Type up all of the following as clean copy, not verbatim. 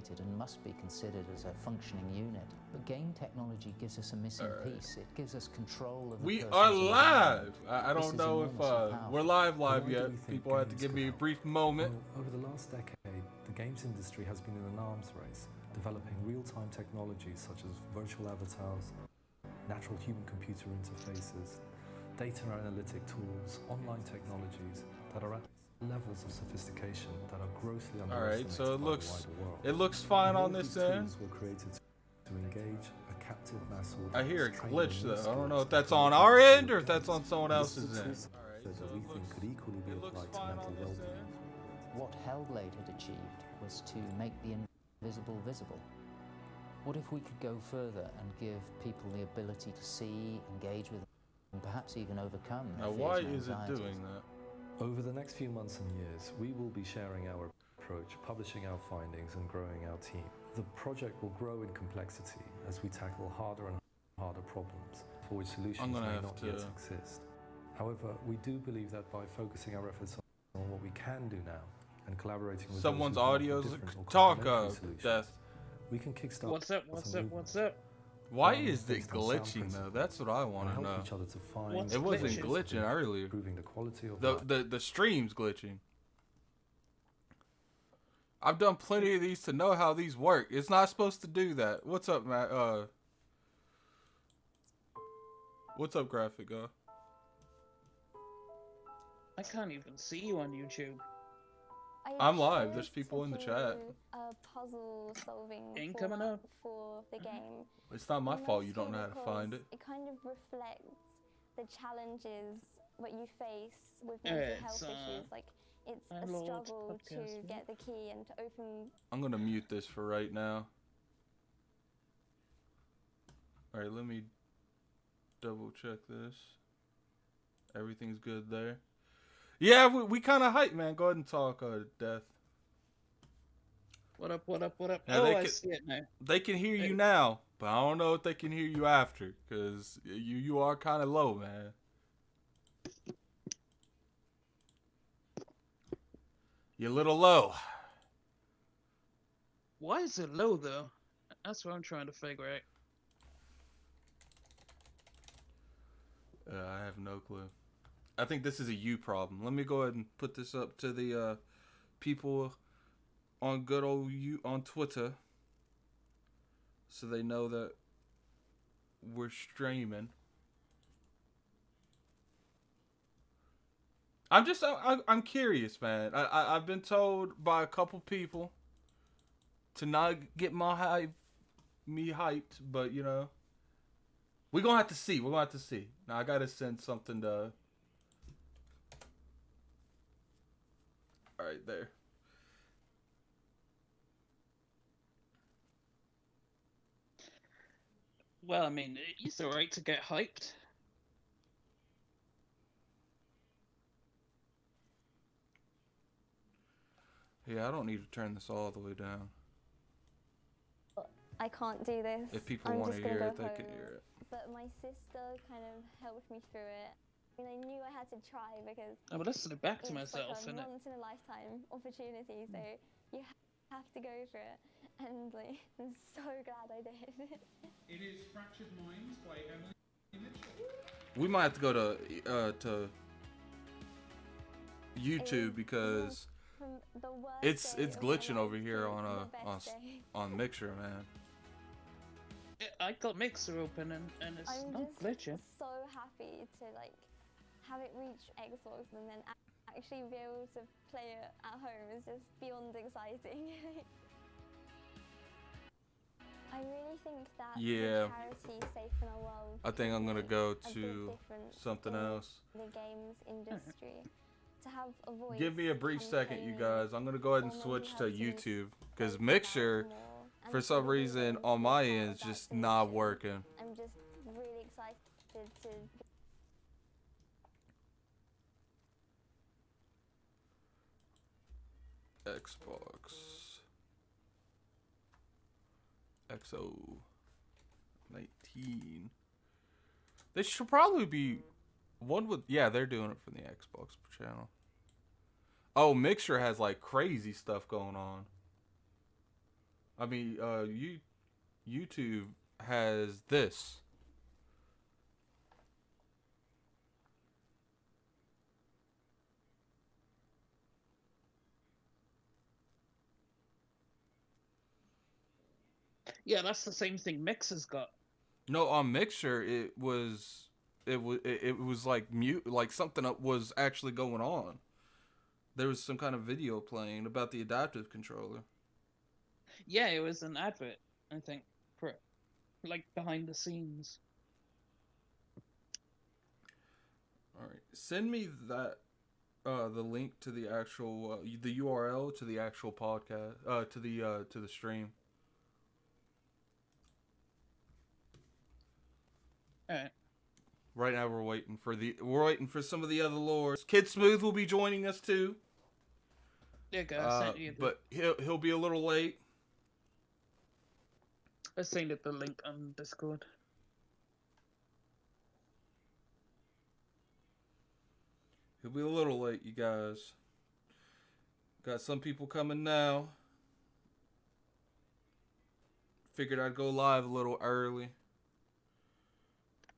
integrated and must be considered as a functioning unit. But game technology gives us a missing piece. It gives us control of the We person's are environment. live. I don't know if we're live yet. People have to give me a brief moment. Well, over the last decade, the games industry has been in an arms race, developing real-time technologies such as virtual avatars, natural human-computer interfaces, data analytic tools, online technologies that are at levels of sophistication that are grossly underestimated. Alright, so it world. looks fine on this end. Tools were created to engage a captive mass audience. I hear a train glitch new though. I don't know skills if that's and on create our new end or if games. that's on someone else's This end. is that we think could equally be applied to mental well-being. What Hellblade had achieved was to make the invisible visible. What if we could go further and give people the ability to see, engage with, and perhaps even overcome their Now, fears why and is it anxieties? doing that? Over the next few months and years, we will be sharing our approach, publishing our findings, and growing our team. The project will grow in complexity as we tackle harder and harder problems for which solutions may not yet exist. However, we do believe that by focusing our efforts on what we can do now and collaborating with Someone's those who audio's offer different or talk complementary of solutions, death. we can kickstart. What's up? Why is it glitching though? That's what I want to know. Each other to find It wasn't glitching earlier. improving the quality of The stream's glitching. I've done plenty of these to know how these work. It's not supposed to do that. What's up, Matt? What's up, Graphic? I can't even see you on YouTube. I'm live. There's people in the chat. A puzzle solving Ain't coming format up. for the game. It's not my And fault you mostly don't know how to find it. because It kind of reflects the challenges what you face with mental health issues. Like it's my a lord, struggle to podcast, get the key and to open. I'm gonna mute this for right now. Alright, let me double check this. Everything's good there. Yeah, we kind of hype, man. Go ahead and talk, Death. What up? Now Oh, I see it now. They can hear you now, but I don't know if they can hear you after, because you are kind of low, man. You're a little low. Why is it low though? That's what I'm trying to figure out. I have no clue. I think this is a you problem. Let me go ahead and put this up to the people on good old you on Twitter, so they know that we're streaming. I'm curious, man. I've been told by a couple people to not get me hyped, but you know, we're gonna have to see. We're gonna have to see. Now I gotta send something to. All right, there. Well, I mean, it's alright to get hyped. Yeah, I don't need to turn this all the way down. I can't do this. If people want to hear it, they can hear it. But my sister kind of helped me through it. I mean, I knew I had to try because I'm listening back to it's myself, like a innit? once in a lifetime opportunity, so you have to go for it. And like, I'm so glad I did. It is Fractured Minds by Emily Mitchell. We might have to go to YouTube because it's glitching over here on Mixer, man. I got Mixer open and it's I'm not just glitching. so happy to like have it reach Xbox and then actually be able to play it at home is just beyond exciting. I really think that charity Safe in Our World. I think I'm gonna go a big to difference something in else. The games industry. To have a voice. Give me a brief second, you guys. I'm gonna go ahead and switch to YouTube because Mixer, for some reason, on my end, is just not working. I'm just really excited to. Xbox X019. They should probably be one with, yeah, they're doing it from the Xbox channel. Oh, Mixer has like crazy stuff going on. I mean, YouTube has this. Yeah, that's the same thing Mixer's got. No, on Mixer, it was like mute, like something that was actually going on. There was some kind of video playing about the adaptive controller. Yeah, it was an advert, I think, for it. Like behind the scenes. All right, send me that the link to the actual the URL to the actual podcast to the stream. Alright. Right now we're waiting for some of the other lords. Kidsmoove will be joining us too. There you go, I sent you the, But he'll be a little late. I sent you the link on Discord. He'll be a little late, you guys. Got some people coming now. Figured I'd go live a little early.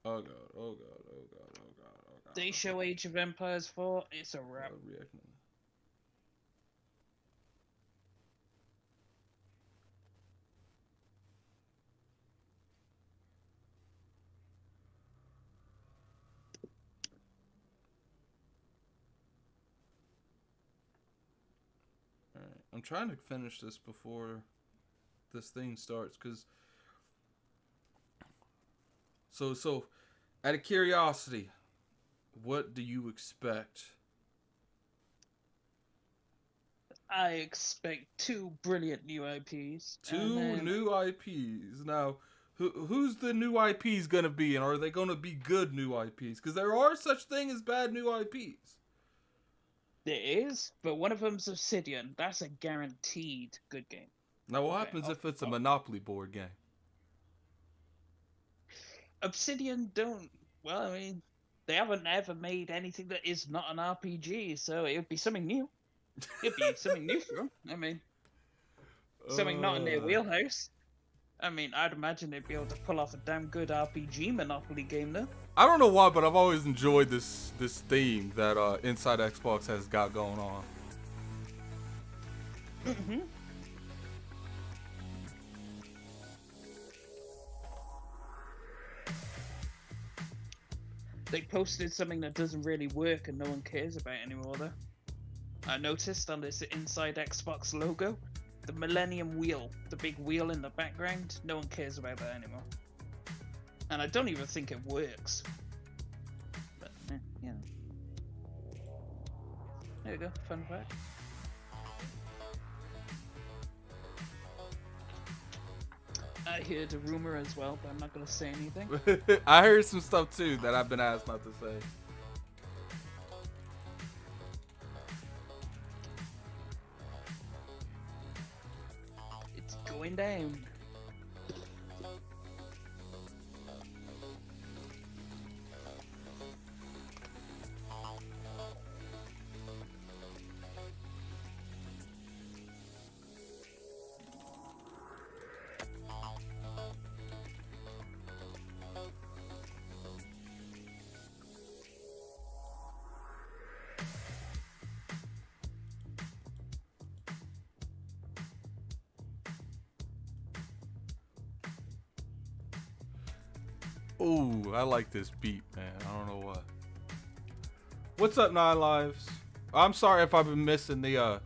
Oh god, oh god, oh god, oh god, oh god. They show Age of Empires 4, it's a wrap. Reacting. Alright, I'm trying to finish this before this thing starts, because so out of curiosity, what do you expect? I expect 2 brilliant new IPs. Two new IPs. Now, who's the new IPs gonna be, and are they gonna be good new IPs? Because there are such thing as bad new IPs. There is, but one of them's Obsidian. That's a guaranteed good game. Now, what Okay, happens I'll- if it's a Monopoly board game? Obsidian don't. Well, I mean, they haven't ever made anything that is not an RPG, so it would be something new. It'd be something new for them. I mean, something not in their wheelhouse. I mean, I'd imagine they'd be able to pull off a damn good RPG Monopoly game, though. I don't know why, but I've always enjoyed this theme that Inside Xbox has got going on. Mm-hmm. They posted something that doesn't really work and no one cares about anymore, though. I noticed on this Inside Xbox logo, the Millennium Wheel, the big wheel in the background, no one cares about that anymore. And I don't even think it works. But, yeah. There you go, fun fact. I heard a rumor as well, but I'm not gonna say anything. I heard some stuff too that I've been asked not to say. It's going down. Ooh, I like this beat, man. I don't know why. What's up, Nine Lives? I'm sorry if I've been missing the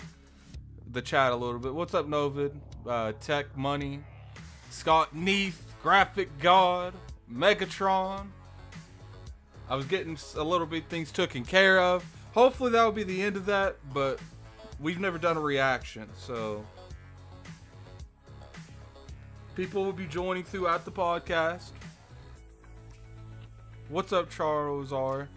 chat a little bit. What's up, Novid? Tech Money, Scott Neath, Graphic God, Megatron. I was getting a little bit things taken care of. Hopefully that will be the end of that, but we've never done a reaction, so people will be joining throughout the podcast. What's up, Charles R?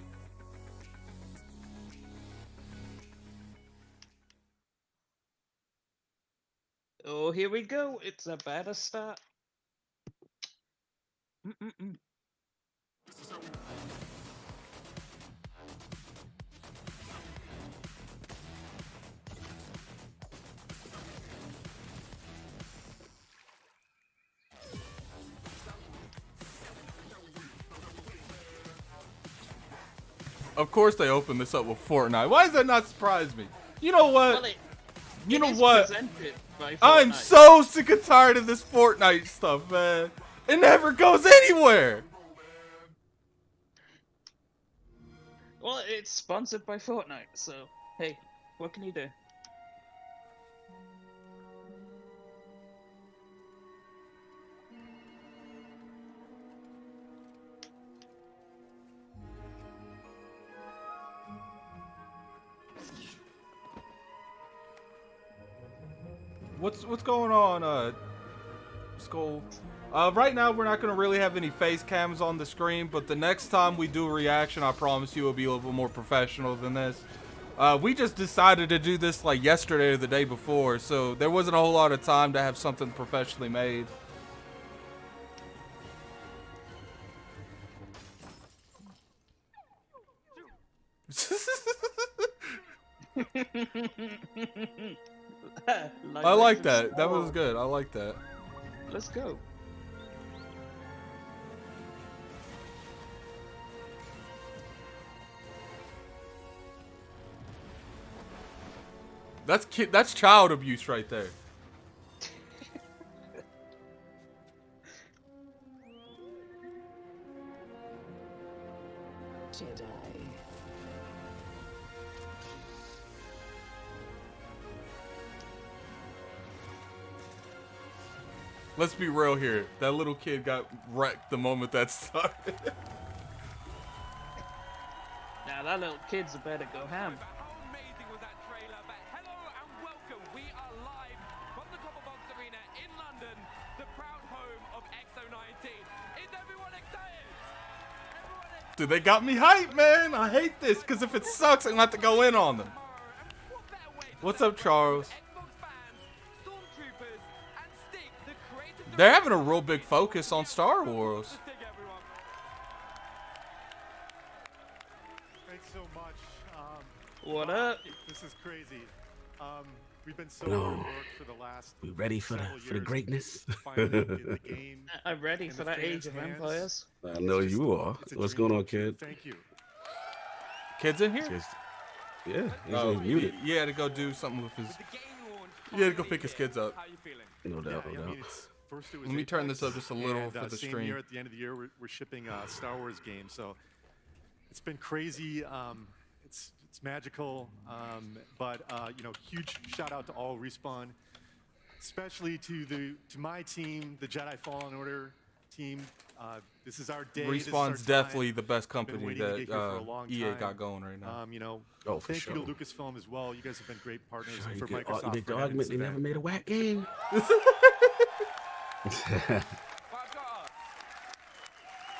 Oh, here we go. It's about to start. Mm-mm-mm. Of course they opened this up with Fortnite. Why does that not surprise me? You know what? Well, You know it is what? presented by I'm Fortnite. so sick and tired of this Fortnite stuff, man. It never goes anywhere. Well, it's sponsored by Fortnite, so hey, what can you do? What's going on, Skull? Right now we're not gonna really have any face cams on the screen, but the next time we do a reaction, I promise you it'll be a little bit more professional than this. We just decided to do this like yesterday or the day before, so there wasn't a whole lot of time to have something professionally made. I like that. That was good. I like that. Let's go. That's child abuse right there. Jedi. Let's be real here. That little kid got wrecked the moment that started. Now that little kid's about to go ham. How amazing was that trailer? But hello and welcome. We are live from the Copper Box Arena in London, the proud home of X019. Is everyone excited? Dude, they got me hyped, man. I hate this because if it sucks, I'm gonna have to go in on them. What's up, Charles? They're having a real big focus on Star Wars. Thanks so much. What up? This is crazy. We've been so overworked for the last. We ready for the greatness? Finally get the game I'm ready in for the that fans' Age of hands. Empires. I know you are. It's a What's dream. going on, kid? Thank you. Kids in here? Yeah, he's Oh, muted. he had to go do something with his. He had to go pick his kids up. How you feeling? No doubt, Yeah, no I doubt. mean, first it was Let me turn this up Apex, just a little and, for the same stream. year, at the end of the year, we're shipping a Star Wars game, so it's been crazy. It's magical, but you know, huge shout out to all Respawn, especially to my team, the Jedi Fallen Order team. This is our day. This is our Respawn's time. definitely the best Been company waiting to that get here for a long EA time. got going right now. You know, Oh, for thank sure. you to Lucasfilm as well. You guys have been great partners You for could Microsoft. make the for having argument this they never event. made a whack game.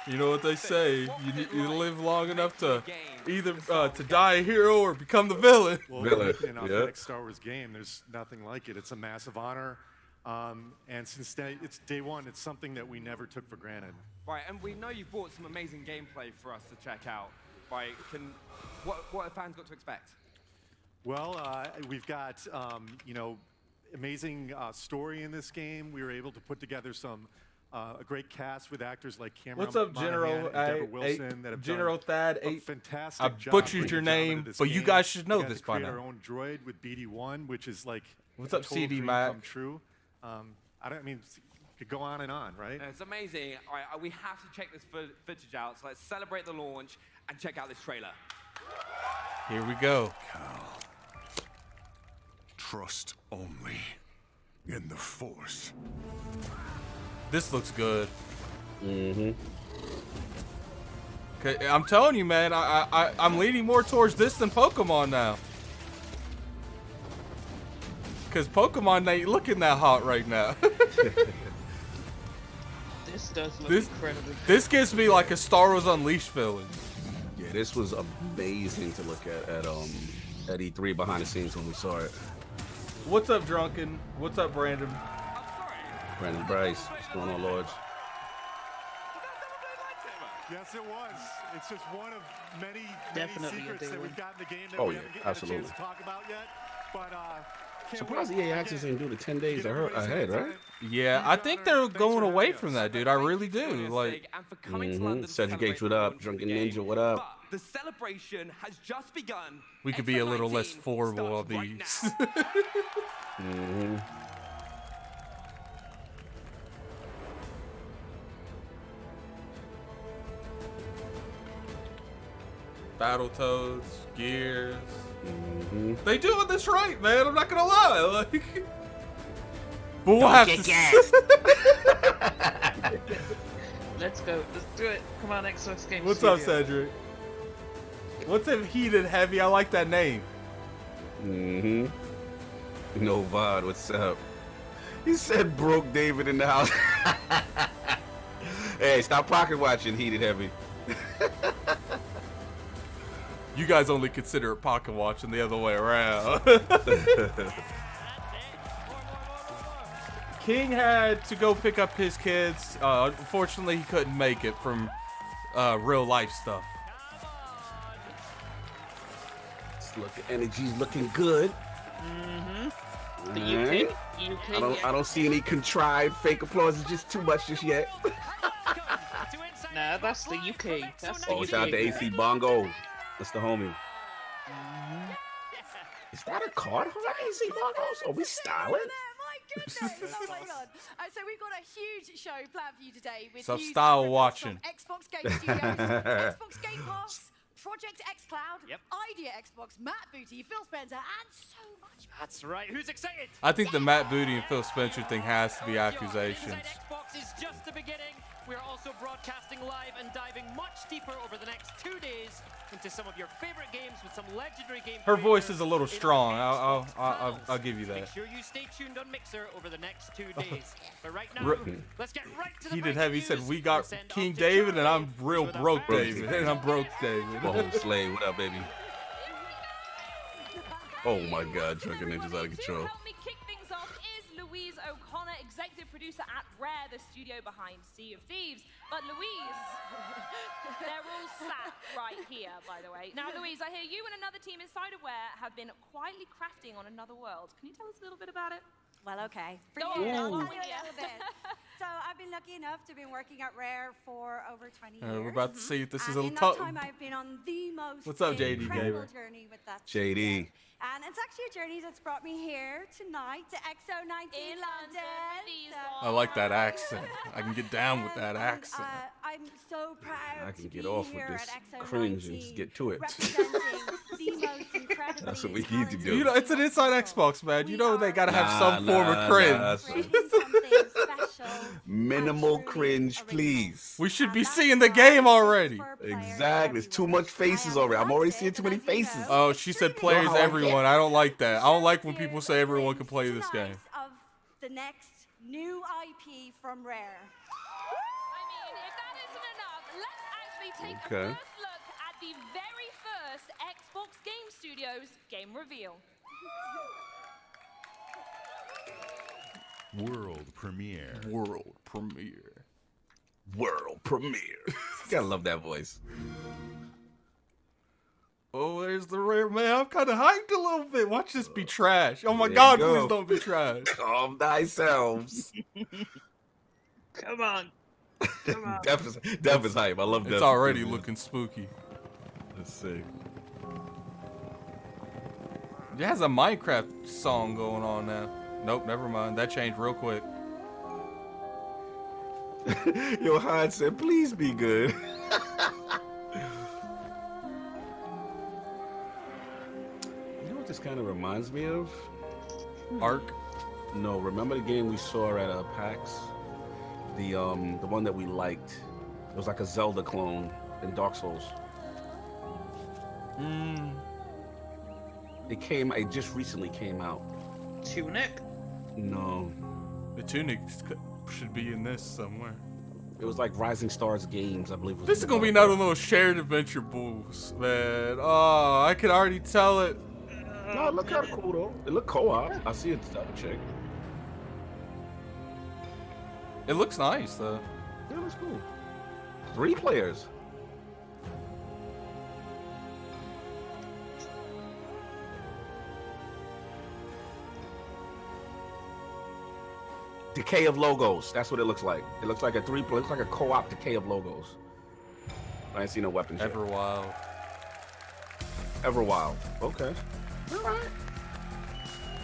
You know what they say? You live long enough to either to die a hero or become the villain. Well, Villain, making an yeah. authentic Star Wars game, there's nothing like it. It's a massive honor. And since it's day one, it's something that we never took for granted. Right, and we know you've brought some amazing gameplay for us to check out. Right, what have fans got to expect? Well, we've got you know, amazing story in this game. We were able to put together a great cast with actors like Cameron What's up, Monaghan General? and Deborah Wilson that have General done Thad a 8. fantastic I job butchered bringing your drama to name, this but you game. guys should know We got this to by create now. our own droid with BD1, which is like What's a up, total CD dream Mac? come true. I mean, could go on and on, right? It's amazing. All right, we have to check this footage out. So let's celebrate the launch and check out this trailer. Here we go. Trust only in the Force. This looks good. Mm-hmm. Okay, I'm telling you, man. I'm leaning more towards this than Pokemon now. Because Pokemon ain't looking that hot right now. This does look This- incredibly. This gives me like a Star Wars Unleashed feeling. Yeah, this was amazing to look at E3 behind the scenes when we saw it. What's up, Drunken? What's up, Brandon? I'm sorry. Brandon Bryce, what's going on, Lords? Yes, it was. It's just one of many Definitely a secrets day that one. we've got in the game that Oh, we yeah, haven't had a absolutely. chance to talk about yet. But can't Surprised wait. EA Access Again, didn't do the 10 days get everybody's ahead, hands on right? it. Yeah, I think they're going away from that, dude. I really do. Joining us, Like, Sig, and for coming to London to Cedric celebrate Gates, what the up? launch of Drunken the game. Ninja, what up? But The celebration has just begun. We could be a little less X019 horrible of starts these. Mhm. Battletoads, Gears. Mhm. They doing this right, man. I'm not gonna lie. Like, but we'll have to. Let's go. Let's do it. Come on, Xbox Game What's Studio. up, Cedric? What's up, Heated Heavy? I like that name. Mhm. No VOD, what's up? He said broke David in the house. Hey, stop pocket watching, Heated Heavy. You guys only consider it pocket watching the other way around. King had to go pick up his kids. Unfortunately, he couldn't make it from real life stuff. Energy's looking good. Mm-hmm. The UK. I don't see any contrived fake applause. It's just too much just yet. Nah, that's the UK. That's the Oh, UK. shout out to AC Bongo. That's the homie. Is that a card for AC Bongos? Are we styling? My goodness! Oh my god! So we've got a huge show planned for you today with Stop news style from watching. Xbox Game Studios, Xbox Game Pass, Project xCloud, Idea Xbox, Matt Booty, Phil Spencer, and so much more. That's right. Who's excited? I think the Matt Booty and Phil Spencer thing has to be accusations. Xbox is just the beginning. We're also broadcasting live and diving much deeper over the next 2 days into some of your favorite games with some legendary game. Her voice is a little strong. I'll give you that. Make sure you stay tuned on Mixer over the next 2 days. But right now, let's get right to the He did heavy. Said we got King David and I'm real broke David. And I'm broke David. Whoa, Slade, what up, baby? Oh my God, Drunken Ninja's out of control. Help me kick things off is Louise O'Connor, executive producer at Rare, the studio behind Sea of Thieves. But Louise, they're all sat right here, by the way. Now, Louise, I hear you and another team inside of Rare have been quietly crafting on another world. Can you tell us a little bit about it? Well, okay. For Go you, on, I'll I'm tell you with a you. little bit. So I've been lucky enough to have been working at Rare for over 20 years. We're about to see if this is and a in that tough. time, I've been on the most What's up, JD incredible Gamer? journey with that. JD. And it's actually a journey that's brought me here tonight to X019 In London. I like that accent. I can get down with that accent. I'm so proud I can to get be off with here this at X019, cringe and just get to it. representing the most incredibly That's what we need to do. You know, it's an inside Xbox, man. You know they gotta have some Nah, form of cringe. something special. Minimal cringe, please. We should be seeing the game already. Exactly. It's too much faces already. I'm already seeing too many faces. Oh, she said players everyone. I don't like that. I don't like when people say everyone can play this game. Of the next new IP from Rare. I mean, if that isn't enough, let's actually take a Okay. first look at the very first Xbox Game Studios game reveal. World premiere. World premiere. World premiere. Gotta love that voice. Oh, there's the Rare man. I'm kind of hyped a little bit. Watch this be trash. Oh my There God, you go. please don't be trash. Calm thyself. Come on. Come on. Def is hype. I love Def. It's already looking spooky. Let's see. It has a Minecraft song going on now. Nope, never mind. That changed real quick. Yo, Han said, please be good. You know what this kind of reminds me of? Ark? No, remember the game we saw at PAX? The one that we liked. It was like a Zelda clone in Dark Souls. It just recently came out. Tunic? No. The Tunic should be in this somewhere. It was like Rising Stars Games, I believe. Was This is gonna be another little shared adventure boost, man. Oh, I can already tell it. No, it looked kind of cool though. It looked co-op. I see it. Double check. It looks nice though. Yeah, it looks cool. 3 players. Decay of logos. That's what it looks like. It looks like a co-op decay of logos. I ain't seen no weapons yet. Everwild. Everwild. Okay. All right.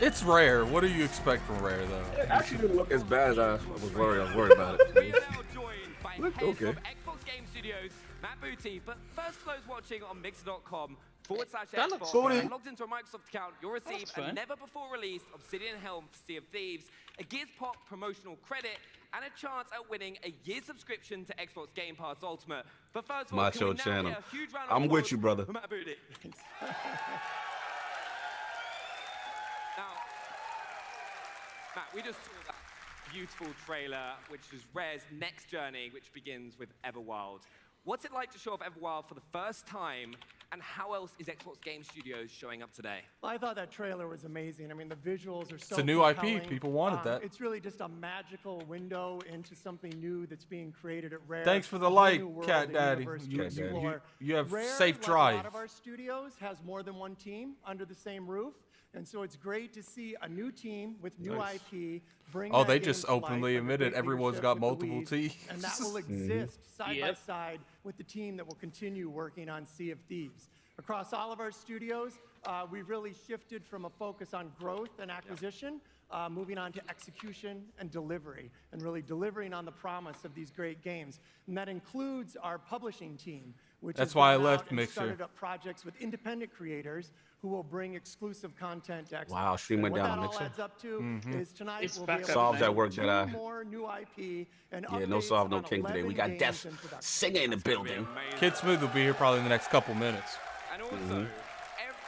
It's rare. What do you expect from rare, though? It actually didn't look as bad as I was worried. I was worried about it. We are now joined by Looked head okay. of Xbox Game Studios, Matt Booty. But first, for those watching on Mixer.com That looks /Xbox fun. and logged into a Microsoft account, you'll receive That's a fun. never-before-released Obsidian Helm for Sea of Thieves, a Gears Pop promotional credit, and a chance at winning a year's subscription to Xbox Game Pass Ultimate. But first of all, can we Macho now channel. get a huge round of I'm applause with you, brother. for Matt Booty? Now, Matt, we just saw that beautiful trailer, which is Rare's next journey, which begins with Everwild. What's it like to show off Everwild for the first time, and how else is Xbox Game Studios showing up today? Well, I thought that trailer was amazing. I mean, the visuals are so It's a new IP. compelling. People wanted that. It's really just a magical window into something new that's being created at Rare. Thanks for the A whole like, new world Cat and Daddy. universe to You- explore. you have Rare, safe like drive. a lot of our studios, has more than one team under the same roof. And so it's great to see a new team with new Nice. IP bring Oh, that they game just to life openly under admitted great everyone's leadership got with multiple Louise. teams. And that will Mhm. exist side by Yep. side with the team that will continue working on Sea of Thieves. Across all of our studios, we've really shifted from a focus on growth and acquisition, moving on to execution and delivery, and really delivering on the promise of these great games. And that includes our publishing team, which That's has why I gone left out and Mixer. started up projects with independent creators who will bring exclusive content to Xbox. Wow, stream went What down that on all Mixer. adds up to Mhm. is tonight It's we'll back be up able Solves to that show work, 2 Jedi. more new IP and Yeah, no updates Solve, no on King today. 11 We got games Death in production. Singer in the building. Kidsmoove will be here probably in the next couple minutes. And also,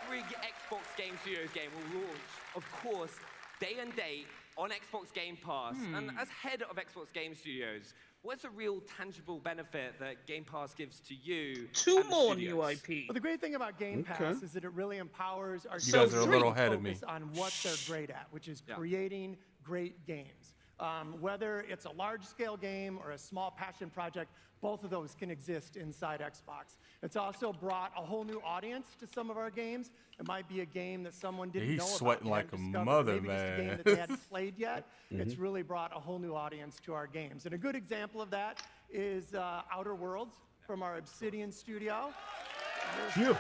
every Xbox Game Studios game will launch, of course, day and date on Xbox Game Pass. And as head of Xbox Game Studios, what's a real tangible benefit that Game Pass gives to you? 2 and the more new studios? IP. Well, the great thing about Game Okay. Pass is that it really empowers our You guys are a studios little to ahead of me. focus on what they're great at, which is Yeah. creating great games. Whether it's a large-scale game or a small passion project, both of those can exist inside Xbox. It's also brought a whole new audience to some of our games. It might be a game that someone didn't He's know about, sweating like hadn't a discovered, mother, maybe just a game man. that they hadn't played yet. It's really brought a whole new audience to our games. And a good example of that is Outer Worlds from our Obsidian studio. Phew.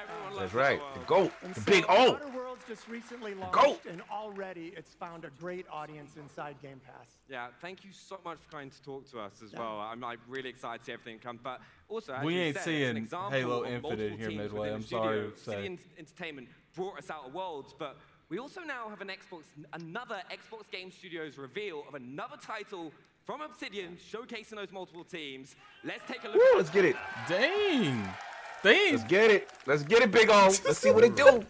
Everyone loves That's the right. world. The GOAT. And The so big O. Outer Worlds just recently GOAT. launched, and already it's found a great audience inside Game Pass. Yeah, thank you so much for coming to talk to us as Yeah. well. I'm like, really excited to see everything come. But also, as We you ain't said, it's an seeing example Halo of Infinite multiple here teams midway, within I'm the sorry studio. to say. Obsidian Entertainment brought us Outer Worlds, but we also now have another Xbox Game Studios reveal of another title from Obsidian, showcasing those multiple teams. Let's take a look. Woo, at let's get it. Dang. Let's get it. Let's get it, big O. Let's see what it do.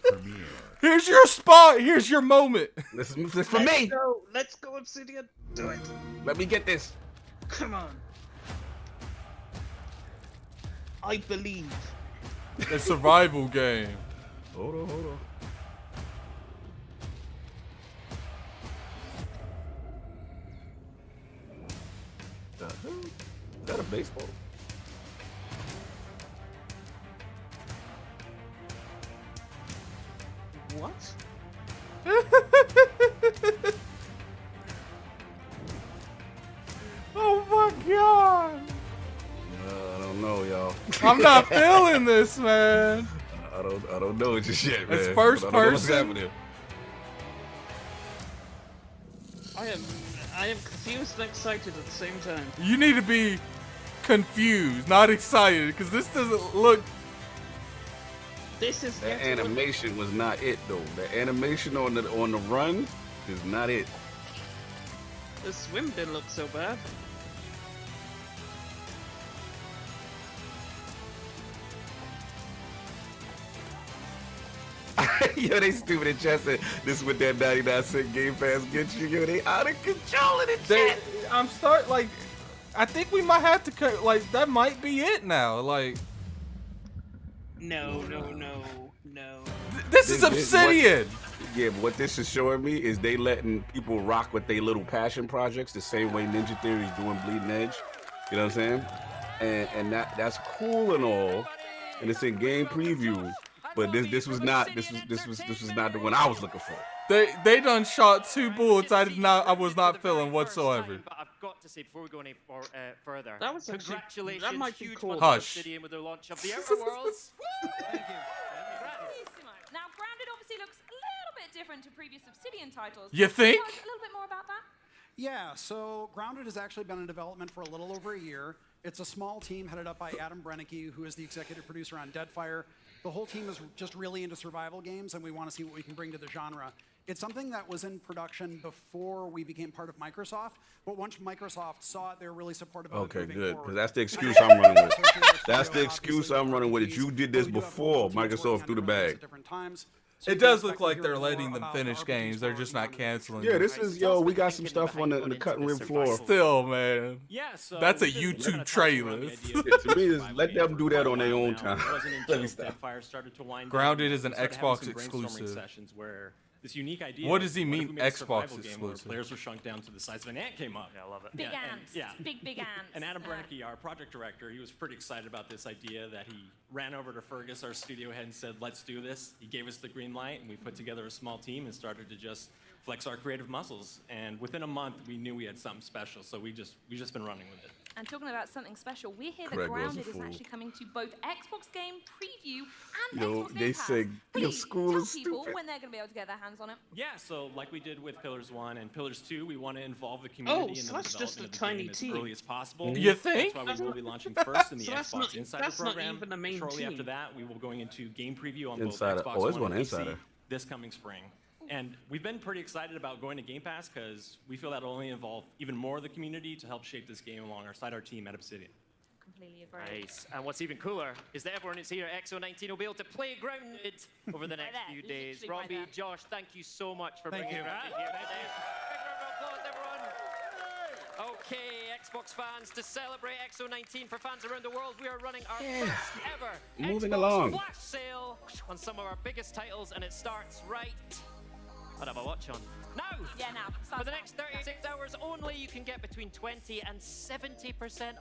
Here's your spot. Here's your moment. This is for me. Let's go, Obsidian. Do it. Let me get this. Come on. I believe. A survival game. Hold on. The hell? Is that a baseball? What? Oh my god. I don't know, y'all. I'm not feeling this, man. I don't know it just yet, man. It's first I don't know what's person? happening. I am confused and excited at the same time. You need to be confused, not excited, because this doesn't look. This is That yet another- animation was not it, though. The animation on the run is not it. The swim didn't look so bad. Yo, they stupid in chat said this is what that 99-cent Game Pass gets you. Yo, they out of control in the chat. I think we might have to cut. Like, that might be it now. Like, No. this is Obsidian. Yeah, but what this is showing me is they letting people rock with their little passion projects the same way Ninja Theory is doing Bleeding Edge. You know what I'm saying? And that's cool and all, and it's in game preview. But this was not the one I was looking for. They done shot 2 bullets I was not feeling whatsoever. But I've got to say before we go any further, That was actually- congratulations, that might be huge cool. one Hush. for Obsidian with their launch of the Outer Worlds. Thank you. Now, Grounded obviously looks a little bit different to previous Obsidian titles. You Can think? tell us a little bit more about that? Yeah, so Grounded has actually been in development for a little over a year. It's a small team headed up by Adam Brennicke, who is the executive producer on Deadfire. The whole team is just really into survival games, and we want to see what we can bring to the genre. It's something that was in production before we became part of Microsoft, but once Microsoft saw it, they were really supportive of it Okay, moving good. forward. Because that's the excuse I'm running with. That's the excuse I'm running with. You did this before Microsoft threw the bag. It does look like they're letting them finish games. They're just not canceling. Yeah, them. this is we got some stuff on the cut and rib floor. Still, man. Yeah, so That's a we've been YouTube kinda trailer. tossing around the idea To me, is let them do that on their own time. It wasn't Let me until stop. Deadfire started to wind Grounded down, is an we started having Xbox some brainstorming exclusive. Sessions where this unique idea. What does he of, mean if we made a Xbox survival game where exclusive? Players were shrunk down to the size of an ant came up. Yeah, I love it. Big ants. Yeah. Big ants. And Adam Brennicke, our project director, he was pretty excited about this idea that he ran over to Fergus, our studio head, and said, let's do this. He gave us the green light, and we put together a small team and started to just flex our creative muscles. And within a month, we knew we had something special, so we just been running with it. And talking about something special, we hear that Craig was a Grounded is fool. actually coming to both Xbox Game Preview and Yo, Xbox Game they Pass. say your Please school tell is people stupid. when they're going to be able to get their hands on it. Yeah, so like we did with Pillars 1 and Pillars 2, we want to involve the community in so the that's just development a of the tiny game as team. early as possible. You think? That's why we will be launching first in the So that's Xbox not- Insider that's not program. even a main Shortly team. after that, we will be going into game preview on Insider. both Xbox Oh, it's One going and PC Insider. this coming spring. And we've been pretty excited about going to Game Pass because we feel that will only involve even more of the community to help shape this game alongside our team at Obsidian. Completely agree. Nice. And what's even cooler is that everyone who's here at X019 will be able to play Grounded over the next there, few days. literally right Robbie, there. Josh, thank you so much for Thank bringing you. Grounded here today. Big round of applause, everyone. Okay, Xbox fans, to celebrate X019 for fans around the world, we are running our first ever Moving Xbox along. flash sale on some of our biggest titles, and it starts right. I'd have a watch on. Now! Yeah, now. For the next 36 hours only, you can get between 20 and 70%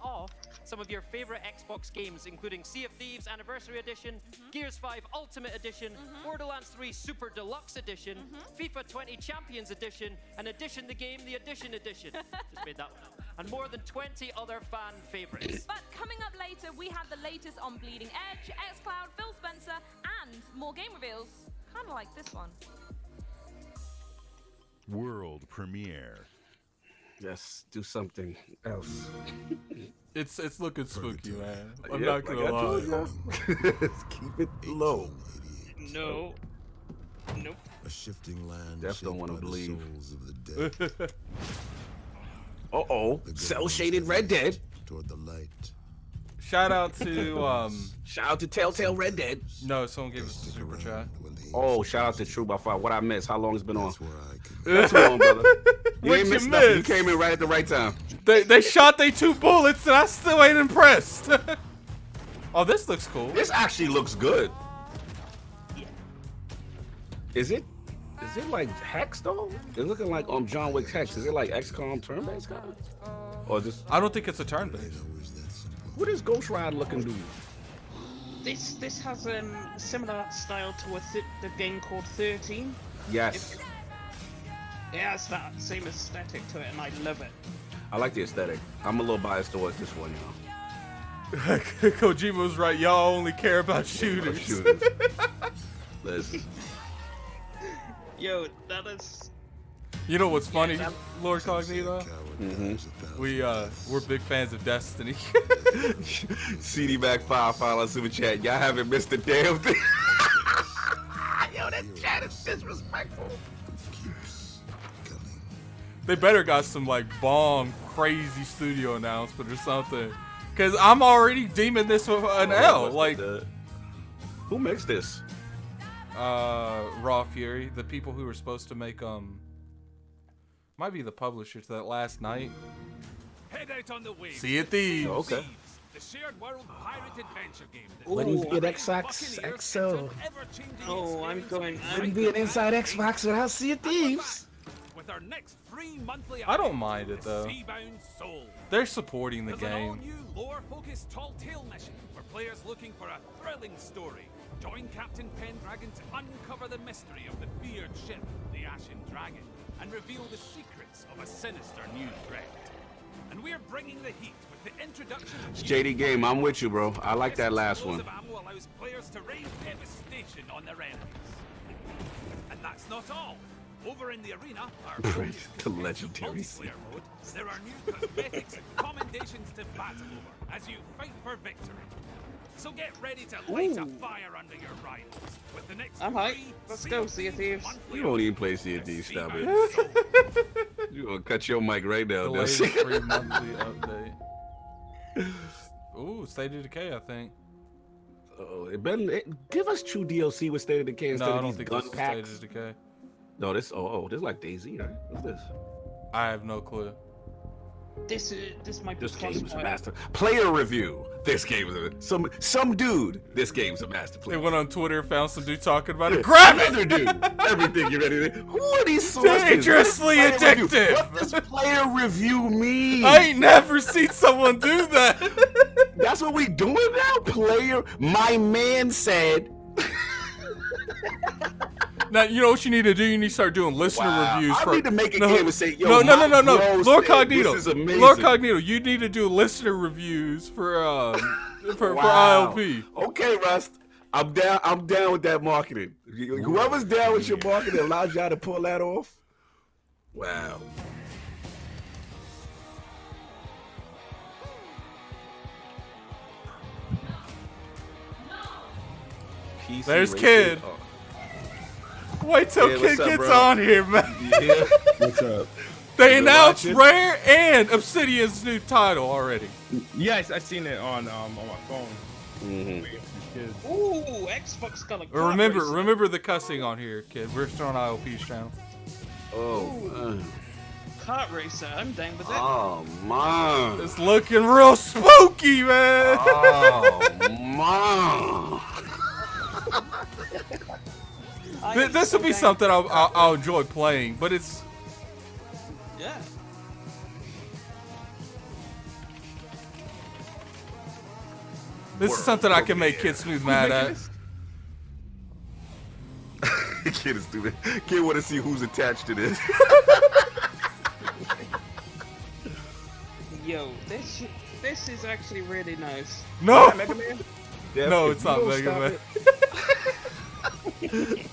off some of your favorite Xbox games, including Sea of Thieves Anniversary Edition, Gears 5 Ultimate Edition, Borderlands 3 Super Deluxe Edition, FIFA 20 Champions Edition, and Edition the Game, the Edition Edition. Just made that one up. And more than 20 other fan favorites. But coming up later, we have the latest on Bleeding Edge, xCloud, Phil Spencer, and more game reveals. Kind of like this one. World premiere. Yes, do something else. It's looking spooky, man. I'm Yeah, not gonna like I lie. told ya. Keep it low. No. Nope. A shifting land. Jeff don't want to shaped by the believe. souls of the dead. Uh-oh. Cell-shaded Red Dead. Toward the light. Shout out to Shout out to Telltale Red Dead. No, someone gave us a super chat. Oh, shout out to True by Far. What I missed? How long it's been on? That's on, brother. You What ain't you missed nothing. You missed? came in right at the right time. They shot they 2 bullets and I still ain't impressed. Oh, this looks cool. This actually looks good. Is it? Is it like Hex though? It's looking like John Wick's Hex. Is it like XCOM turn-based kind of? Or just? I don't think it's a turn-based. What is Ghost Rider looking dude? This has similar style to the game called 13. Yes. It has that same aesthetic to it, and I love it. I like the aesthetic. I'm a little biased towards this one, y'all. Kojima was right. Y'all only care about shooters. Listen. Yo, that is. You know what's funny, Lord Cognito? We're big fans of Destiny. CD back 5 on super chat. Y'all haven't missed a damn thing. Yo, that chat is disrespectful. They better got some like bomb crazy studio announcement or something. Cause I'm already deeming this with an L. Like, who makes this? Raw Fury, the people who were supposed to make might be the publisher to that Last Night. Head out on the waves. Sea of Thieves. Okay. The shared world pirate adventure game. When you get XO. Oh, I'm going. Wouldn't be an inside Xbox without Sea of Thieves. With our next free monthly I don't mind it though. Seabound Soul. They're supporting the There's an game. all-new lore-focused tall tale mission for players looking for a thrilling story. Join Captain Pendragon to uncover the mystery of the feared ship, the Ashen Dragon, and reveal the secrets of a sinister new threat. and we're bringing the heat with the introduction of It's JD game. I'm with you, bro. I like that last one. explosive ammo allows players to rain devastation on their enemies. And that's not all. Over in the arena, our The legendary multiplayer mode, there are new cosmetics and commendations to battle over as you fight for victory. So get ready to light a fire under your rivals with the next I'm hyped. Let's go, Sea of Thieves. You don't even play CFD, stop it. You gonna cut your mic right now, Delayed Dusty. free monthly update. Ooh, State of Decay, I think. Oh, give us true DLC with State of Decay instead No, I of don't these think gun this is packs. State of Decay. No, this this is like DayZ, right? What's this? I have no clue. This might be This game's a Crossfire. master. Player review. This game is some dude. This game's a masterpiece. They went on Twitter, found some dude talking about it. Grab it! Another dude. Everything you're ready to. Who are these sources? Dangerously What player review- addictive. What does player review mean? I ain't never seen someone do that. That's what we doing now. Player. My man said. Now, you know what you need to do? You need to start doing listener reviews. I need to make a no, game and say, yo, no, my bro Lord said Cognito. this is amazing. Lord Cognito, you need to do listener reviews for Wow. ILP. Okay, Rust. I'm down with that marketing. Whoever's down with your marketing allows y'all to pull that off. Wow. PC There's racing. Kid. Oh. Wait till Yeah, Kid what's up, gets bro? on here, man. Yeah. What's up? They You announced watching? Rare and Obsidian's new title already. Yes, I seen it on my phone. Mm-hmm. Ooh, Xbox got a Remember the cussing on here, Kid. We're still on ILP's channel. Oh, Kart Racer. I'm down with that. Oh, man. It's looking real spooky, man. Oh, man. This will be something I'll enjoy playing, but it's. Yeah. This is something I can make Kidsmoove mad at. Kid is stupid. Kid want to see who's attached to this. Yo, this is actually really nice. No! Mega Man? No, If it's you not don't Mega stop Man. it-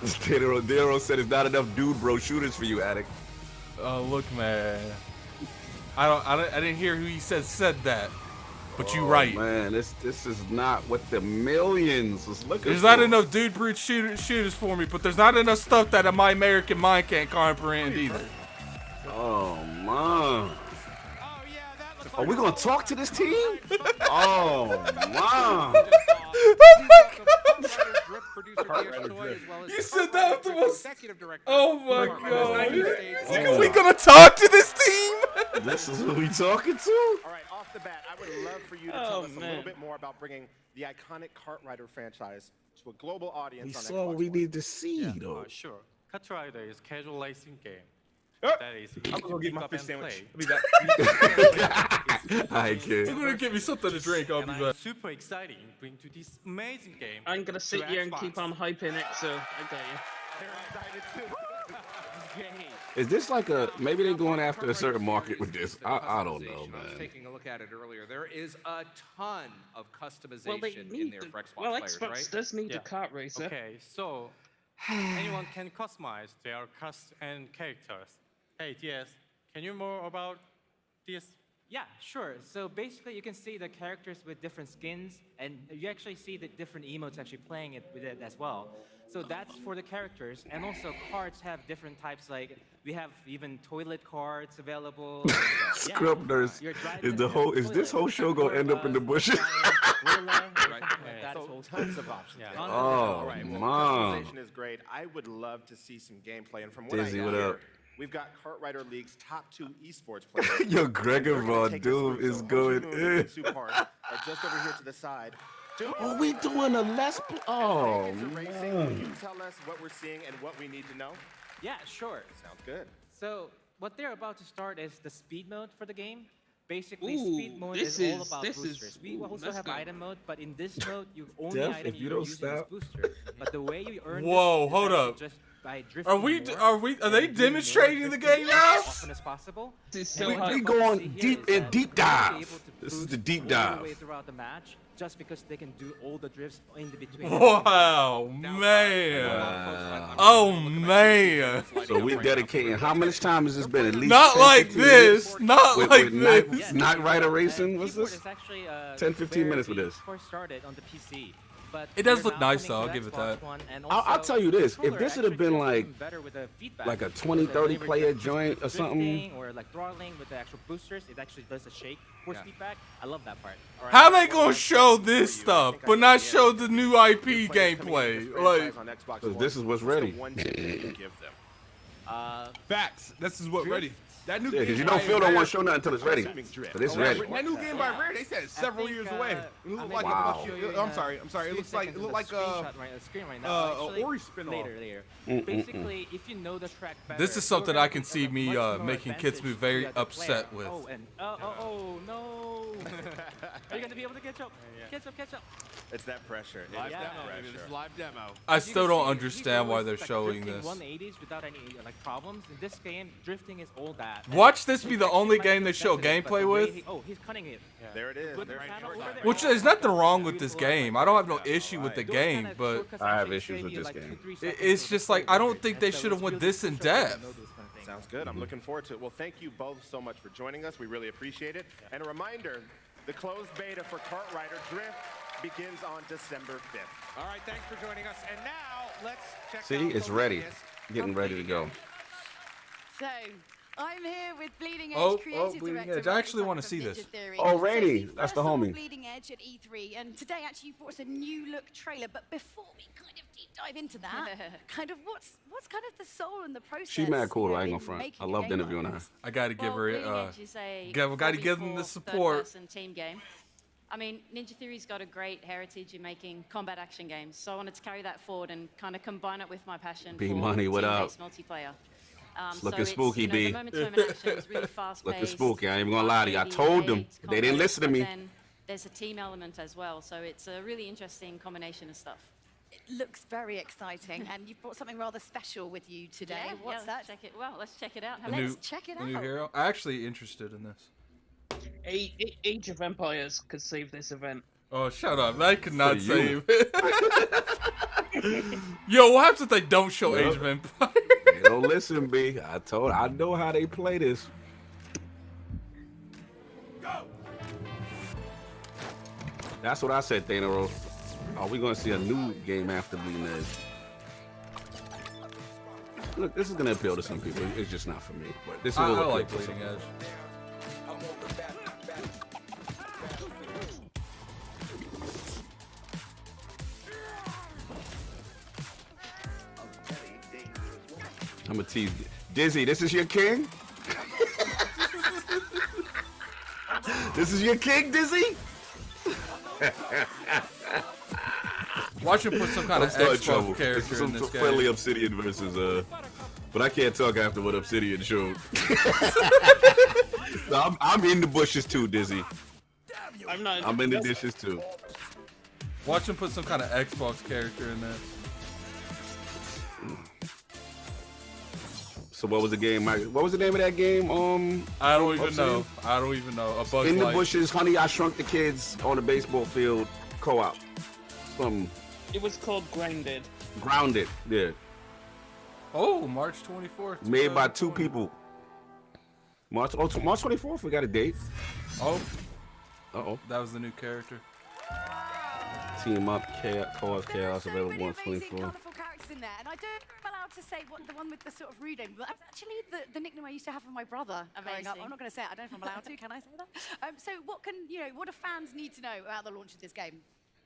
Dero said it's not enough dude bro shooters for you, addict. Oh, look, man. I didn't hear who he said that, but you right. Man, this is not what the millions was looking There's for. not enough dude brute shooters for me, but there's not enough stuff that my American mind can't comprehend either. Oh, man. Are we gonna talk to this team? Oh, man. You said that to us. Oh my god. Oh. Are we gonna talk to this team? This is who we talking to? All right, off the bat, I would love for you to tell us a little bit more about bringing the iconic KartRider franchise to a global audience We on saw Xbox what we One. need to see, though. Sure. KartRider is casual racing game. That is I'm gonna go get pick my up fish and sandwich. play. Alright, kid. You're gonna give me something to drink, I'll be And back. I'm super excited to bring to this amazing game. I'm gonna sit to here and Xbox. keep on hyping it, so I got you. Is this like maybe they're going after a certain market with this? I don't know, I was man. taking a look at it earlier. There is a ton of customization Well, they in need there the, for Xbox well, players, Xbox right? does need Yeah. a kart racer. Okay, so anyone can customize their cast and characters. Hey, yes, can you more about this? Yeah, sure. So basically, you can see the characters with different skins, and you actually see the different emotes actually playing it with it as well. So that's for the characters, and also cards have different types. Like we have even toilet cards available. Scrub nurse is this whole show gonna end up in the bushes? So tons of options. Oh, All right, well, man. customization is great. I would love to see some gameplay, and from what Dizzy, I what hear, up? we've got KartRider League's top 2 esports players. Yo, Gregor They're gonna Von take us Doom through. is So going Hoshi Moon in. and Sue Park are just over here to the side. Oh, we doing a Let's Play? Oh, Racing, man. can you tell us what we're seeing and what we need to know? Yeah, sure. Sounds good. So what they're about to start is the speed mode for the game. Basically, Ooh, speed mode this is all is- about this boosters. is- We ooh, also let's have go. item mode, but in this mode, you only Def, item if you you're don't using is stop. booster. But the way you earn Whoa, this is hold actually up. just by drifting. Are they demonstrating the game now? As often as possible. We going deep in deep dive. This is the deep dive. Way throughout the match, just because they can do all the drifts in the between. Wow, man. Oh, man. So we're dedicating, how much time has this been? At least not 10, like 15 this. minutes? Not with, like with this. Night Rider Racing? What's this? It's actually, 10, 15 minutes with this. First started on the PC. But It does we're look now nice, coming though. to I'll give it Xbox that. One, and I'll also tell you the this. If controller this would have been actually like, feels even better with the feedback. like a 20, 30 player joint or something. Drifting or like throttling with the actual boosters, it actually does a shake force feedback. I love that part. All right. How they gonna show this stuff, but not show the new IP gameplay? Like, because this is what's ready. Facts. This is what ready. That new Yeah, because game you don't by feel no Rare- one show nothing until it's ready. But it's ready. That new game by Rare, they said it's several years away. It looked like I'm sorry. It looks like Screen right now. Ori spin-off. Later. Basically, if you know the track better, this is something you're I can see me much more making advantage Kidsmoove very to the upset player. with. Oh no! Are you gonna be able to catch up? Catch up. It's that pressure. Live demo. This is live demo. I still don't understand why they're showing drifting this. 180s without any like problems. In this game, drifting is all that. Watch this be the only game they show gameplay with. He's cutting it. There it is. Which there's nothing wrong with this game. I don't have no issue with the game, but I have issues with this game. It's just like I don't think they should have went this in depth. Sounds good. I'm looking forward to it. Well, thank you both so much for joining us. We really appreciate it. And a reminder, the closed beta for KartRider Drift begins on December 5th. All right, thanks for joining us. And now let's check out See, it's the ready. latest Getting from ready to go. So, I'm here with Bleeding Edge Oh, creative Bleeding director. Edge. I actually Ryan want to from see Ninja this. Theory. Oh, So Rainy. you That's the first saw homie. Bleeding Edge at E3, and today actually you brought us a new look trailer. But before we kind of deep dive into that, kind of what's kind of the soul and the process? She's mad cool, you though. I know, ain't gonna in front. I making a loved game interviewing like her. this? I gotta give Well, her Bleeding Edge is a gotta give them the 4v4 support. third-person team game. I mean, Ninja Theory's got a great heritage in making combat action games, so I wanted to carry that forward and kind of combine it with my passion B for Money, what up? team-based multiplayer. Looking spooky, you know, B. the moment-to-moment action is really fast-paced. Looking spooky. I ain't even gonna lie to you. I told them. They didn't listen to me. Then there's a team element as well, so it's a really interesting combination of stuff. It looks very exciting, and you've brought something rather special with you today. Yeah, What's that? Let's check it out. The new hero. I'm actually interested in this. Age of Empires could save this event. Oh, shut up. That could not For you. save it. Yo, what happens if they don't show Yep. Age of Empires? They don't listen, B. I know how they play this. That's what I said, Thanos. Are we gonna see a new game after Bleeding Edge? Look, this is gonna appeal to some people. It's just not for me. But this is I what will like appeal to Bleeding some Edge. I'm gonna tease Dizzy. This is your king. This is your king, Dizzy. Watch him put some kind of starting Xbox trouble. character This is some in this friendly game. Obsidian versus but I can't talk after what Obsidian showed. So I'm in the bushes too, Dizzy. I'm in the dishes too. Watch him put some kind of Xbox character in there. So what was the game? What was the name of that game? I don't even Obsidian? know. I don't even know. A Bug's In the Life. bushes, Honey, I Shrunk the Kids on the baseball field co-op. It was called Grounded. Grounded, yeah. Oh, March 24th. Made by 2 people. March 24th, we got a date. Oh. Uh-oh. That was the new character. Team Up, Cause Chaos, available on Amazing, 24th. colourful characters in there, and I don't know if I'm allowed to say what the one with the sort of rude name, but that's actually the nickname I used to have for my brother growing up. Amazing. I'm not going to say it. I don't know if I'm allowed to. Can I say that? So what do fans need to know about the launch of this game?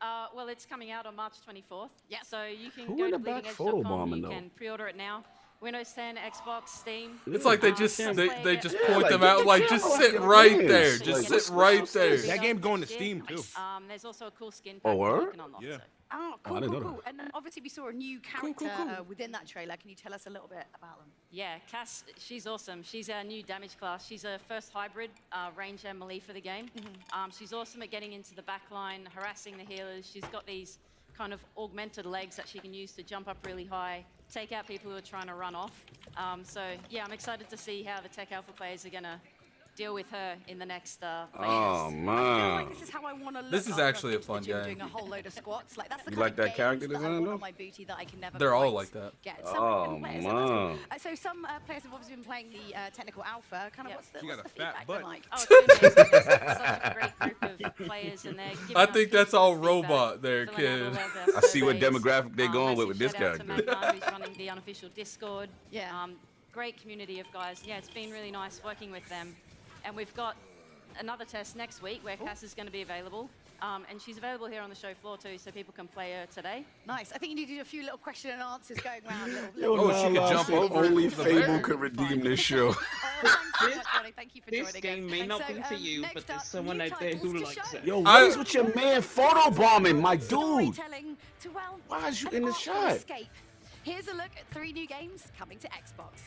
Well, it's coming out on March 24th. Yeah. So you can Who go in to the back bleedingedge.com. photobombing, You though? can pre-order it now. Windows 10, Xbox, Steam. It's like they just Just they play just it. point like, them get out the like camera just off sit your right hands. there. Like, Just what's sit right there. That game going to Steam too. There's also a cool skin Oh, pack that word? you can unlock. Yeah. So. Oh, I cool, didn't cool, know cool. And obviously we saw a new character within that trailer. Can you tell us a little bit about them? Yeah, Cass, she's awesome. She's our new damage class. She's a first hybrid, range and melee for the game. She's awesome at getting into the back line, harassing the healers. She's got these kind of augmented legs that she can use to jump up really high. take out people who are trying to run off. So yeah, I'm excited to see how the Tech Alpha players are gonna deal with her in the next Oh I feel man. like this is how I want to look. This is after I've actually a been to the fun gym game. Doing a whole load of squats. Like that's the You kind like of that character games that I design, want though? on my booty that I can never They're all quite like that. get. Oh, players man. So some players have obviously been playing the technical alpha. Kind of what's the, You what's got the a fat feedback butt. been like? Oh, it's been amazing. There's such a great group of players, and they're giving I us think that's good all feedback, robot there, filling out kid. all of their I see what surveys. demographic they're going with Massive this shout out to character. Magma, who's running the unofficial Discord. Yeah. Great community of guys. Yeah, it's been really nice working with them. And we've got another test next week where Cass is going to be available. And she's available here on the show floor too, so people can play her today. Nice. I think you need to do a few little question and answers going around. Yo, Oh, she could jump over Only the Fable barrier. could redeem this show. Thanks so much, Johnny. Thank you for This joining game us. may And not so, be for you, but next there's up, someone new out there who titles to likes show. it. Yo, what is with your man photobombing, my dude? Storytelling to, well, Why is you an in the artful shot? escape. Here's a look at 3 new games coming to Xbox.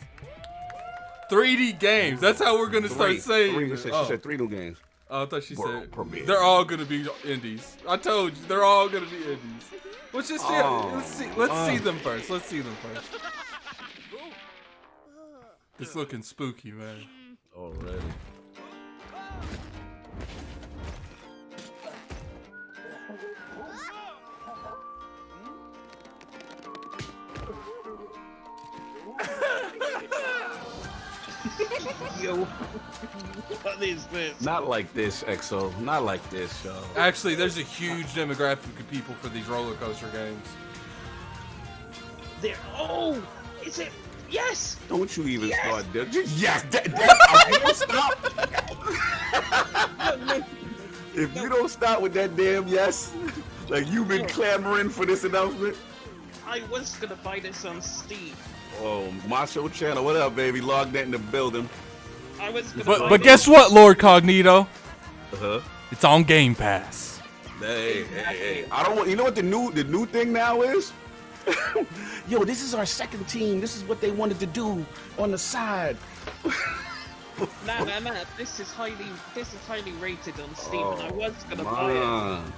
3D games. That's how we're gonna start saying. Three, it. she Oh. said 3 new games. Oh, I thought she World said premiere. they're all gonna be indies. I told you they're all gonna be indies. Let's just see. Let's see them first. Let's see them first. It's looking spooky, man. Already. Yo, what is this? Not like this, EXO. Not like this, yo. Actually, there's a huge demographic of people for these roller coaster games. There. Oh, is it? Yes. Don't you even start there. Yes, stop. If you don't start with that damn yes, like you've been clamoring for this announcement. I was gonna buy this on Steam. Oh, Macho Channel, what up, baby? Log that in the building. I was gonna buy But this. guess what, Lord Cognito? Uh-huh. It's on Game Pass. Hey. I don't want. You know what the new thing now is? Yo, this is our second team. This is what they wanted to do on the side. Nah. This is highly rated on Steam, and I was gonna buy it,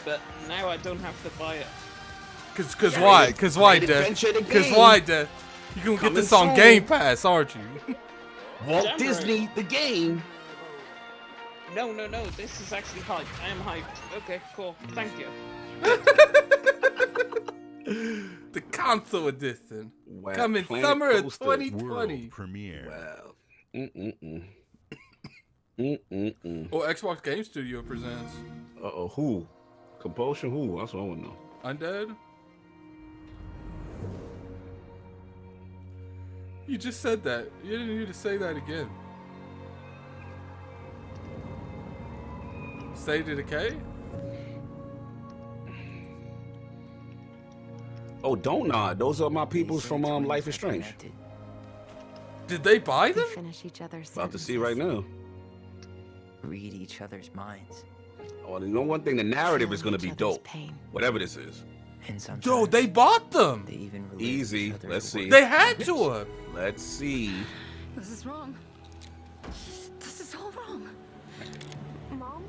but now I don't have to buy it. Cause why? Cause why, Death? Cause why, Death? You can get this on Game Pass, aren't you? Walt January. Disney, the game. No. This is actually hyped. I am hyped. Okay, cool. Thank you. The console edition Wow, coming Planet summer of Coaster 2020. World premiere. Wow. Oh, Xbox Game Studio presents Uh-oh, who? Compulsion, who? That's what I want to know. Undead. You just said that. You didn't need to say that again. State of Decay? Oh, don't nod. Those are my peoples from Life is Strange. Did they buy them? Finish each other's About to see right now. Read each other's minds. Oh, you know one thing, the narrative is going to be dope. Whatever this is. And sometimes Yo, they bought them. they even relate Easy. each other's Let's see. They had to have. Let's see. This is wrong. This is all wrong. Mom?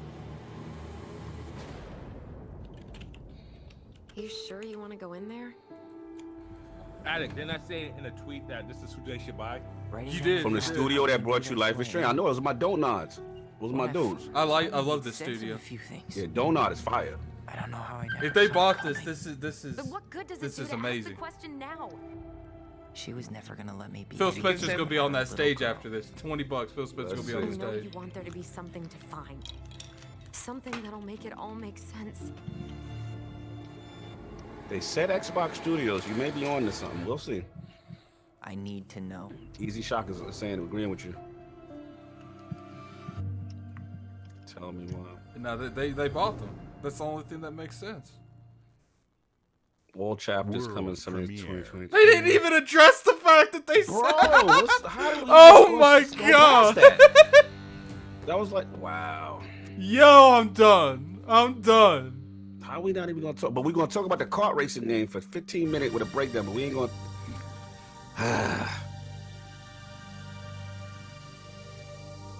You sure you want to go in there? Alec, didn't I say in a tweet that this is who they should buy? You did. From the studio that brought you Life is Strange. I know, it was my Don't Nods. Those are my dudes. I love this studio. Yeah, Don't Nod is fire. I don't know how I never If they saw bought it this is But what good does this it do is to ask amazing. the question now? She was never gonna let me be. Phil any Spencer's good gonna be on that little stage girl. after this. $20. Phil Spencer's gonna be on I the know stage. you want there to be something to find. Something that'll make it all make sense. They said Xbox Studios. You may be on to something. We'll see. I need to know. Easy Shock is saying, agreeing with you. Tell me why. Now they bought them. That's the only thing that makes sense. All chapters World coming summer premiere. 2022. They didn't even address the fact that they Bro, said. how did we Oh just my go god. past that? That was like, wow. Yo, I'm done. I'm done. How we not even gonna talk? But we're gonna talk about the kart racing game for 15 minutes with a breakdown. But we ain't gonna.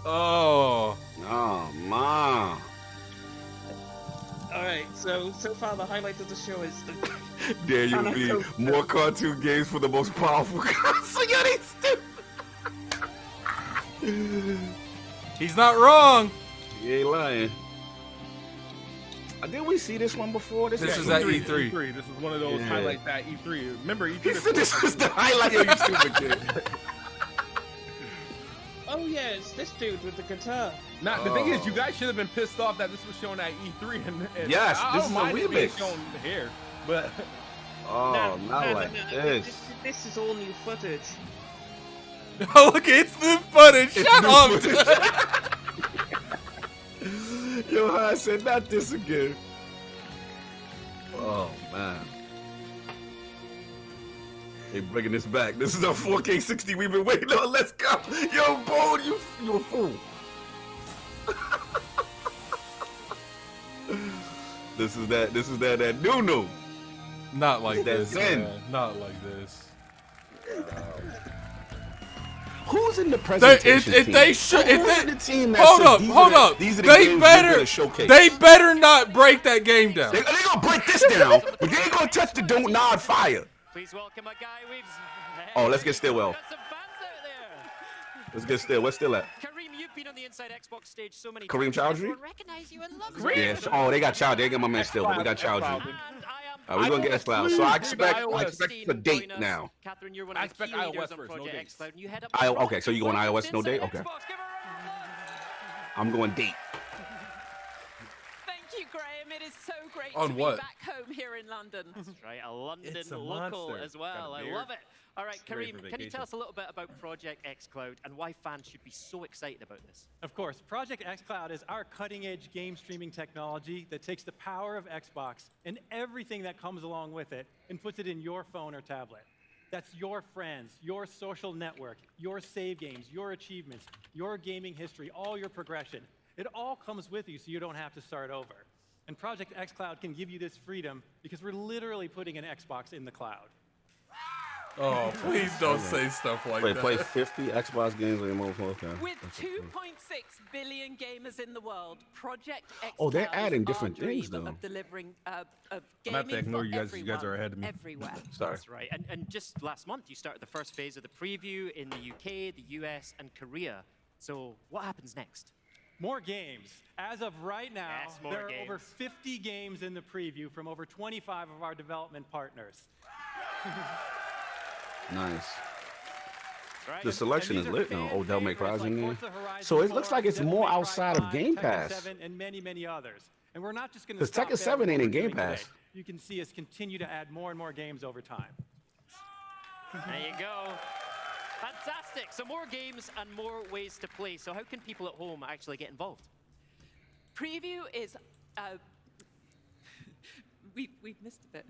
Oh. Oh, man. All right, So far the highlight of the show is the. There you be more cartoon games for the most powerful console. Yo, they stupid. He's not wrong. He ain't lying. Did we see this one before? This is at E3. This is one of those highlights at E3. Remember, E3. He said this was the highlight. Yo, you stupid kid. Oh yeah, it's this dude with the guitar. Now, the thing is, you guys should have been pissed off that this was shown at E3. And Yes, I this don't is a mind it being remix. shown here, but Oh, not like this. This is all new footage. Oh, look, it's new footage. Shut up. Yo, I said not this again. Oh man, they bringing this back. This is our 4K 60 we've been waiting on. Let's go. Yo, Bone, you a fool. This is that new. Not like That this. Zen. Man. Not like this. Who's in the presentation team? Who's in the team that hold says up, these hold are up. These are the They games better, we're gonna showcase. they better not break that game down. They gonna break this down, but they ain't gonna touch the don't nod fire. Please welcome a guy we've. Oh, let's get Stillwell. Let's get Still. Where's Still at? Kareem, you've been on the Inside Xbox stage so many Kareem times. Chowdhury? Everyone recognize you and love you. Yeah. Oh, they got Chowdhury. They got my man Still, but we got Chowdhury. We're gonna get xCloud. So I expect a date now. Catherine, you're one of the key leaders on Project xCloud, and you head up Okay, so you going iOS, no date? Okay. I'm going date. Thank you, Graham. It is so great On to what? be back home here in London. That's right, a London It's a local monster. as well. Got a I beard. love it. All right, Ready Kareem, for can you vacation. tell us a little bit about Project xCloud and why fans should be so excited about this? Of course, Project xCloud is our cutting-edge game streaming technology that takes the power of Xbox and everything that comes along with it and puts it in your phone or tablet. That's your friends, your social network, your save games, your achievements, your gaming history, all your progression. It all comes with you so you don't have to start over. And Project xCloud can give you this freedom because we're literally putting an Xbox in the cloud. Oh, please don't say stuff like that. Play 50 Xbox games on your mobile phone. Okay. With 2.6 billion gamers in the world, Project xCloud Oh, they're adding is different our things, dream though. of delivering of I'm gonna have to gaming ignore for you guys. You guys are everyone, ahead of me. everywhere. Sorry. That's right. And just last month, you started the first phase of the preview in the UK, the US, and Korea. So what happens next? More games. As of right now, Yes, more there are games. over 50 games in the preview from over 25 of our development partners. Nice. Right. The selection is And these are lit now. Oh, Devil May Cry's in there. Forza Horizon So it looks 4, like it's Devil more May Cry outside of 5, Game Tekken Pass. 7, and many, many others. And we're not just going to 'Cause stop Tekken 7 ain't in Game Game Pass. You can see us continue to add more and more games over time. There you go. Fantastic. So more games and more ways to play. So how can people at home actually get involved? Preview is. We've missed a bit.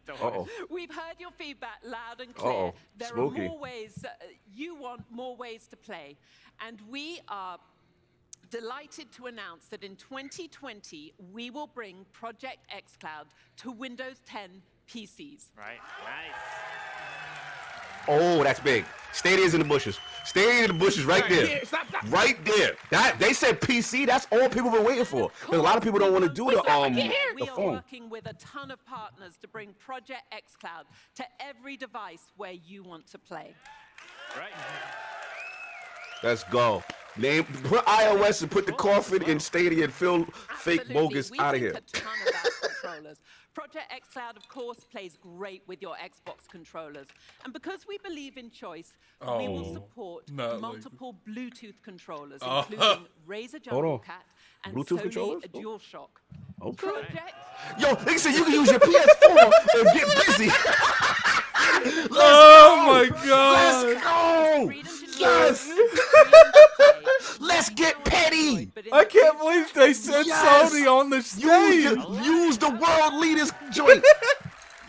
Don't worry. Uh-oh. We've heard your feedback loud and clear. Uh-oh. There Spooky. are more ways. You want more ways to play. And we are delighted to announce that in 2020, we will bring Project xCloud to Windows 10 PCs. Right. Nice. Oh, that's big. Stadia's in the bushes. Stadia in the bushes right there. Yeah, stop. Right there. That they said PC, that's all people been waiting for. Because a lot of people don't want to do the We are phone. working with a ton of partners to bring Project xCloud to every device where you want to play. Right. Let's go. Put iOS and put the coffin in Stadia and fill fake Absolutely. bogus We out of think here. a ton about controllers. Project xCloud, of course, plays great with your Xbox controllers. And because we believe in choice, we will Oh, support not like- multiple Bluetooth controllers, Oh. including Razer Hold on. Jungle Cat and Bluetooth Sony controllers? DualShock. Okay. Project Yo, they said you can use your PS4 and get busy. Oh my God. Let's go. Yes. Let's get petty. I can't believe they said Yes. Sony on the stage. Use the world leaders joint.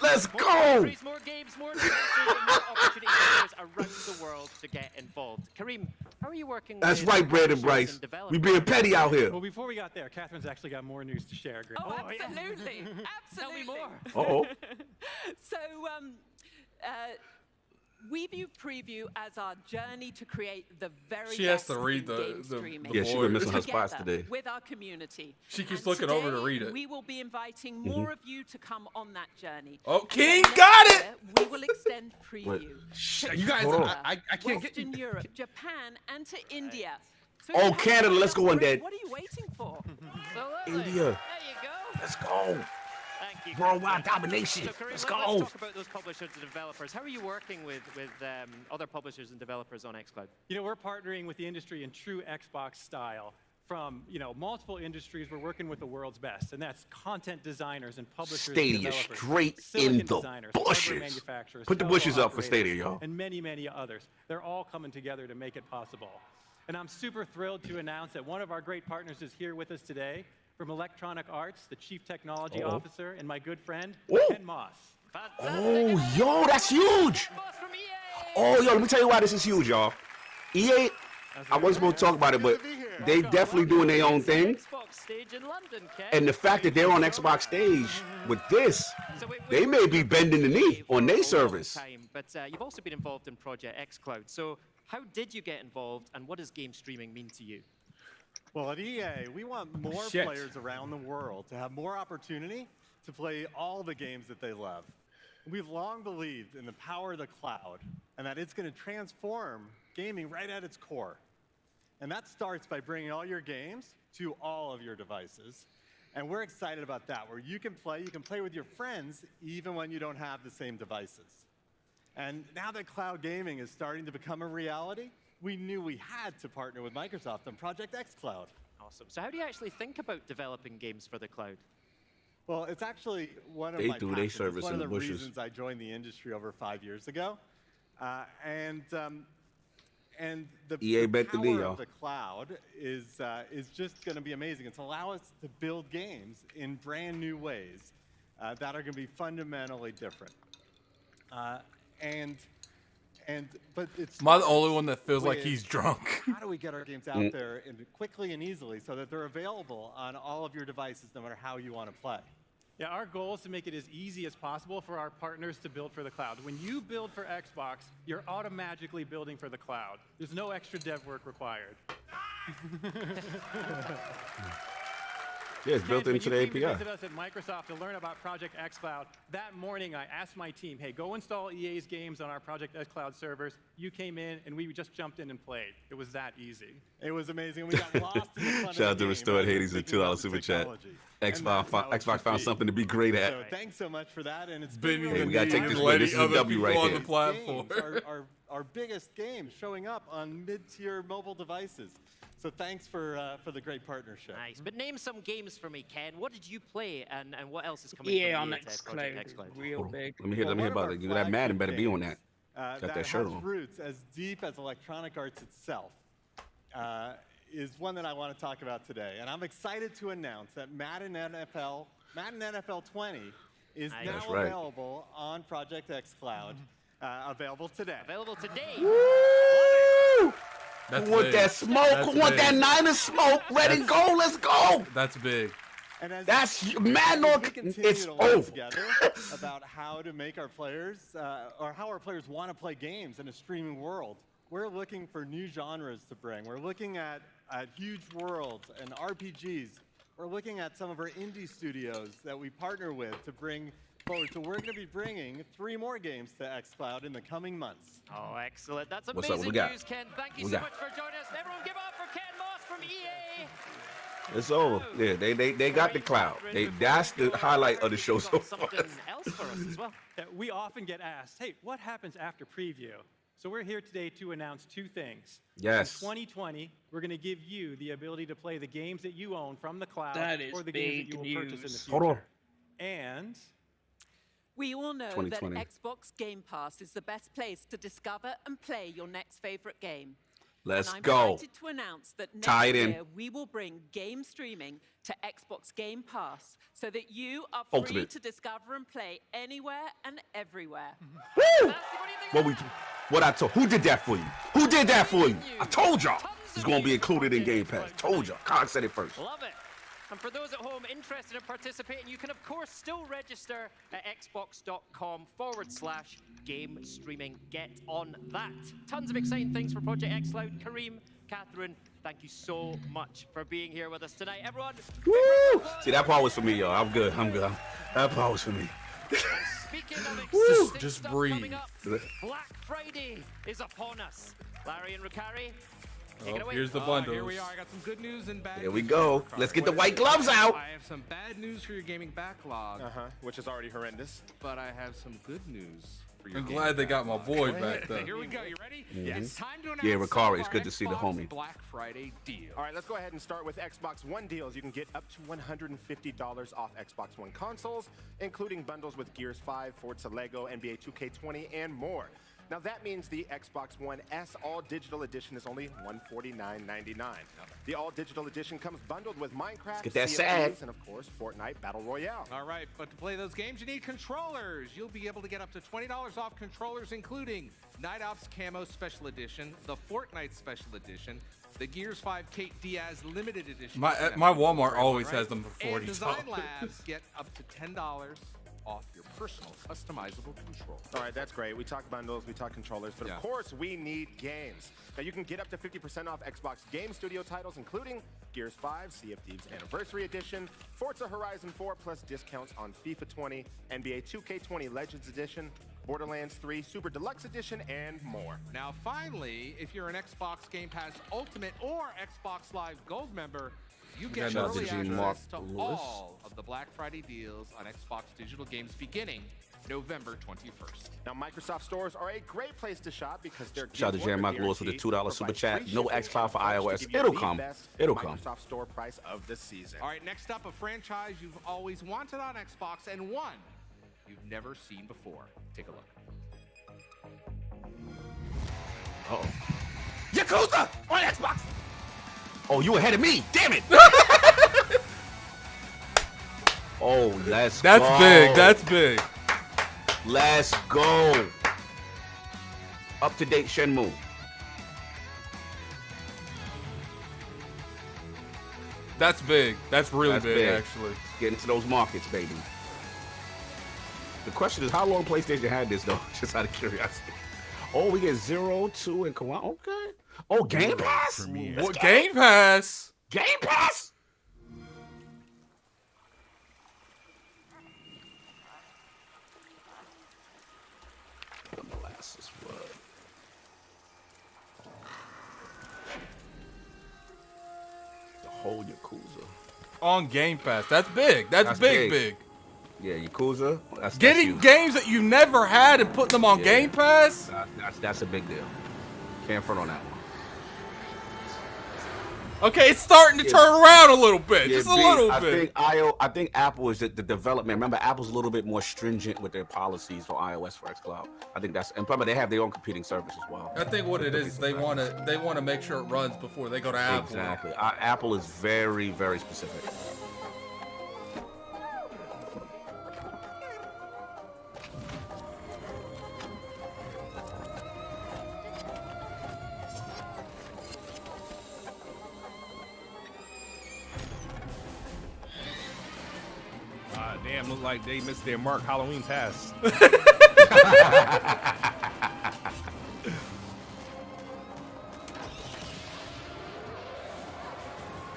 Let's go. Countries, more games, more devices, and more opportunities for players around the world to get involved. Kareem, how are you working That's with right, Brandon publishers Bryce. and We developers? being petty out here. Well, before we got there, Catherine's actually got more news to share. Greg. Oh, absolutely. Absolutely. Tell me more. Uh-oh. So, We view Preview as our journey to create the very She has best to read in game the streaming. Yeah, she's been missing her spots Together today. with our community. She keeps And looking over to today, read it. We will be inviting more of you to come on that journey. Oh, King Next got it! year, We will extend Preview. Wait. You guys, Hold on. I can't get. Western Europe, Japan, and to India. So Oh, if you Canada, haven't let's go done in there. What are you waiting for? Absolutely. India. There you go. Let's go. Thank you. Worldwide domination. So, Kareem, Let's let's go. talk about those publishers and developers. How are you working with other publishers and developers on xCloud? You know, we're partnering with the industry in true Xbox style. From, you know, multiple industries, we're working with the world's best, and that's content designers and publishers and Stadia developers, straight silicon in the designers, hardware bushes. manufacturers, Put the telco bushes up for operators, Stadia, y'all. and many, many others. They're all coming together to make it possible. And I'm super thrilled to announce that one of our great partners is here with us today from Electronic Arts, the Chief Technology Officer, and my good friend, Ken Moss. Oh, yo, that's huge. Oh, yo, let me tell you why this is huge, y'all. EA, I wasn't supposed to talk about it, but they definitely doing their own thing. Xbox stage in London, Ken. And the fact that they're on Xbox stage with this, they may be bending the knee on their service. But you've also been involved in Project xCloud. So how did you get involved, and what does game streaming mean to you? Well, at EA, we want more players around the world to have more opportunity to play all the games that they love. We've long believed in the power of the cloud and that it's going to transform gaming right at its core. And that starts by bringing all your games to all of your devices. And we're excited about that, where you can play with your friends even when you don't have the same devices. And now that cloud gaming is starting to become a reality, we knew we had to partner with Microsoft on Project xCloud. Awesome. So how do you actually think about developing games for the cloud? Well, it's actually one of They my do passions. their service It's one in of the the bushes. reasons I joined the industry over 5 years ago. And the EA bet the power knee, of y'all. the cloud is just going to be amazing. It's allow us to build games in brand new ways that are going to be fundamentally different. But it's Am I the only one that feels like with he's drunk? How do we get our games out there quickly and easily so that they're available on all of your devices, no matter how you want to play? Yeah, our goal is to make it as easy as possible for our partners to build for the cloud. When you build for Xbox, you're automatically building for the cloud. There's no extra dev work required. Yeah, it's built Ken, into E the when you came to API. visit us at Microsoft to learn about Project xCloud, that morning I asked my team, hey, go install EA's games on our Project xCloud servers. You came in, and we just jumped in and played. It was that easy. It was amazing. We got lost in the fun of Shout out the to game Restored rather than Hades, a thinking about $2 super chat. technology. And that's how it Xbox should found be. something to be great at. So thanks so much for that, and it's Bending been the we gotta knee take and this win. letting This is a other W people right on here. the platform. Games are our biggest games showing up on mid-tier mobile devices. So thanks for the great partnership. Nice. But name some games for me, Ken. What did you play, and what else is coming EA from on EA to Project xCloud, xCloud? real big. Let me hear Well, about it. That Madden better be on that. Got that that shirt has on. roots as deep as Electronic Arts itself, is one that I want to talk about today. And I'm excited to announce that Madden NFL 20 is Nice. now That's right. available on Project xCloud. Available today. Available today. Woo! That's Who want big. that smoke? That's Who want big. that Niners smoke? Red and gold, let's go! That's big. And as That's Madden on. we continue It's to learn over. together about how to make our players, or how our players want to play games in a streaming world, we're looking for new genres to bring. We're looking at huge worlds and RPGs. We're looking at some of our indie studios that we partner with to bring forward. So we're going to be bringing 3 more games to xCloud in the coming months. Oh, excellent. That's What's up? amazing What we got? news, Ken. Thank you What we so got? much for joining us. Everyone give up for Ken Moss from EA. It's over. Yeah, they got the cloud. That's the highlight of the show so far. Something else for us as well. We often get asked, hey, what happens after preview? So we're here today to announce 2 things. Yes. In 2020, we're going to give you the ability to play the games that you own from the cloud That is or the games that you big will purchase in the news. future. Hold on. And We all know that 2020. Xbox Game Pass is the best place to discover and play your next favorite game. Let's and I'm go. excited to announce that next Tie it in. year we will bring game streaming to Xbox Game Pass so that you are free Ultimate. to discover and play anywhere and everywhere. Woo! What I told? Who did that for you? Who did that for you? I told y'all it's gonna be included in Game Pass. Told y'all. Kyle said it first. Love it. And for those at home interested in participating, you can of course still register at xbox.com/ game streaming. Get on that. Tons of exciting things for Project xCloud. Kareem, Catherine, thank you so much for being here with us tonight. Everyone. Woo! See, that part was for me, y'all. I'm good. That part was for me. Speaking of Woo! exciting Just stuff breathe. coming up, Black Friday is upon us. Larry and Rukari, take it away. Here's the bundles. Here we are. I got some good news and bad Here news. we go. Let's get the white gloves out. I have some bad news for your gaming backlog. Which is already horrendous. But I have some good news for your I'm gaming glad they got my backlog. boy back though. Here we go. You ready? Mhm. It's time to announce Yeah, some of Ricari, it's our good to see the Xbox homie. Black Friday deal. All right, let's go ahead and start with Xbox One deals. You can get up to $150 off Xbox One consoles, including bundles with Gears 5, Forza Lego, NBA 2K20, and more. Now that means the Xbox One S All Digital Edition is only $149.99. The All Digital Edition comes bundled with Minecraft, get that Sea of sad. Thieves, and of course Fortnite Battle Royale. All right, but to play those games, you need controllers. You'll be able to get up to $20 off controllers, including Night Ops Camo Special Edition, the Fortnite Special Edition, the Gears 5 Kate Diaz Limited Edition. My Walmart always has them for And $40. Design Labs get up to $10 off your personal customizable control. All right, that's great. We talk bundles, we talk controllers, but of course we need games. Now you can get up to 50% off Xbox Game Studio titles, including Gears 5, Sea of Thieves Anniversary Edition, Forza Horizon 4, plus discounts on FIFA 20, NBA 2K20 Legends Edition, Borderlands 3 Super Deluxe Edition, and more. Now, finally, if you're an Xbox Game Pass Ultimate or Xbox Live Gold member, you get Shout out to early Gene access Mark to Lewis. all of the Black Friday deals on Xbox digital games beginning November 21st. Now, Microsoft stores are a great place to shop because they're Shout out to Jerry Mark Lewis with the $2 super chat. No xCloud for iOS. It'll come. It'll come. Microsoft store price of the season. All right, next up, a franchise you've always wanted on Xbox and one you've never seen before. Take a look. Uh-oh. Yakuza on Xbox. Oh, you ahead of me. Damn it. Oh, let's go. That's big. That's big. Let's go. Up-to-date Shenmue. That's big. That's really big, actually. Get into those markets, baby. The question is, how long PlayStation had this, though? Just out of curiosity. Oh, we get 0, 2, and Kawan. Okay. Oh, Game Pass? What, Game Pass? Game Pass? The molasses flood. The whole Yakuza. On Game Pass. That's big. That's big. Yeah, Yakuza. That's Getting huge. games that you never had and putting them on Game Pass? That's a big deal. Can't front on that one. Okay, it's starting to turn around a little bit. Yeah, Just a little bit. I think Apple is the development. Remember, Apple's a little bit more stringent with their policies for iOS for xCloud. I think that's, and probably they have their own competing service as well. I think what it is, they want to make sure it runs before they go to Apple. Exactly. Apple is very, very specific. Damn, look like they missed their mark. Halloween pass.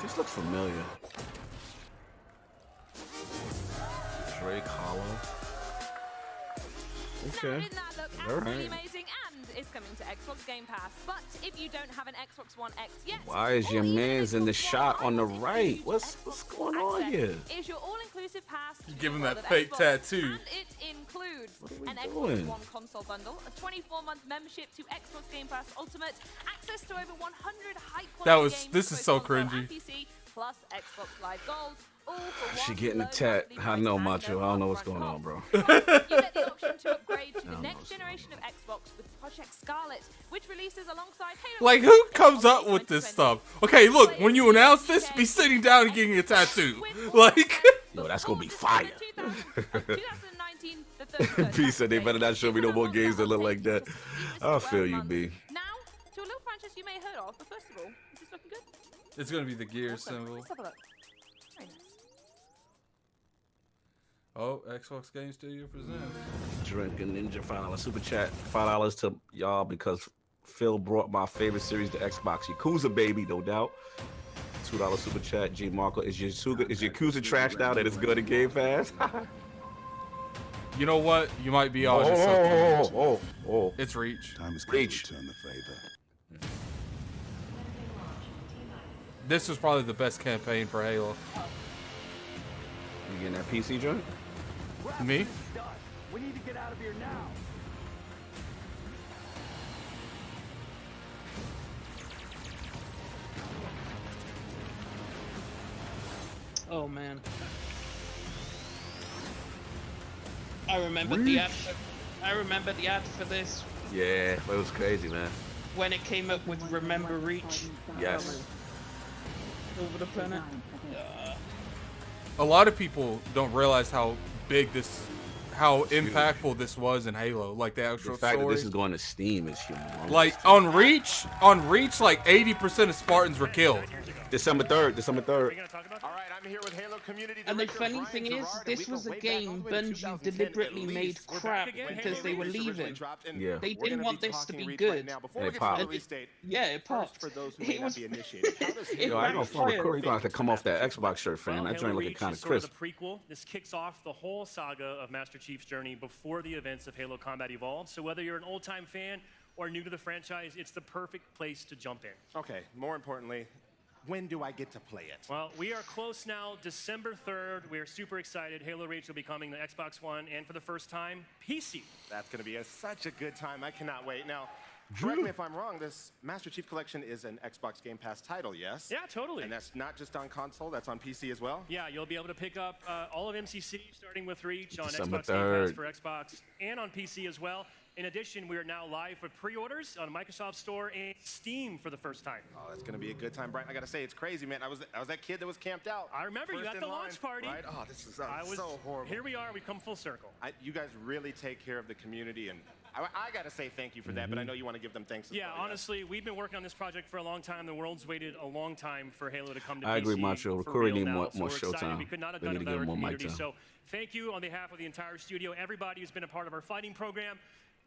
This looks familiar. Drake Hollow. Okay. Didn't that look All absolutely right. amazing? And it's coming to Xbox Game Pass. But if you don't have an Xbox One X yet, Why is your man's in the shot on the right? What's going on here? is your all-inclusive pass. You give him to that the fake Xbox, tattoo. And it includes an doing? Xbox One console bundle, a 24-month membership to Xbox Game Pass Ultimate, access to over 100 high-quality games. This is so for both console cringy. and PC, plus Xbox Live Gold. All for She one getting a low tat. monthly I price know, and Macho. no I don't know what's upfront going on, cost. bro. You get the option to upgrade to the next generation of Xbox with Project Scarlet, which releases alongside Halo. Like, who comes up with this stuff? Okay, look, when you announce this, be sitting down and getting a tattoo. Like, Yo, that's gonna be fire. 2019, the 31st. B said they better not show me no more games that look like that. I feel you, B. Now, to a little franchise you may have heard of, but first of all, is this looking good? it's gonna be the gear symbol. Let's have a look. Very nice. Oh, Xbox Game Studio presents. Drinking Ninja $5 super chat. $5 to y'all because Phil brought my favorite series to Xbox. Yakuza, baby, no doubt. $2 super chat. G Marco, is Yakuza trashed out and it's good at Game Pass? You know what? You might be on something. Oh. It's Reach. Time is Reach. to return the favor. This was probably the best campaign for Halo. You getting that PC joint? Me? We need to get out of here now. Oh man. I remember the ad. I remember the ad for this Yeah, it was crazy, man. when it came up with Remember Reach Yes. over the planet. A lot of people don't realize how big this, how impactful this was in Halo. Like the actual The fact story. that this is going to Steam is humongous. Like on Reach, like 80% of Spartans were killed. December 3rd. All right, I'm here with Halo community And the director funny Brian thing is, Gerard, and this we go was a way back game all the way to Bungie 2010 deliberately at made least. We're back crap again, because Halo they were Reach originally leaving. dropped, and Yeah. They we're didn't gonna want be this to talking be Reach good. right now. Before Hey, we get to the Pop. release date, Yeah, it first, popped. for those who It may not was- be initiated, how does it Yo, I ain't gonna front backfired. recruit. You gonna have to come off that Xbox shirt, fam. Well, That Halo joint looking Reach kind is of sort of crisp. the prequel. This kicks off the whole saga of Master Chief's journey before the events of Halo Combat Evolved. So whether you're an old-time fan or new to the franchise, it's the perfect place to jump in. Okay, more importantly, when do I get to play it? Well, we are close now. December 3rd. We are super excited. Halo Reach will be coming to Xbox One and for the first time, PC. That's going to be such a good time. I cannot wait. Now, correct me if I'm wrong, this Master Chief Collection is an Xbox Game Pass title, yes? Yeah, totally. And that's not just on console, that's on PC as well? Yeah, you'll be able to pick up all of MCC, starting with Reach on December Xbox Game Pass 3rd. for Xbox and on PC as well. In addition, we are now live with pre-orders on Microsoft Store and Steam for the first time. Oh, that's going to be a good time, Brian. I got to say, it's crazy, man. I was that kid that was camped out. I remember you First at in the line, launch party. Right? Oh, this is so horrible. Here we are. We've come full circle. You guys really take care of the community, and I got to say thank you for that, but I know you want to give them thanks as Yeah, well. honestly, we've been working on this project for a long time. The world's waited a long time for Halo to come to PC. I agree, Macho. for Corey real need now, more so we're excited. showtime. We could not have They done need it to give without our him more mic community. time. So thank you on behalf of the entire studio, everybody who's been a part of our fighting program.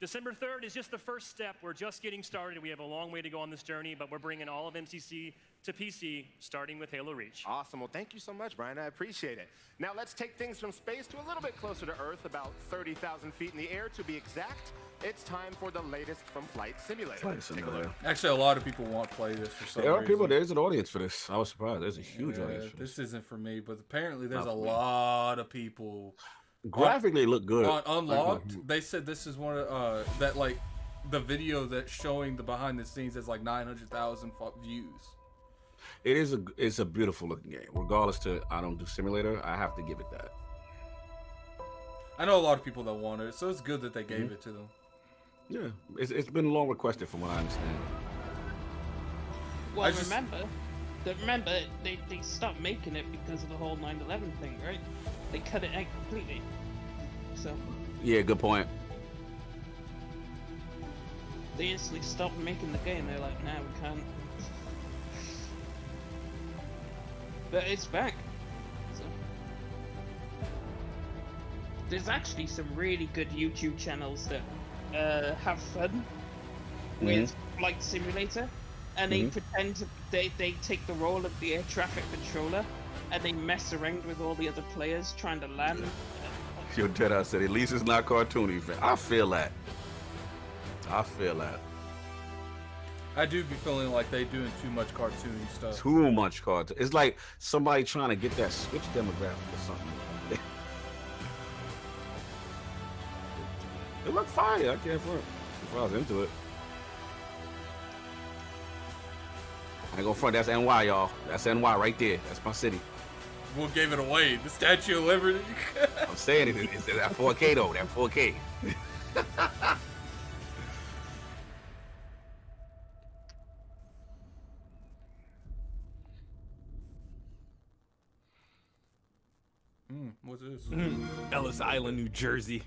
December 3rd is just the first step. We're just getting started. We have a long way to go on this journey, but we're bringing all of MCC to PC, starting with Halo Reach. Awesome. Well, thank you so much, Brian. I appreciate it. Now, let's take things from space to a little bit closer to Earth, about 30,000 feet in the air to be exact. It's time for the latest from Flight Simulator. Flight Simulator. Actually, a lot of people want to play this for some There are reason. people. There's an audience for this. I was surprised. There's a huge audience for this. This isn't for me, but apparently there's Not a for me. lot of people. Graphically, look good. On Unlocked, they said this is one of that like the video that's showing the behind the scenes has like 900,000 views. It's a beautiful looking game. Regardless to I don't do simulator, I have to give it that. I know a lot of people that want it, so it's good that they gave it to them. Yeah, it's been long requested from what I understand. Well, remember, they stopped making it because of the whole 9/11 thing, right? They cut it out completely. So Yeah, good point. they instantly stopped making the game. They're like, nah, we can't. But it's back. So. There's actually some really good YouTube channels that have fun with Flight Simulator, and they pretend to, they take the role of the air traffic controller, and they mess around with all the other players trying to land. Your Jedi said at least it's not cartoony. I feel that. I do be feeling like they doing too much cartoony stuff. Too much cartoon. It's like somebody trying to get that Switch demographic or something. It looked fire. I can't front. If I was into it. I ain't gonna front. That's NY, y'all. That's NY right there. That's my city. We'll give it away. The Statue of Liberty. I'm saying it's that 4K though. That 4K. What's this? Ellis Island, New Jersey.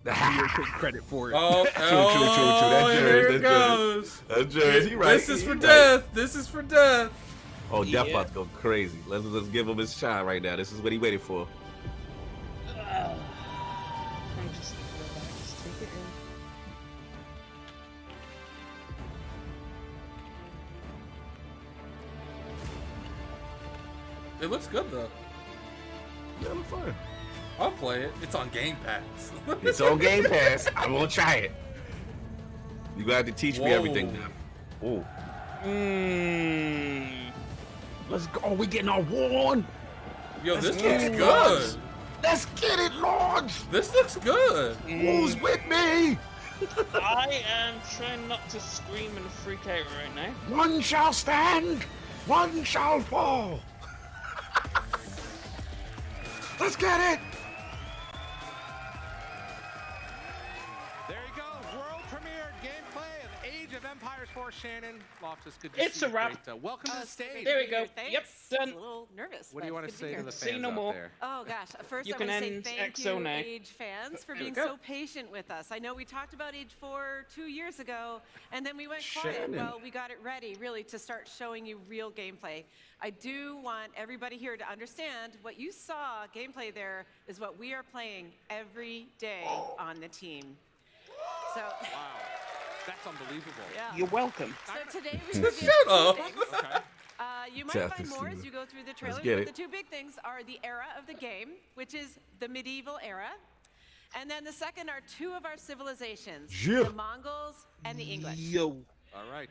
New York take credit for it. Oh, True. here it goes. That's Jersey, right? This is for death. This is for death. Oh, Death about to go crazy. Let's give him his shot right now. This is what he waited for. It looks good though. Yeah, it looks fun. I'll play it. It's on Game Pass. It's on Game Pass. I'm gonna try it. You got to teach me everything now. Oh. Let's go. Oh, we getting our war on. Yo, Let's this get looks it, good. Lords. Let's get it, Lords. This looks good. Who's with me? I am trying not to scream and freak out right now. One shall stand, one shall fall. Let's get it. There you go. World premiere gameplay of Age of Empires 4. Shannon Loftus, good to It's see a you. wrap. Great, welcome to the stage. There we go. Thanks. Yep, done. A little nervous. What do you but want to good say hear. to the Say fans no out more. there? Oh gosh, first You I can want to say end thank you, X019. Age fans, for There we being go. so patient with us. I know we talked about Age 4 2 years ago, and then we went quiet. Shannon. Well, we got it ready, really, to start showing you real gameplay. I do want everybody here to understand what you saw gameplay there is what we are playing every day on the team. So. Wow, that's unbelievable. Yeah. You're welcome. So today we revealed Shut up. two things. Okay. You might Death find is more in as it. you go through the Let's trailers, get but it. the two big things are the era of the game, which is the medieval era, and then the second are two of our civilizations, Yeah. the Mongols and the English. Yo. All right.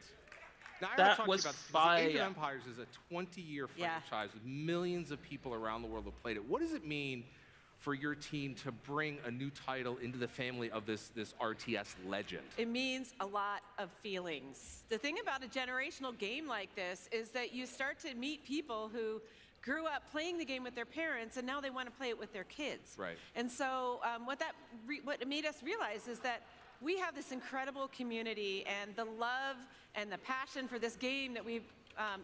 Now, I That want to talk to was you about this, because Age of fire. Empires is a 20-year Yeah. franchise with millions of people around the world who played it. What does it mean for your team to bring a new title into the family of this RTS legend? It means a lot of feelings. The thing about a generational game like this is that you start to meet people who grew up playing the game with their parents, and now they want to play it with their kids. Right. And so what it made us realize is that we have this incredible community, and the love and the passion for this game that we've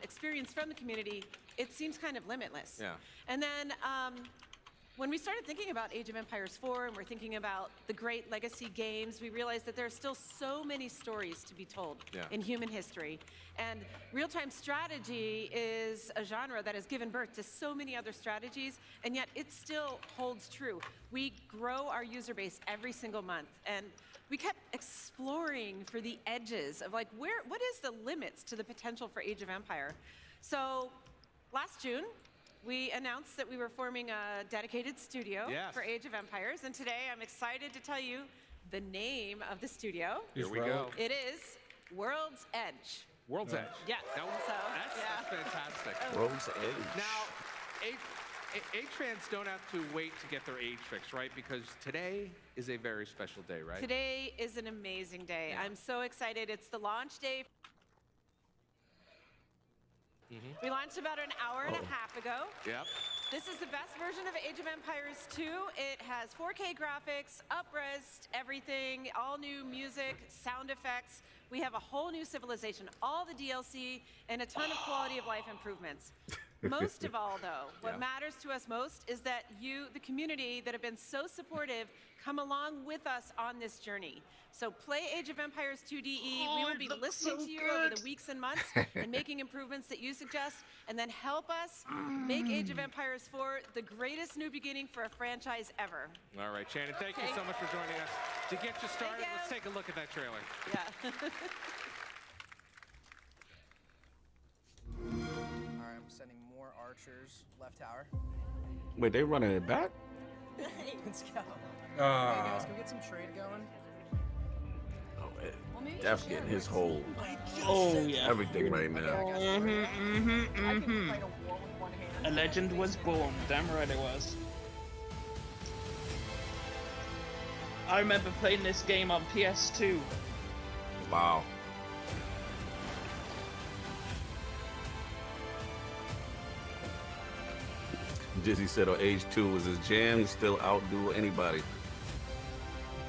experienced from the community, it seems kind of limitless. Yeah. And then when we started thinking about Age of Empires 4 and we're thinking about the great legacy games, we realized that there are still so many stories to be told in human history. And real-time strategy is a genre that has given birth to so many other strategies, and yet it still holds true. We grow our user base every single month, and we kept exploring for the edges of like, what is the limits to the potential for Age of Empire? So last June, we announced that we were forming a dedicated studio for Age of Empires, and today I'm excited to tell you the name of the studio. Here we go. It is World's Edge. World's Edge. Yeah. Now, that's fantastic. World's Edge. Now, Age fans don't have to wait to get their age fix, right? Because today is a very special day, right? Today is an amazing day. I'm so excited. It's the launch day. We launched about an hour and a half ago. Yep. This is the best version of Age of Empires 2. It has 4K graphics, up-res, everything, all new music, sound effects. We have a whole new civilization, all the DLC, and a ton of quality of life improvements. Most of all, though, what matters to us most is that you, the community that have been so supportive, come along with us on this journey. So play Age of Empires 2DE. We will be listening to you over the weeks and months and making improvements that you suggest, and then help us make Age of Empires 4 the greatest new beginning for a franchise ever. All right, Shannon, thank you so much for joining us. To get you started, let's take a look at that trailer. Yeah. All right, I'm sending more archers left tower. Wait, they running it back? Let's go. Hey guys, can we get some trade going? Def getting his whole everything right now. A legend was born. Damn right it was. I remember playing this game on PS2. Wow. Jizzy said on Age 2 was his jam. He still outdo anybody.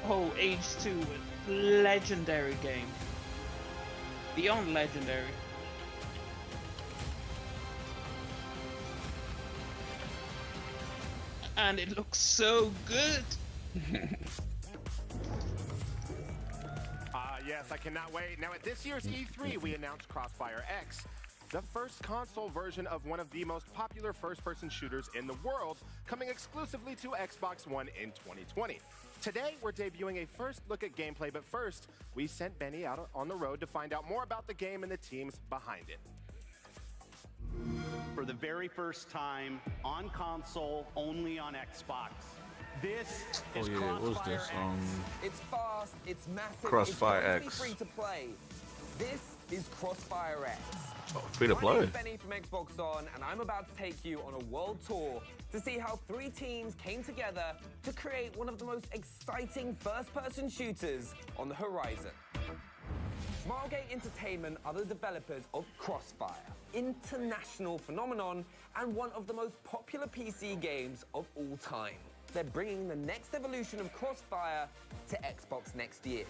Oh, Age 2, legendary game. Beyond legendary. And it looks so good. Yes, I cannot wait. Now, at this year's E3, we announced CrossFireX, the first console version of one of the most popular first-person shooters in the world, coming exclusively to Xbox One in 2020. Today, we're debuting a first look at gameplay, but first, we sent Benny out on the road to find out more about the game and the teams behind it. For the very first time on console, only on Xbox. This is what was this? It's fast, it's massive, CrossFireX. it's free to play. This is CrossFireX. Oh, free to My play. name's Benny from Xbox On, and I'm about to take you on a world tour to see how 3 teams came together to create one of the most exciting first-person shooters on the horizon. Smilegate Entertainment are the developers of Crossfire, international phenomenon and one of the most popular PC games of all time. They're bringing the next evolution of Crossfire to Xbox next year.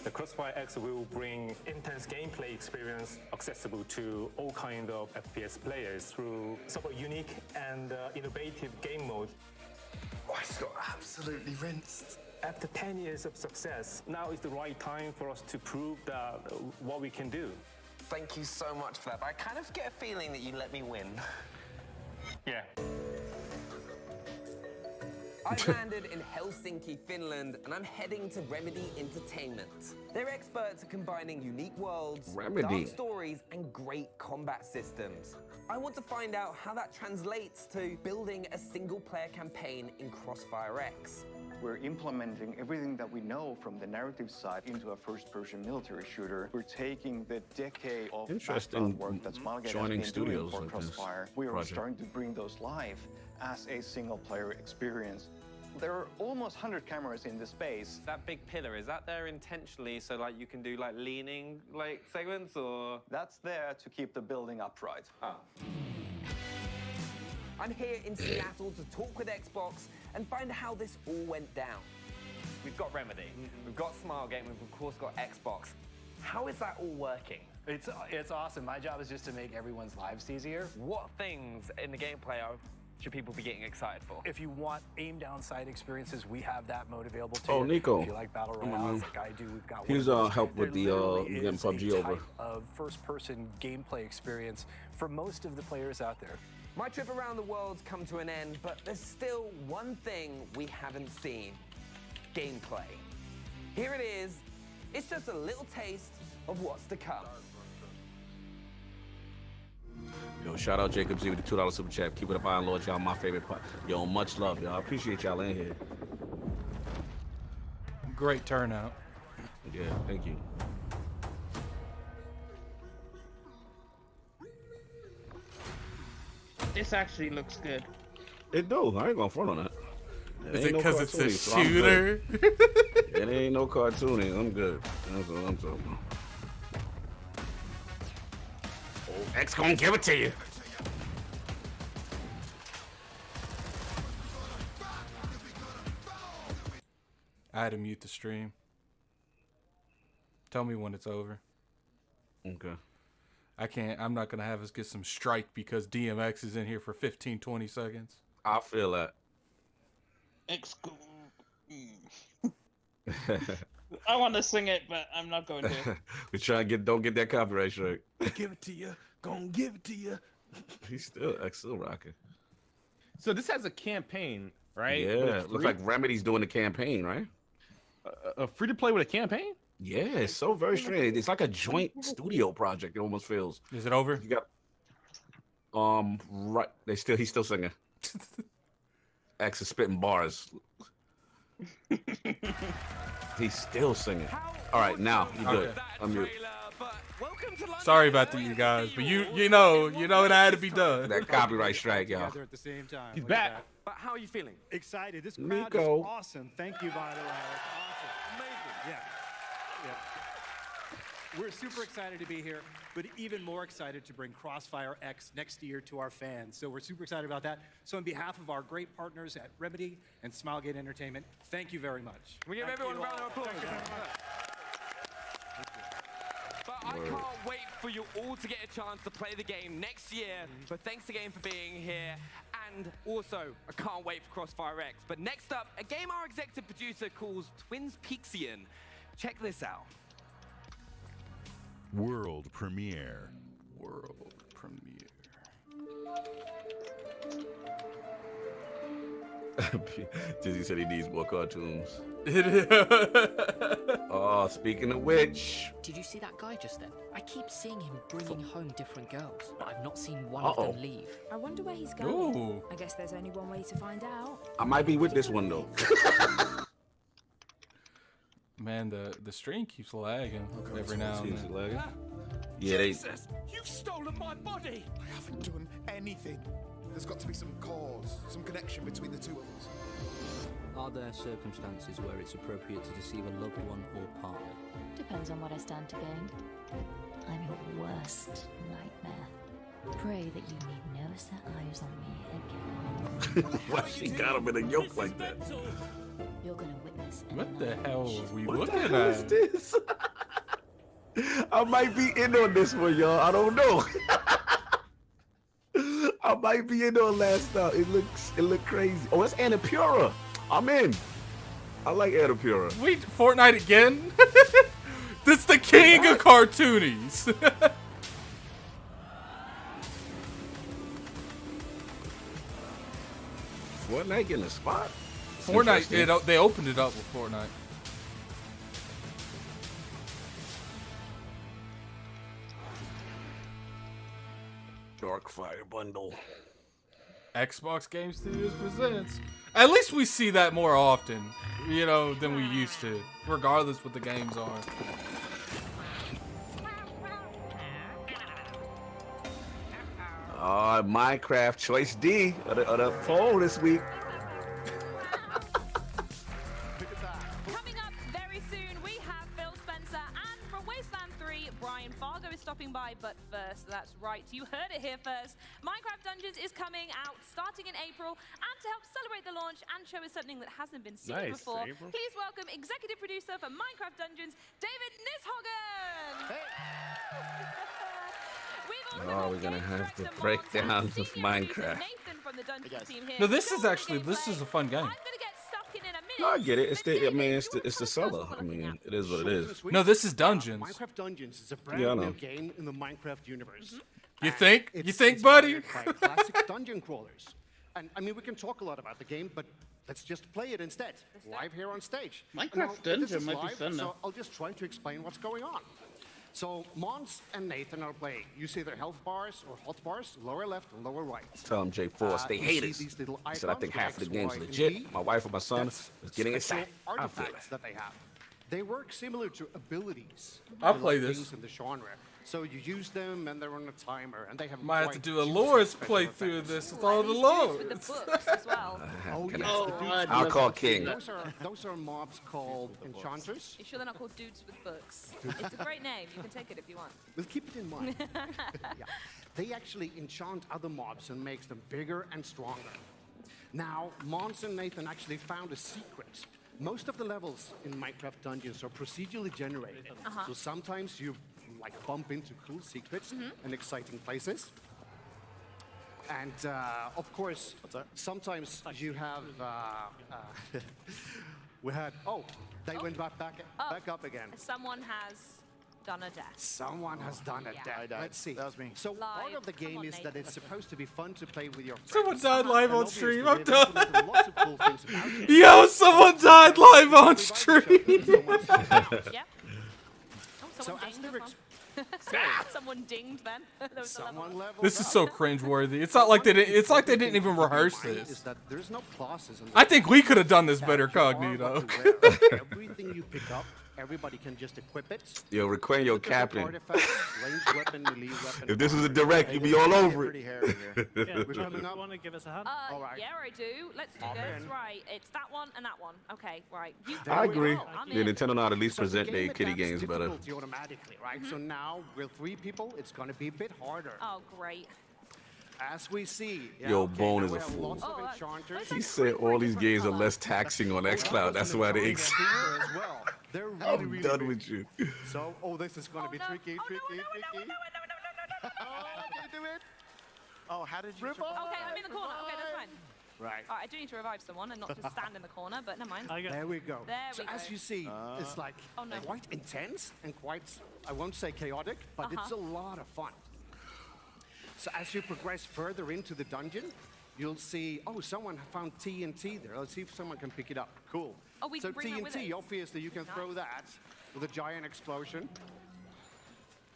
The CrossfireX will bring intense gameplay experience accessible to all kinds of FPS players through super unique and innovative game modes. Oh, I just got absolutely rinsed. After 10 years of success, now is the right time for us to prove that what we can do. Thank you so much for that, but I kind of get a feeling that you let me win. Yeah. I've landed in Helsinki, Finland, and I'm heading to Remedy Entertainment. They're experts at combining unique worlds, Remedy. dark stories, and great combat systems. I want to find out how that translates to building a single-player campaign in CrossfireX. We're implementing everything that we know from the narrative side into a first-person military shooter. We're taking the decade of Interesting work that Smilegate joining has been doing studios for like this Crossfire. We are project. starting to bring those live as a single-player experience. There are almost 100 cameras in this space. That big pillar, is that there intentionally so like you can do like leaning like segments or? That's there to keep the building upright. Oh. I'm here in Seattle to talk with Xbox and find out how this all went down. We've got Remedy, we've got Smilegate, we've of course got Xbox. How is that all working? It's awesome. My job is just to make everyone's lives easier. What things in the gameplay should people be getting excited for? If you want aim down sight experiences, we have that mode available to Oh, you. Nico. If you like battle royales like I do, we've got He's one of those. helped with There the literally getting is PUBG a over. type of first-person gameplay experience for most of the players out there. My trip around the world's come to an end, but there's still one thing we haven't seen. Gameplay. Here it is. It's just a little taste of what's to come. Yo, shout out Jacob Z with the $2 super chat. Keep it up, Iron Lord. Y'all my favorite part. Yo, much love, y'all. I appreciate y'all in here. Great turnout. Yeah, thank you. This actually looks good. It do. I ain't gonna front on that. Is it because it's a shooter? It ain't no cartooning. I'm good. That's what I'm talking about. Oh, X gonna give it to you. I had to mute the stream. Tell me when it's over. Okay. I'm not going to have us get some strike because DMX is in here for 15, 20 seconds. I feel that. I want to sing it, but I'm not going to. We try and don't get that copyright strike. Give it to you. Gonna give it to you. He's still rocking. So this has a campaign, right? Yeah, looks like Remedy's doing the campaign, right? A free to play with a campaign? Yeah, it's so very strange. It's like a joint studio project. It almost feels. Is it over? You got right. He's still singing. X is spitting bars. He's still singing. All right, now you good. I'm mute. Sorry about that, you guys, but you know it had to be done. That copyright strike, y'all. At the same time. He's Look at back. that. But how are you feeling? Excited. This crowd Nico. is awesome. Thank you, by the way. Awesome. Amazing. Yeah. We're super excited to be here, but even more excited to bring CrossfireX next year to our fans. So we're super excited about that. So on behalf of our great partners at Remedy and Smilegate Entertainment, thank you very much. Can we give everyone a round of applause? But I can't wait for you all to get a chance to play the game next year. But thanks again for being here. And also, I can't wait for CrossfireX. But next up, a game our executive producer calls Twins Peaksian. Check this out. World premiere. World premiere. Dizzy said he needs more cartoons. Oh, speaking of which. Did you see that guy just then? I keep seeing him bringing home different girls, but I've not seen one of them leave. I wonder where he's going. Ooh. I guess there's only one way to find out. I might be with this one though. Man, the stream keeps lagging every now and then. Lagging? Yeah, Jesus, you've stolen my body! I haven't done anything. There's got to be some cause, some connection between the two of us. Are there circumstances where it's appropriate to deceive a loved one or partner? Depends on what I stand to gain. I'm your worst nightmare. Pray that you need never set eyes on me again. Why she got him in a yoke like that? You're gonna witness What the hell are we What looking the hell is at? this? I might be in on this one, y'all. I don't know. I might be in on last stop. It look crazy. Oh, it's Annapurna. I'm in. I like Annapurna. Wait, Fortnite again? This the king of cartoonies. Fortnite getting a spot? Fortnite, they opened it up with Fortnite. Darkfire bundle. Xbox Game Studios presents. At least we see that more often, you know, than we used to, regardless what the games are. Minecraft Choice D of the poll this week. Coming up very soon, we have Phil Spencer, and from Wasteland 3, Brian Fargo is stopping by. But first, that's right, you heard it here first. Minecraft Dungeons is coming out starting in April, and to help celebrate the launch and show us something that hasn't been seen before, please welcome executive producer for Minecraft Dungeons, David Nishogan. Oh, we're gonna have to break down of Minecraft. No, this is a fun game. No, I get it. It's the seller. I mean, it is what it is. No, this is Dungeons. Minecraft Dungeons is a brand new game in the Minecraft universe. You think? It's You think, buddy? inspired by classic dungeon crawlers. And I mean, we can talk a lot about the game, but let's just play it instead, live here on stage. Minecraft Dungeon might be fun, though. So I'll just try to explain what's going on. So Mons and Nathan are playing. You see their health bars or hot bars, lower left and lower right. Tell them J4, they you hate see us. these little He said I think half of the game's X, Y, and legit. Z. My wife or my son That's is getting special excited. I feel it. artifacts that they have. They work similar to abilities. I'll in play like this. things in the genre. So you use them and they're on a timer and they have Might have to quite do a juicy Lore's special playthrough of effects. this with all the Lores. Oh, Can yes, I- the dudes I'll with- call King. Those are mobs called enchanters. You sure they're not called dudes with books? It's a great name. You can take it if you want. We'll keep it in mind. Yeah. They actually enchant other mobs and makes them bigger and stronger. Now, Mons and Nathan actually found a secret. Most of the levels in Minecraft Dungeons are procedurally generated. So sometimes you like bump into cool secrets and exciting places. And of course, sometimes you have we had they went back up again. Someone has done a death. Someone has done a death. Let's see. That was me. So part of the game is that it's supposed to be fun to play with your friends. Someone died live on And stream. obviously, I'm they've implemented lots of cool things about it. Yo, someone died live on stream. Yeah. So as they're Someone dinged then. There was a level. This is so cringeworthy. It's not like they didn't. It's like they didn't even rehearse this. Is that there's no classes in I think we could have done this better, Cognito. Everything you pick up, everybody can just equip it. Yo, Requeno capping. Artifacts, ranged weapon, melee weapon. If this was a direct, you'd be all over it. Yeah, we're coming up. Want to give us a hand? All right. Yeah, I do. Let's do this. Right, it's that one and that one. Okay, right. You I agree. I'm Yeah, in. Nintendo know how to at least So the present their game kiddie adapts games better. difficulty automatically, right? So now with 3 people, it's going to be a bit harder. Oh, great. As we see. Yo, Bone now is a we have fool. lots of enchanters. He said all these games are less taxing on xCloud. That's why they exist. as well. They're really, I'm really done big. with you. So, this is going to be tricky. Oh, can you do it? Oh, how did you? Rip off. Okay, I'm in the corner. Okay, that's fine. Right. All right, I do need to revive someone and not just stand in the corner, but never mind. There we go. There so we go. as you see, it's like Oh, no. quite intense and quite, I won't say chaotic, but it's a lot of fun. So as you progress further into the dungeon, you'll see, oh, someone found TNT there. Let's see if someone can pick it up. Cool. Oh, we so can bring that with TNT, us. obviously, you can throw that with a giant explosion.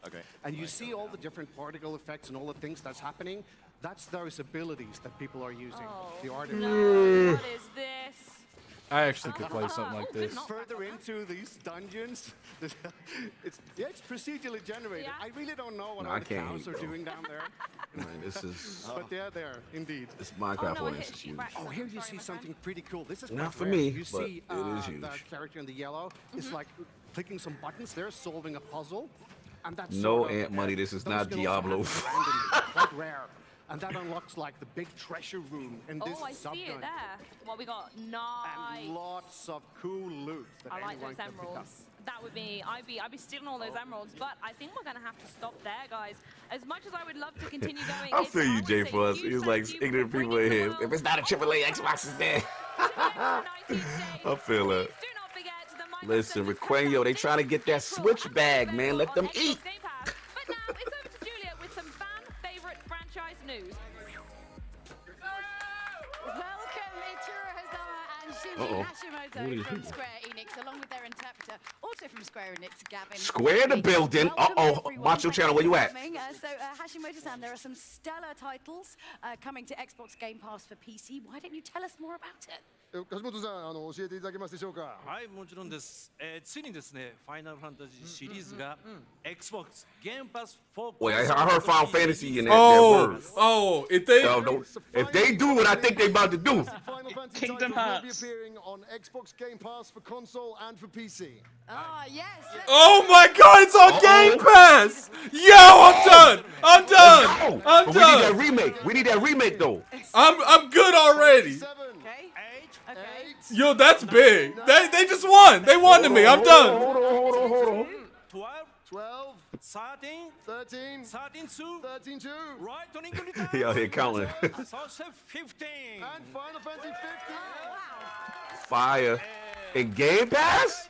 Okay. And you see all the different particle effects and all the things that's happening. That's those abilities that people are using. The artifact. No, what is this? I actually could play something like this. Further into these dungeons, it's procedurally generated. Yeah. I really don't know what No, all I the can't cows hear are you, doing down there. Man, this is But they're there, indeed. this Minecraft no, I audience hit is you huge. back. Oh, here you see something pretty cool. This is Not quite for rare. me, You but see it is huge. the character in the yellow is like clicking some buttons. They're solving a puzzle, and that's No sort of, ant money. This is those not can also Diablo. happen randomly, quite rare. And that unlocks like the big treasure room in this Oh, I see it sub-dungeon. there. What we got? Nice. And lots of cool loot that I like anyone those can pick up. emeralds. That would be, I'd be stealing all those emeralds, but I think we're gonna have to stop there, guys. As much as I would love to continue going, I feel you, Jay Fuzz. He's like ignorant people in here. If it's not a AAA Xbox, it's there. I feel it. Listen, Requeno, they trying to get that Switch bag, man. Let them eat. But now it's over to Julia with some fan favorite franchise news. Welcome, Ichiro Hazama and Shinji Uh-oh. Hashimoto What is from this? Square Enix, along with their interpreter, also from Square Enix, Gavin. Square the building. Uh-oh. Watch your channel. Where you at? So, Hashimoto-san, there are some stellar titles coming to Xbox Game Pass for PC. Why don't you tell us more about it? 橋本さん、教えていただけますでしょうか。はい、もちろんです。ついにですね、ファイナルファンタジーシリーズが Xbox Game Pass for Wait, I heard Final Fantasy in that Oh, word. oh, if they If they do what I think they about to do. Final Fantasy Kingdom titles will Hearts. be appearing on Xbox Game Pass for console and for PC. Ah, yes. Oh my God, it's on Game Pass! Yo, I'm done. I'm done. I'm But we need that done. remake. We need that remake though. I'm good already. Okay. Okay. Yo, that's big. They just won. They won to me. I'm done. Hold on. 12, 13, 13, 13 2, 13 2, right, 20 He out here counting. そして15 and Final Fantasy 15. Fire. In Game Pass?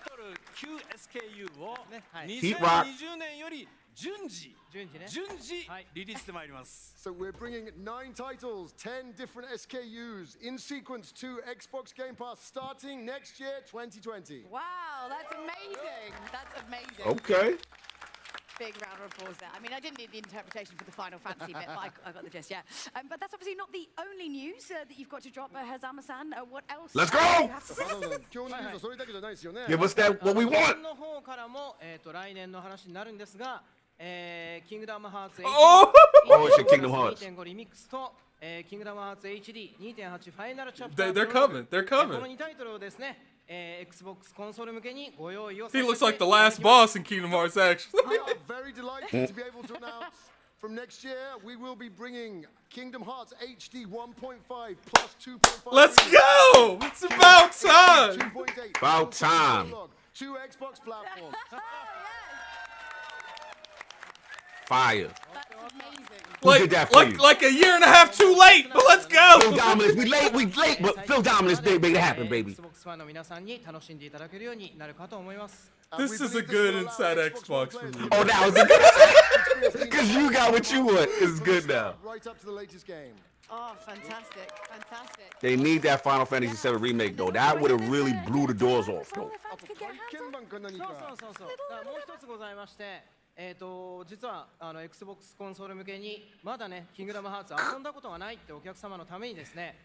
旧 SKU をHeat Rock. 2020年より順次リリースしてまいります。 So we're bringing 9 titles, 10 different SKUs in sequence to Xbox Game Pass starting next year, 2020. Wow, that's amazing. That's amazing. Okay. Big round of applause there. I mean, I didn't need the interpretation for the Final Fantasy bit, but I got the gist, yeah. But that's obviously not the only news that you've got to drop, Hazama-san. What else? Let's go! do you have to say? 今日のニュースはそれだけじゃないですよね。 Give us that what we want. の方からも来年の話になるんですが、キングダムハーツ Oh! Oh, it's your Kingdom Hearts. 2.5 リミックスと、キングダムハーツ HD2.8 ファイナルチャプター They're coming. They're この coming. 2タイトルをですね、Xbox コンソール向けにご用意をさせ He て looks like the last boss in Kingdom Hearts, actually. We are very delighted to be able to announce from next year we will be bringing Kingdom Hearts HD 1.5 plus 2.5. Let's go! It's about time. 2.8. About time. To Xbox platforms. Fire. That's amazing. Who did that for you? Like a year and a half too late, but let's go. Phil Dominus, we late, but Phil Dominus, make it happen, baby. Xbox ファンの皆さんに楽しんでいただけるようになるかと思います。 This is a good inside Xbox for me. Oh, that was a good because you got what you want. It's good now. Right up to the latest game. Oh, fantastic. Fantastic. They need that Final Fantasy VII remake though. That would have really blew the doors off though. 鍵盤か何か。そう。だからもう一つございまして、実はXbox コンソール向けにまだね、キングダムハーツ遊んだことがないってお客様のためにですね、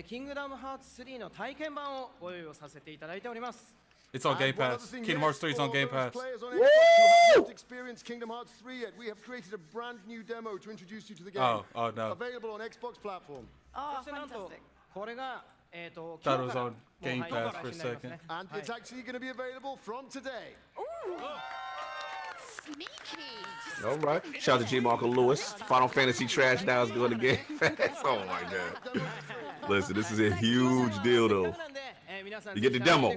キングダムハーツ3の体験版をご用意をさせていただいております。 It's on Game Pass. Kingdom Hearts 3 is on Game Pass. Players on Xbox who have not experienced Kingdom Hearts 3 yet, we have created a brand new demo to introduce you to the game. Oh, no. Available on Xbox platform. Oh, そしてなんと fantastic. これがThought it was on Game Pass for a second. And it's actually going to be available from today. Ooh. Sneaky. All right. Shout out to J. Marco Lewis. Final Fantasy trash now is doing the Game Pass. Oh my God. Listen, this is a huge deal though. You get the demo.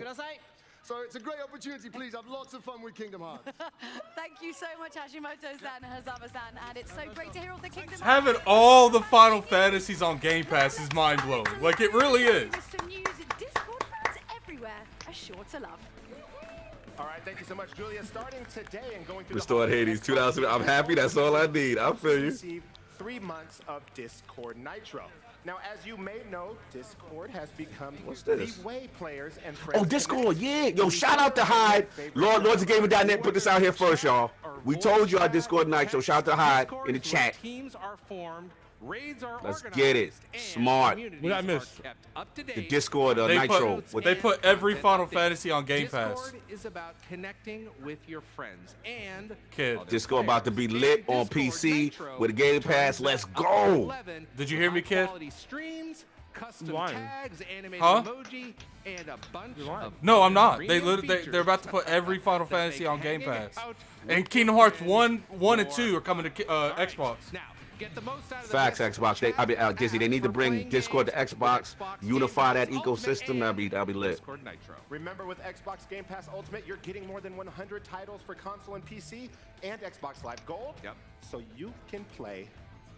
So it's a great opportunity. Please have lots of fun with Kingdom Hearts. Thank you so much, Hashimoto-san and Hazama-san, and it's so great to hear all the Kingdom Having all the Final Fantasies on Game Pass is mind blowing. Like it really is. With some news and Discord fans everywhere are sure to love. All right, thank you so much, Julia. Starting today and going through Restored Hades 2000. I'm happy. That's all I need. I feel you. Receive 3 months of Discord Nitro. Now, as you may know, Discord has become this? the way players and friends. Oh, Discord, yeah. Yo, shout out to Hyde. Lordsofgaming.net put this out here first, y'all. We told you our Discord night, so shout out to Hyde in the chat. Teams are formed, raids are Let's get it. Smart. What I missed? The Discord Nitro. They put every Final Fantasy on Game Pass. Discord is about connecting with your friends and Discord about to be lit on PC with a Game Pass. Let's go. Did you hear me, kid? streams, custom Lying. tags, animated Huh? emoji, and a bunch of No, I'm not. premium They're about to put every Final Fantasy on Game Pass. And Kingdom Hearts 1 and 2 are coming to Xbox. Facts, Xbox. Disney, they need to bring Discord to Xbox, unify that ecosystem. That'll be lit. Remember, with Xbox Game Pass Ultimate, you're getting more than 100 titles for console and PC and Xbox Live Gold. Yep. So you can play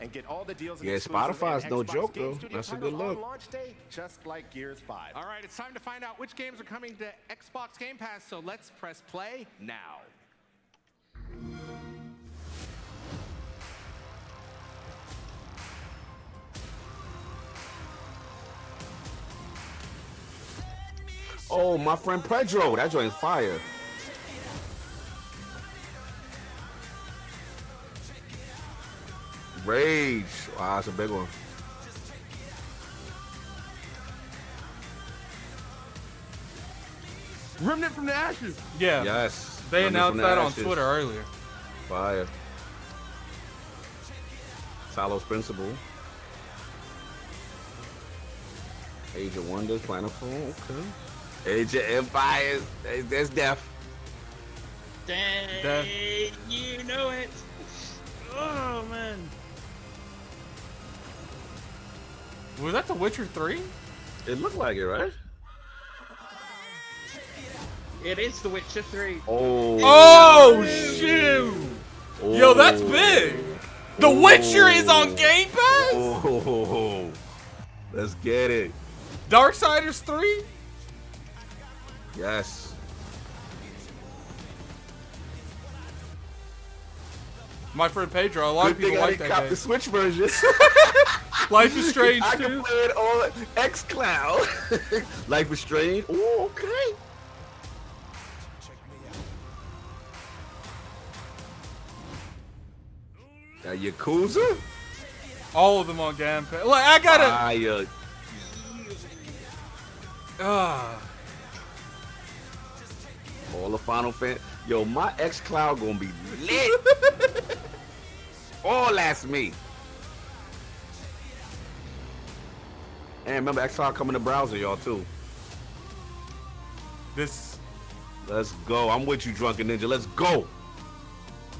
and get all the deals. Yeah, Spotify's no joke, though. That's a good look. On launch day, just like Gears 5. All right, it's time to find out which games are coming to Xbox Game Pass, so let's press play now. Oh, my friend Pedro. That joint's fire. Rage. Wow, that's a big one. Remnant from the Ashes. Yeah. Yes. They Remnant announced from the that on Ashes. Twitter earlier. Fire. Talos Principle. Age of Wonders, Planetful. Okay. Age of Empires. That's death. Dang, you know it. Oh, man. Was that The Witcher 3? It looked like it, right? It is The Witcher 3. Oh, shoot. Yo, that's big. The Witcher is on Game Pass? Oh, let's get it. Darksiders 3? Yes. My friend Pedro, a lot of people like that game. The Switch version. Life is Strange I 2. can play it on xCloud. Life is Strange. Oh, okay. Yakuza? All of them on Game Pass. Like, I gotta. Fire. All the Final Fantasy. Yo, my xCloud gonna be lit. All that's me. And remember, xCloud coming to browser, y'all, too. Let's go. I'm with you, Drunken Ninja. Let's go.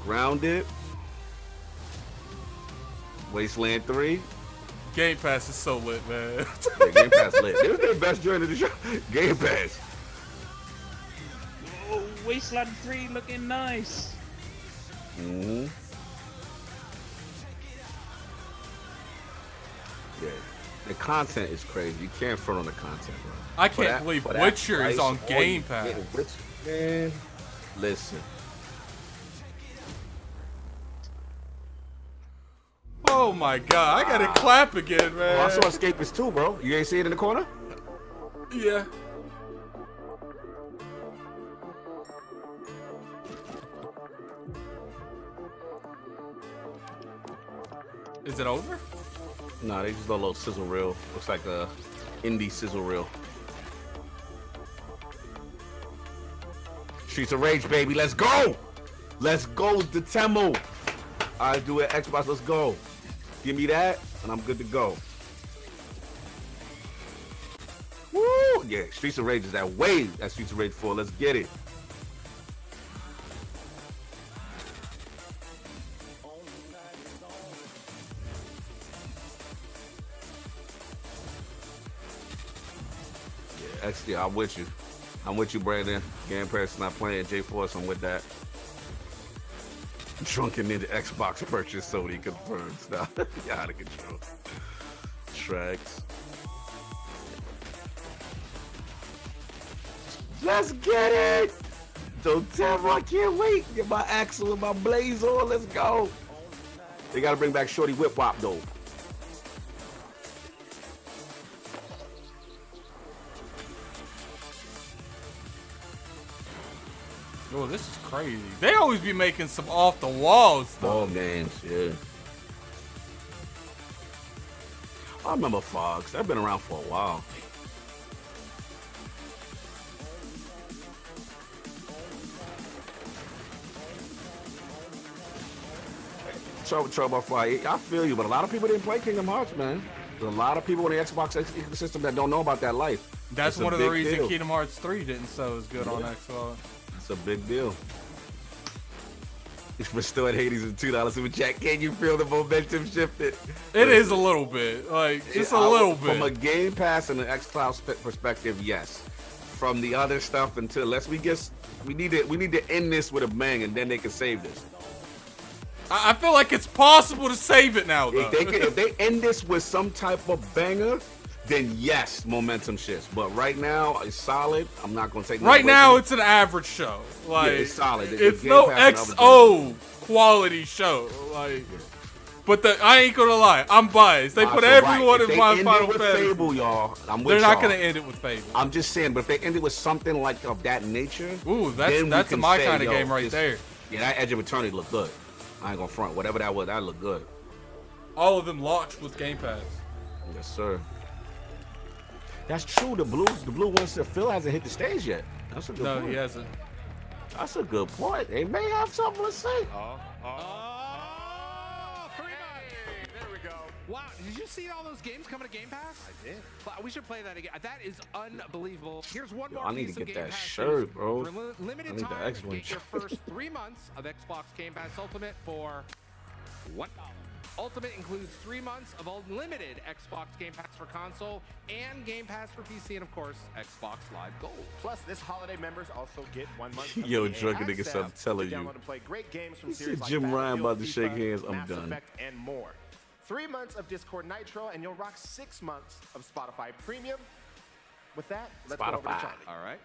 Grounded. Wasteland 3. Game Pass is so lit, man. Yeah, Game Pass lit. This is the best joint of the show. Game Pass. Oh, Wasteland 3 looking nice. Mm-hmm. Yeah. The content is crazy. You can't front on the content, bro. I can't believe Witcher is on Game Pass. Man, listen. Oh my god, I gotta clap again, man. Oh, I saw Escapist too, bro. You ain't see it in the corner? Yeah. Is it over? Nah, they just got a little sizzle reel. Looks like a indie sizzle reel. Streets of Rage, baby. Let's go. Let's go, the Temo. I do it, Xbox. Let's go. Give me that, and I'm good to go. Woo! Yeah, Streets of Rage is that wave. That's Streets of Rage 4. Let's get it. Yeah, actually, I'm with you. I'm with you, Brandon. Game Pass is not playing. J-Force, I'm with that. Drunken Ninja Xbox purchase, Sony confirms. Now, you're out of control. Tracks. Let's get it! Don't tell me, I can't wait. Get my Axle and my Blaze on. Let's go. They gotta bring back Shorty Whip Wop though. Oh, this is crazy. They always be making some off the wall stuff. Ball games, yeah. I remember Fox. They've been around for a while. Trouble Fire. I feel you, but a lot of people didn't play Kingdom Hearts, man. There's a lot of people in the Xbox ecosystem that don't know about that life. That's one of the reasons Kingdom Hearts 3 didn't sell as good on Xbox. It's a big deal. We're still at Hades and $2 super chat. Can you feel the momentum shifted? It is a little bit, like just a little bit. From a Game Pass and an xCloud perspective, yes. From the other stuff until we need to end this with a bang, and then they can save this. I feel like it's possible to save it now, though. If they end this with some type of banger, then yes, momentum shifts. But right now, it's solid. I'm not going to take. Right now, it's an average show. Like yeah, it's solid. It's no XO quality show. Like, but I ain't gonna lie, I'm biased. They put everyone in my Final Fantasy. Fable, y'all. They're not gonna end it with Fable. I'm just saying, but if they end it with something like of that nature, ooh, that's my kind of game right there. Yeah, that Edge of Eternity looked good. I ain't gonna front. Whatever that was, that looked good. All of them launched with Game Pass. Yes, sir. That's true. The blue one said Phil hasn't hit the stage yet. That's a good point. No, he hasn't. That's a good point. They may have something to say. There we go. Wow, did you see all those games coming to Game Pass? I did. But we should play that again. That is unbelievable. Here's one more I need piece to of get Game that Pass shirt, bro. For limited I need the time, X1. get your first 3 months of Xbox Game Pass Ultimate for $1. Ultimate includes 3 months of unlimited Xbox Game Pass for console and Game Pass for PC, and of course, Xbox Live Gold. Plus, this holiday, members also get 1 month. Yo, drunken niggas, I'm telling you. Download and play great games from You series see like Jim Ryan Battlefield, about to shake FIFA, hands. I'm Mass done. Effect, and more. 3 months of Discord Nitro, and you'll rock 6 months of Spotify Premium. With that, let's go over to Charlie. All right.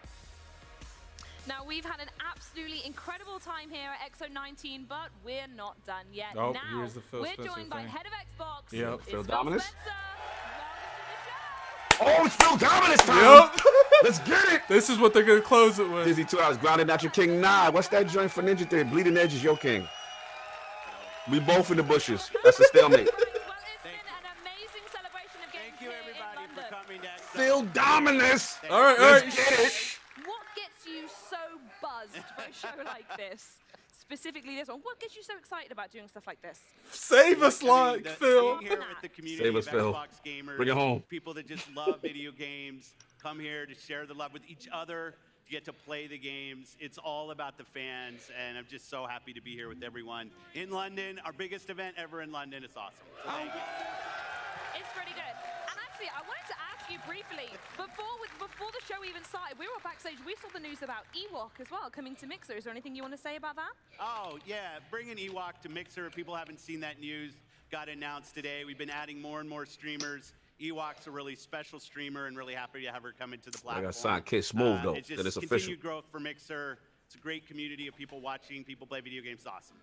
Now, we've had an absolutely incredible time here at X019, but we're not done yet. Oh, now, here's the Phil we're Spencer joined by thing. head of Xbox. Yep, It's Phil Dominus. Spencer. Oh, it's Phil Dominus time. Yep. Let's get it. This is what they're gonna close it with. Dizzy 2 hours grounded out your king. Nah, what's that joint for Ninja Theory? Bleeding Edge is your king. We both in the bushes. That's a stalemate. Phil Dominus. All right, Let's get it. What gets you so buzzed for a show like this? Specifically this one. What gets you so excited about doing stuff like this? Save us, like Phil. Being here with the community Save us, of Phil. Xbox gamers, Bring it home. people that just love video games, come here to share the love with each other, to get to play the games. It's all about the fans, and I'm just so happy to be here with everyone in London. Our biggest event ever in London. It's awesome. So thank you. It's pretty good. And actually, I wanted to ask you briefly, before the show even started, we were backstage, we saw the news about Ewok as well, coming to Mixer. Is there anything you want to say about that? Oh, yeah, bringing Ewok to Mixer. People haven't seen that news. Got announced today. We've been adding more and more streamers. Ewok's a really special streamer, and really happy to have her come into the platform. I got signed Kidsmoove, though. It's That just is official. continued growth for Mixer. It's a great community of people watching, people play video games. It's awesome.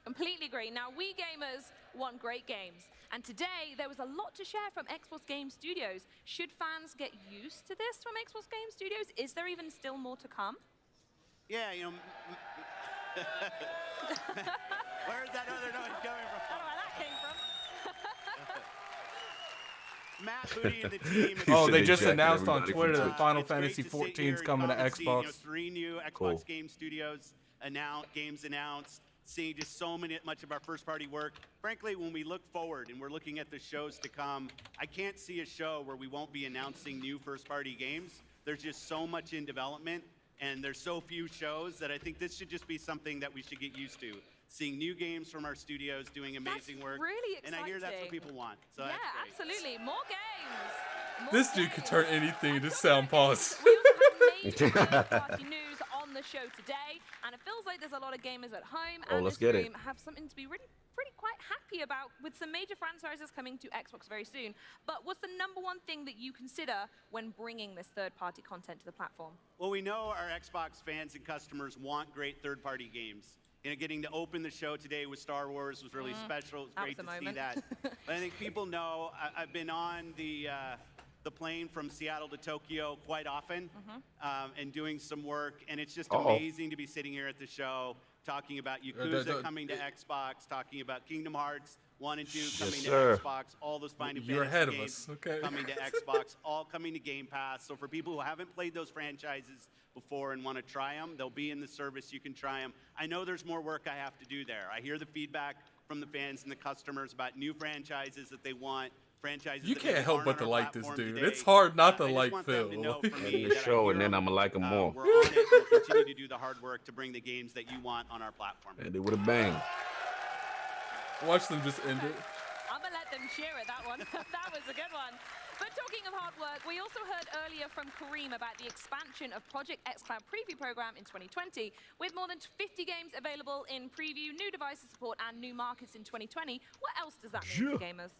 Completely agree. Now, we gamers want great games. And today, there was a lot to share from Xbox Game Studios. Should fans get used to this from Xbox Game Studios? Is there even still more to come? Yeah, you know. Where's that other noise coming from? I don't know where that came from. Matt Booty and the team. Oh, they just announced on everybody Twitter from that Final It's great Fantasy to sit 14 here is and coming to come and see, Xbox. 3 new Xbox Cool. Game Studios games announced. Seeing just much of our first-party work. Frankly, when we look forward and we're looking at the shows to come, I can't see a show where we won't be announcing new first-party games. There's just so much in development, and there's so few shows that I think this should just be something that we should get used to. Seeing new games from our studios doing amazing work. Really And I hear that's what exciting. people want. So Yeah, that's great. absolutely. More games. More This dude could turn anything into sound pause. major party news on the show today, and it feels like there's a lot of gamers at home and let's the get it. stream have something to be really pretty quite happy about, with some major franchises coming to Xbox very soon. But what's the #1 thing that you consider when bringing this third-party content to the platform? Well, we know our Xbox fans and customers want great third-party games. You know, getting to open the show today with Star Wars was really special. It was that great was to a see moment. that. But I think people know I've been on the the plane from Seattle to Tokyo quite often and doing some work. And it's just Uh-oh. amazing to be sitting here at the show talking about Yakuza coming to Xbox, talking about Kingdom Hearts 1 and 2 coming sir. to Xbox, all those Final You're Fantasy ahead of games us, okay. coming to Xbox, all coming to Game Pass. So for people who haven't played those franchises before and want to try them, they'll be in the service. You can try them. I know there's more work I have to do there. I hear the feedback from the fans and the customers about new franchises that they want. Franchises You that can't maybe help aren't but on to our like this platform dude. today. It's hard not to I just like want Phil. them to know from me In the that I show, hear and then them. I'm gonna like him more. We're on it. We'll continue to do the hard work to bring the games that you want on our platform. And they would have banged. Watch them just end it. I'm gonna let them cheer at that one. That was a good one. But talking of hard work, we also heard earlier from Kareem about the expansion of Project xCloud preview program in 2020, with more than 50 games available in preview, new devices support, and new markets in 2020. What else does that mean for gamers?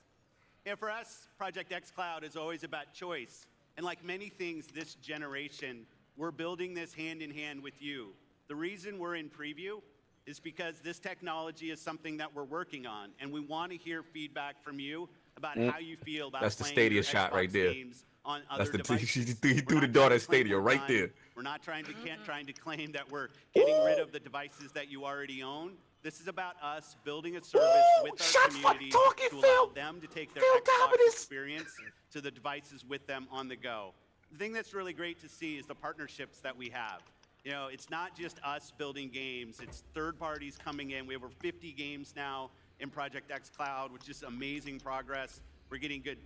Yeah, for us, Project xCloud is always about choice. And like many things this generation, we're building this hand in hand with you. The reason we're in preview is because this technology is something that we're working on, and we want to hear feedback from you about how you feel about That's the playing Stadia your shot Xbox right there. games on That's other the devices. he threw the door at Stadia right there. We're not trying to claim that we're getting rid of the devices that you already own. This is about us building a service with our community to allow them to take their Xbox experience to the devices with them on the go. The thing that's really great to see is the partnerships that we have. You know, it's not just us building games, it's third parties coming in. We have over 50 games now in Project xCloud, which is amazing progress. We're getting good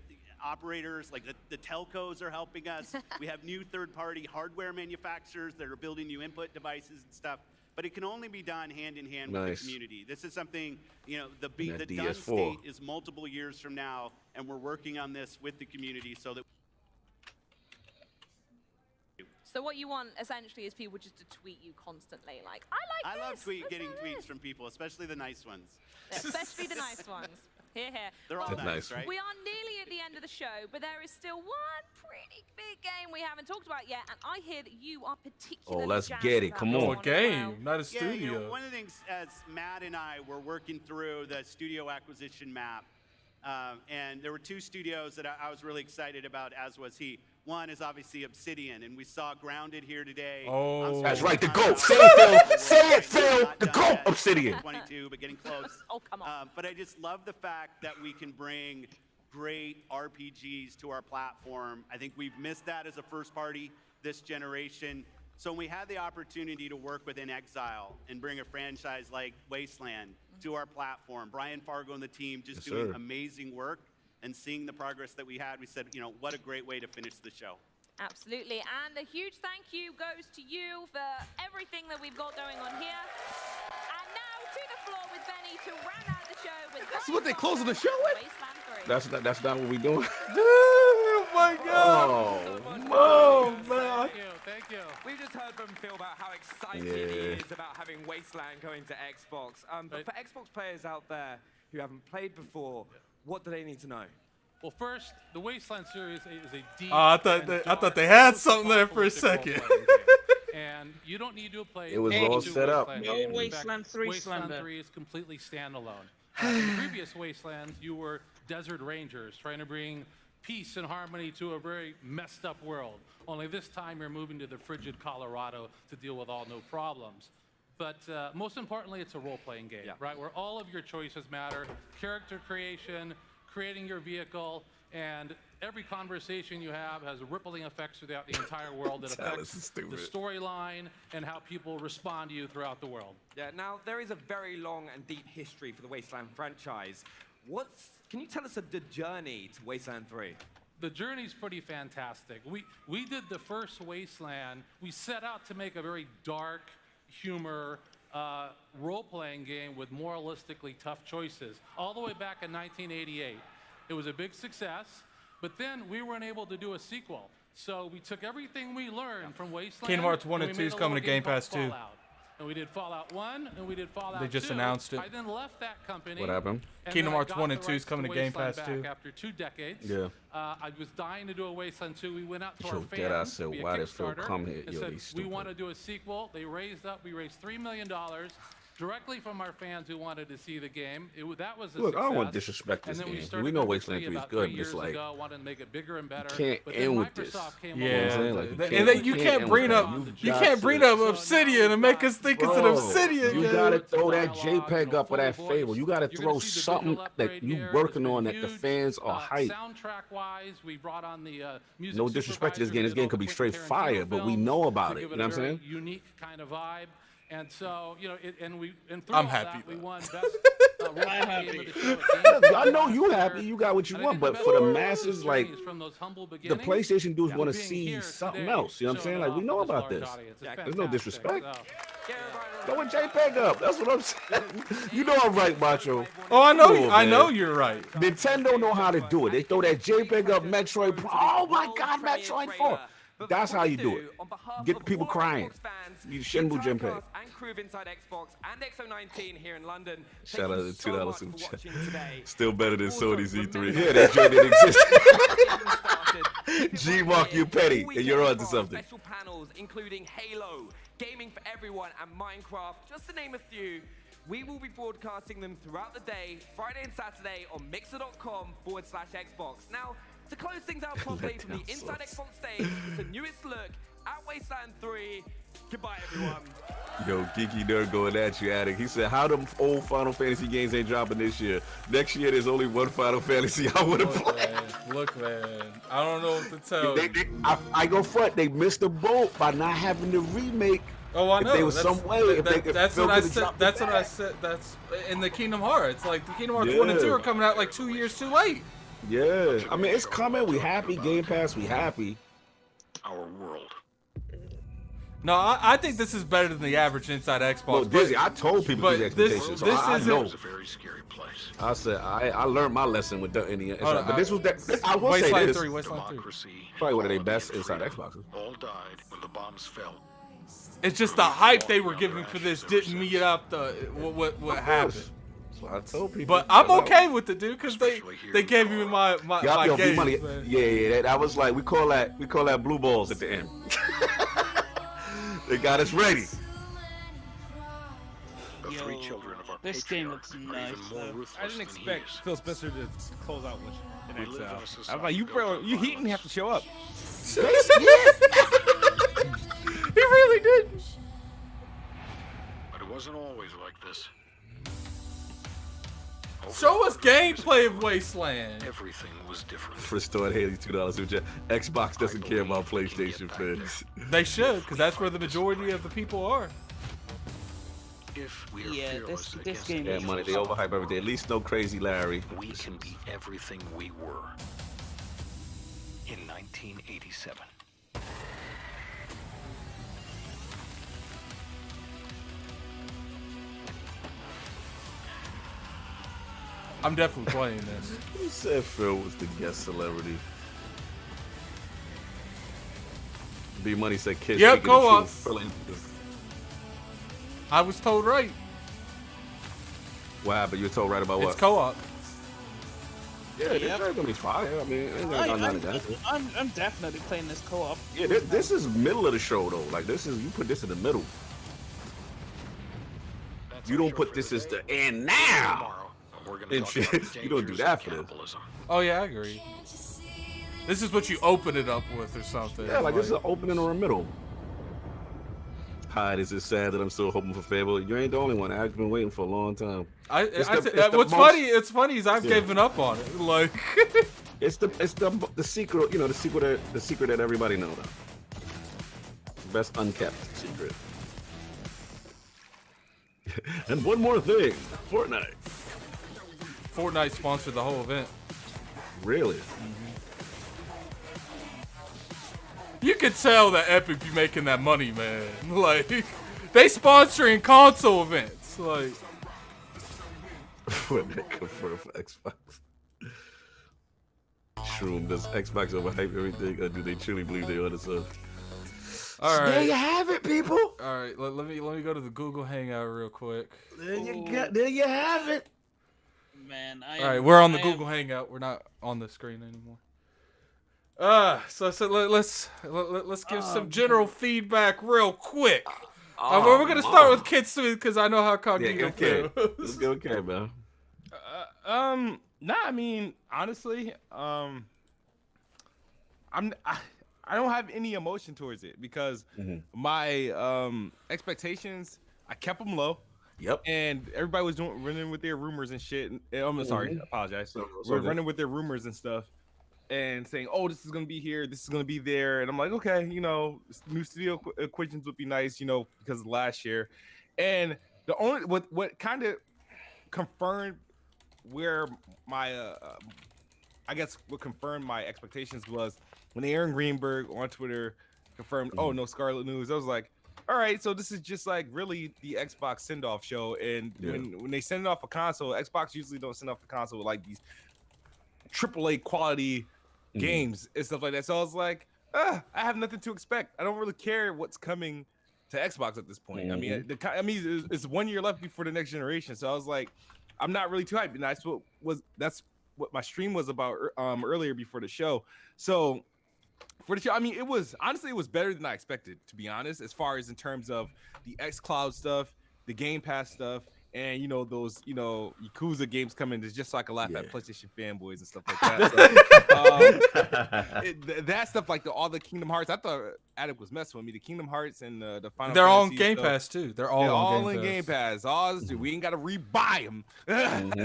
operators, like the telcos are helping us. We have new third-party hardware manufacturers that are building new input devices and stuff. But it can only be done hand in hand with the community. This is something, you know, the done state is multiple years from now, and we're working on this with the community so that. So what you want essentially is people just to tweet you constantly, like, I love getting tweets from people, especially the nice ones. Especially the nice ones. Here, here. They're all nice, right? We are nearly at the end of the show, but there is still one pretty big game we haven't talked about yet, and I hear that you are particularly let's jazzed get it. about Come this on. one as Game, well. not a studio. Yeah, you know, one of the things as Matt and I were working through the studio acquisition map, and there were two studios that I was really excited about, as was he. One is obviously Obsidian, and we saw Grounded here today. Oh, that's right, the GOAT. Say it, Phil. Say it, Phil. The GOAT, Obsidian. 22, but getting close. Oh, come on. But I just love the fact that we can bring great RPGs to our platform. I think we've missed that as a first party this generation. So when we had the opportunity to work with In Exile and bring a franchise like Wasteland to our platform, Brian Fargo and the team just doing amazing work. And seeing the progress that we had, we said, you know, what a great way to finish the show. Absolutely. And a huge thank you goes to you for everything that we've got going on here. And now to the floor with Benny to round out the show with That's what they closing the show with? Wasteland 3. That's not what we doing. Oh my God! Oh man! Thank you. We've just heard from Phil about how excited he is about having Wasteland going to Xbox. But for Xbox players out there who haven't played before, what do they need to know? Well, first, the Wasteland series is a deep. I thought they had something there for a second. And you don't need to play. It was all set up. No Wasteland 3 Wasteland slander. 3 is completely standalone. In previous Wastelands, you were desert rangers trying to bring peace and harmony to a very messed up world. Only this time you're moving to the frigid Colorado to deal with all no problems. But most importantly, it's a role-playing game, right? Where all of your choices matter, character creation, creating your vehicle, and every conversation you have has rippling effects throughout the entire world that affects the storyline and how people respond to you throughout the world. Yeah, now, there is a very long and deep history for the Wasteland franchise. Can you tell us the journey to Wasteland 3? The journey's pretty fantastic. We did the first Wasteland. We set out to make a very dark, humor, role-playing game with moralistically tough choices, all the way back in 1988. It was a big success, but then we weren't able to do a sequel. So we took everything we learned from Wasteland. Kingdom Hearts 1 and 2 is coming to Game Pass too. And we did Fallout 1, and we did Fallout 2. They just announced it. I then left that company. What happened? Kingdom Hearts 1 and 2 is coming to Game Pass too. After 2 decades. Yeah. I was dying to do a Wasteland 2. We went out to our Yo, fans. Dead, I said, via why does Phil Kickstarter come here? and Yo, said, they we stupid. want to do a sequel. We raised $3 million. directly from our fans who wanted to see the game. That was a Look, I don't want to success. disrespect this And then we game. started We know number Wasteland 3 is about good, 3 but it's years like ago, wanted to make it bigger and better. can't But end then with this. Microsoft came You know what I'm along. saying? Like, And then you can't bring up Obsidian and make us think it's an Obsidian You game. gotta throw that JPEG up of that Fable. You gotta throw something that you working on that the fans are hyped. Soundtrack-wise, we brought on the music No disrespect to this game. This game could be straight fire, but we know about it. You know what I'm saying? Unique kind of vibe. And so, you know, and through I'm all happy, that, we though. won best role-playing game of the show at Games I know you happy. You got what you want, but for the masses, like from those humble the beginnings, PlayStation dudes want to being see here something today, else. You know what I'm saying? Like we know about this. There's no disrespect. Throw a JPEG up. That's what I'm saying. You know I'm right, Macho. Oh, I know. Come on, I know man. you're right. Nintendo know how to do it. They throw that JPEG up, Metroid. Oh my God, Metroid 4. That's how you do it. Get people crying. You Shenmue JPEG. And crew of Inside Xbox and X019 here in London. Shout out to so $2 much in for chat. watching today. Still better than Also, Sony's E3. remember- Yeah, that joint didn't exist. G-Mark, you petty, and you're onto something. Special panels including Halo, Gaming for Everyone, and Minecraft, just to name a few. We will be broadcasting them throughout the day, Friday and Saturday, on mixer.com/Xbox. Now, to close things out properly from the Inside Xbox stage, it's the newest look at Wasteland 3. Goodbye, everyone. Yo, Geeky Nerd going at you, Addict. He said, how them old Final Fantasy games ain't dropping this year? Next year, there's only one Final Fantasy I would have played. Look, man. I don't know what to tell you. I go front. They missed the boat by not having the remake. Oh, I know. If there was some way, That's what I said. That's what I said. That's in the Kingdom Hearts. Like the Kingdom Hearts 1 and 2 are coming out like 2 years too late. Yeah, I mean it's coming. We happy. Game Pass. We happy. Our world. No, I think this is better than the average Inside Xbox. Well, Dizzy, I told people these expectations, so I know. It's a very scary place. I said I learned my lesson with the Indian. Oh, but this was that. I will say Wasteland this. 3, Wasteland 3. Democracy, Probably one of their best Inside Xboxes. all died when the bombs fell. It's just the hype they were giving for this didn't meet up the what happened. That's what I told people. But I'm okay with it, dude, because they gave me my Y'all game. money. Yeah. That was like we call that blue balls at the end. They got us ready. The three children of our This game looks patriarch are nice, even more though. ruthless I didn't than he expect is. Phil Spencer to close out with an We live in a XL. I was society like, you he didn't have to show up. He really did. But it wasn't always like this. Show us gameplay of Wasteland. Everything was different. For Store Haley, $2. Xbox doesn't care about PlayStation fans. They should, because that's where the majority of the people are. If we are Yeah, fearless this against game Yeah, is money. They overhype everything. At least no Crazy Larry. we can be everything we were in 1987. I'm definitely playing this. He said Phil was the guest celebrity. B Money said kids. Yep, speaking the co-op. truth. Phil ain't- I was told right. What happened? You were told right about what? It's co-op. Yeah, this is gonna be fire. I mean, ain't gonna nothing against it. I'm definitely playing this co-op. Yeah, this is middle of the show though. Like this is you put this in the middle. You don't put this as the end now. And shit, you don't do that for this. Oh yeah, I agree. This is what you open it up with or something. Yeah, like this is an opening or a middle. Hi, this is sad that I'm still hoping for Fable. You ain't the only one. I've been waiting for a long time. What's funny is I've given up on it. Like it's the secret, you know, the secret that everybody knows. Best unkept secret. And one more thing, Fortnite. Fortnite sponsored the whole event. Really? You could tell that Epic be making that money, man. Like, they sponsoring console events. Like, Fortnite confirmed for Xbox. Shroom, does Xbox overhype everything, or do they truly believe they ought to? all right. There you have it, people. All right, let me go to the Google Hangout real quick. There you have it. Man, All right, we're on the Google Hangout. We're not on the screen anymore. So let's give some general feedback real quick We're gonna start with Kidsmoove because I know how Cognito feels. Let's go, okay, man. Nah, I mean, honestly, I don't have any emotion towards it because my expectations, I kept them low. Yep. And everybody was running with their rumors and shit. I'm sorry, apologize. We're running with their rumors and stuff, and saying, "Oh, this is gonna be here, this is gonna be there," and I'm like, okay, you know, new studio equations would be nice, you know, because of last year. And the only what kind of confirmed where my I guess what confirmed my expectations was when Aaron Greenberg on Twitter confirmed, "Oh, no Scarlet News." I was like, all right, so this is just like really the Xbox send-off show, and when they send off a console, Xbox usually don't send off the console with like these AAA quality games and stuff like that. So I was like, I have nothing to expect. I don't really care what's coming to Xbox at this point. I mean, it's 1 year left before the next generation, so I was like, I'm not really too hyped, and that's what my stream was about earlier before the show. So for the show, I mean, it was better than I expected, to be honest, as far as in terms of the xCloud stuff, the Game Pass stuff, and you know those Yakuza games coming. It's just so I can laugh at PlayStation fanboys and stuff like that. So, that stuff, like all the Kingdom Hearts. I thought Attic was messing with me. The Kingdom Hearts and the Final. They're all on Fantasy Game stuff. Pass too. They're all in Game Pass. We ain't got to rebuy them.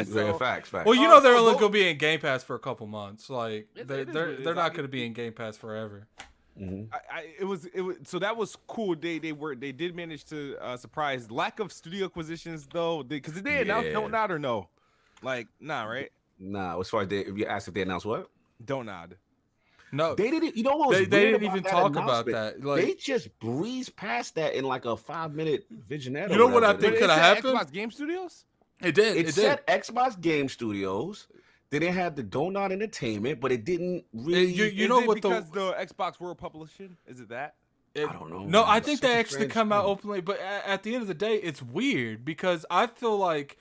So, facts. Well, you know they're only gonna be in Game Pass for a couple months. Like they're not gonna be in Game Pass forever. It was so that was cool. They did manage to surprise. Lack of studio acquisitions though, because did they announce Don't Nod or no? Like right? Nah. As far as if you asked if they announced what? Don't Nod. No, they didn't. You know what? They didn't even talk about that. Like, they just breezed past that in like a 5-minute vignette. You know what I think could have happened? Xbox Game Studios. It did. It said Xbox Game Studios. Then it had the Donut Entertainment, but it didn't really. You know what? Because the Xbox World Publishing, is it that? I don't know. No, I think they actually come out openly. But at the end of the day, it's weird because I feel like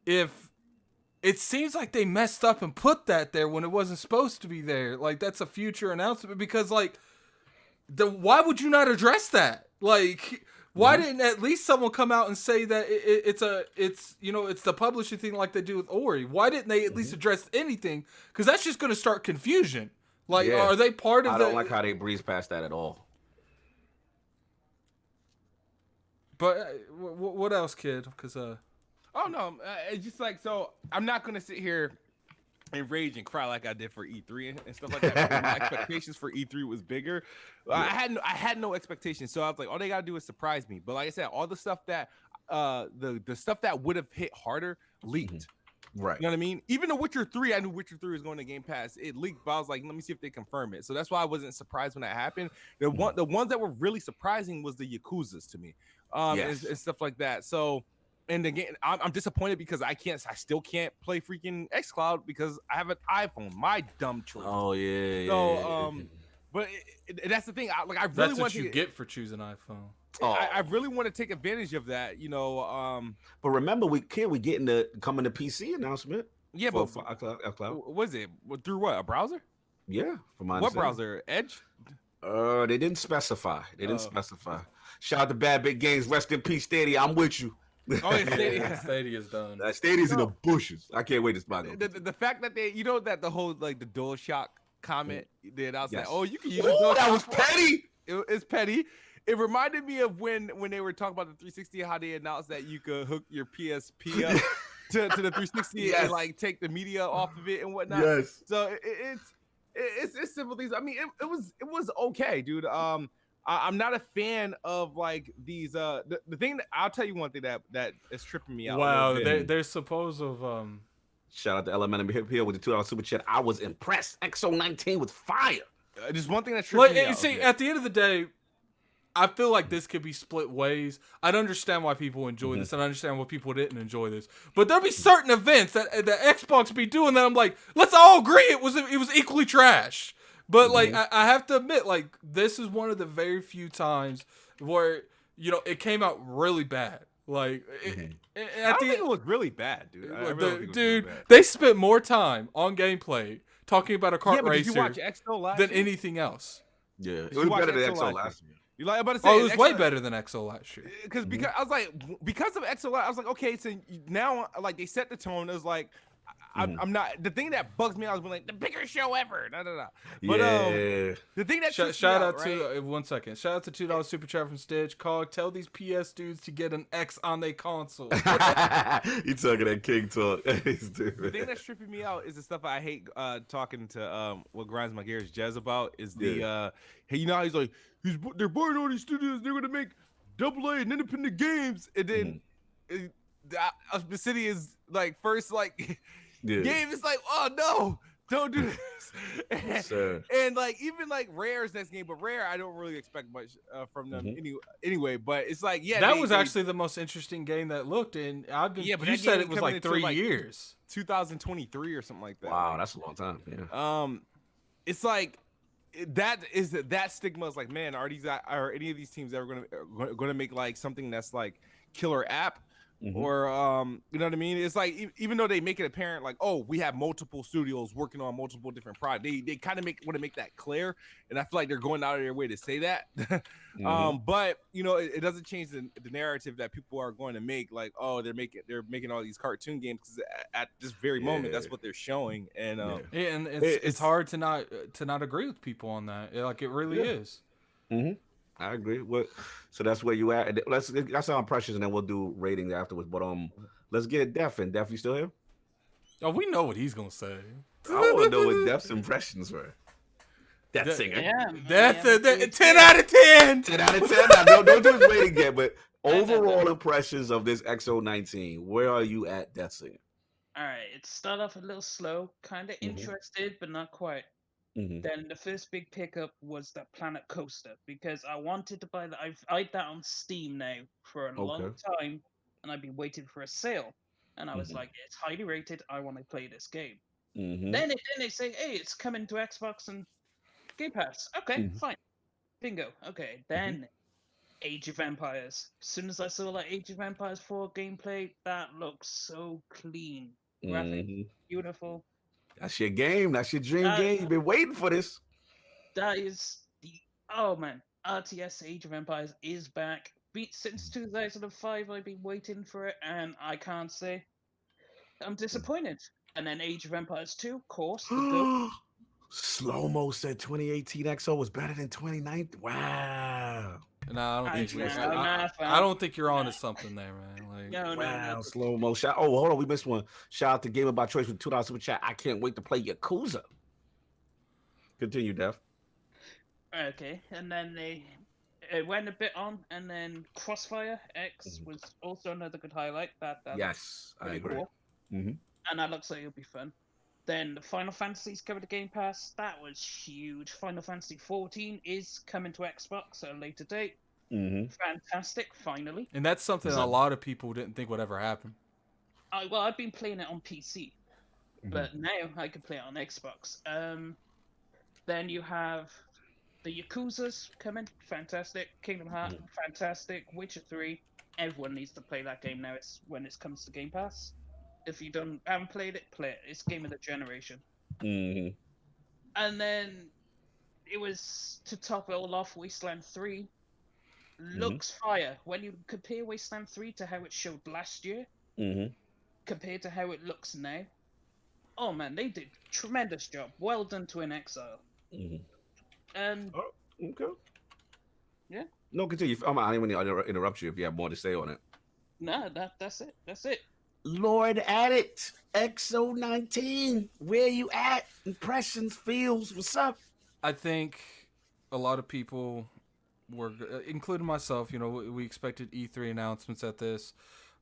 if it seems like they messed up and put that there when it wasn't supposed to be there. Like that's a future announcement because why would you not address that? Like. Why didn't at least someone come out and say that it's the publishing thing like they do with Ori? Why didn't they at least address anything? Because that's just going to start confusion. Like, are they part of? I don't like how they breeze past that at all. But what else, kid? Because oh no, it's just like so. I'm not going to sit here and rage and cry like I did for E3 and stuff like that. My expectations for E3 was bigger. I had no expectations, so I was like, all they gotta do is surprise me. But like I said, all the stuff that the stuff that would have hit harder leaked. Right. You know what I mean? Even The Witcher 3, I knew Witcher 3 was going to Game Pass. It leaked, but I was like, let me see if they confirm it. So that's why I wasn't surprised when that happened. The ones that were really surprising was the Yakuzas to me, and stuff like that. So. And again, I'm disappointed because I still can't play freaking xCloud because I have an iPhone. My dumb choice. Oh yeah. So but that's the thing. I really that's want what you get for choosing iPhone. I really want to take advantage of that, you know. But remember, we getting the coming to PC announcement. Yeah, for xCloud. Was it through what? A browser? Yeah, for my what browser? Edge? They didn't specify. Shout out to Bad Big Games. Rest in peace, Stadia. I'm with you. Oh, yeah, Stadia's done. Stadia's in the bushes. I can't wait to spot it. The fact that they, that the whole the DualShock comment they announced that, you can use that was petty. It's petty. It reminded me of when they were talking about the 360, how they announced that you could hook your PSP up to the 360 and take the media off of it and whatnot. Yes. So it's simple things. I mean, it was okay, dude. I'm not a fan of these. The thing that I'll tell you one thing that is tripping me out. Wow, they're supposed of. Shout out to Elemental Hip here with the $2 super chat. I was impressed. X019 with fire. Just one thing that tripped me out. See, at the end of the day, I feel like this could be split ways. I'd understand why people enjoy this, and I understand why people didn't enjoy this. But there'll be certain events that Xbox be doing that I'm like, let's all agree it was equally trash. But I have to admit, this is one of the very few times where it came out really bad. I don't think it was really bad, dude. They spent more time on gameplay talking about a kart racer did you watch XO last than year? anything else. Yeah, it was better than XO last year. You like about to say? Oh, it was way better than XO last year. Because I was like, because of XO, I was like, okay, so now like they set the tone. It was like, I'm not. The thing that bugs me, I was like, the biggest show ever. But the thing that shout out to 1 second. Shout out to $2 super chat from Stitch. Cog, tell these PS dudes to get an X on their console. You talking that king talk? The thing that's tripping me out is the stuff I hate talking to what grinds my gears Jez about is the hey, you know how he's like they're buying all these studios, they're gonna make AA and independent games, and then the city is like first like game is like, oh no, don't do this. And like even like Rare's next game, but Rare I don't really expect much from them anyway. But it's like that was actually the most interesting game that looked, and I've been. But you said it was like 3 years, 2023 or something like that. Wow, that's a long time. Yeah. It's like that stigma is like, man, are any of these teams ever gonna make like something that's like killer app? Or you know what I mean? It's like even though they make it apparent like, oh, we have multiple studios working on multiple different projects, they kind of want to make that clear, and I feel like they're going out of their way to say that. But you know, it doesn't change the narrative that people are going to make like, oh, they're making all these cartoon games because at this very moment that's what they're showing, and and it's hard to not agree with people on that. Like it really is. I agree. So that's where you at. That's our impressions, and then we'll do ratings afterwards. But let's get Def in. Def, you still here? Oh, we know what he's gonna say. I want to know what Def's impressions were. DeathSinger. Death 10 out of 10. 10 out of 10. Now, don't do his rating yet, but overall impressions of this X019. Where are you at, DeathSinger? All right, it started off a little slow, kind of interested, but not quite. Then the first big pickup was that Planet Coaster because I wanted to buy that. I've eyed that on Steam now for a long time, and I've been waiting for a sale. And I was like, it's highly rated. I want to play this game. Then they say, hey, it's coming to Xbox and Game Pass. Okay, fine. Bingo. Okay, then Age of Empires. As soon as I saw like Age of Empires 4 gameplay, that looks so clean. Graphics, beautiful. That's your game. That's your dream game. You've been waiting for this. That is RTS Age of Empires is back. Since 2005, I've been waiting for it, and I can't say I'm disappointed. And then Age of Empires 2, of course. Slow Mo said 2018 XO was better than 2019. Wow. No, I don't think you're onto something there, man. Like, wow, Slow Mo. Hold on, we missed one. Shout out to Gamer by Choice with $2 super chat. I can't wait to play Yakuza. Continue, Def. Okay, and then it went a bit on, and then CrossFireX was also another good highlight. That yes, I agree. Cool. And that looks like it'll be fun. Then the Final Fantasies covered the Game Pass. That was huge. Final Fantasy 14 is coming to Xbox at a later date. Fantastic, finally. And that's something a lot of people didn't think would ever happen. Well, I've been playing it on PC, but now I can play it on Xbox. Then you have the Yakuzas coming. Fantastic. Kingdom Hearts, fantastic. Witcher 3. Everyone needs to play that game now. It's when it comes to Game Pass. If you haven't played it, play it. It's game of the generation. And then it was, to top it all off, Wasteland 3 looks fire. When you compare Wasteland 3 to how it showed last year, compared to how it looks now, oh man, they did a tremendous job. Well done to In Exile. And okay. Yeah. No, continue. I didn't want to interrupt you if you have more to say on it. No, that's it. That's it. Lord Addict, X019, where you at? Impressions, feels, what's up? I think a lot of people were, including myself, you know, we expected E3 announcements at this.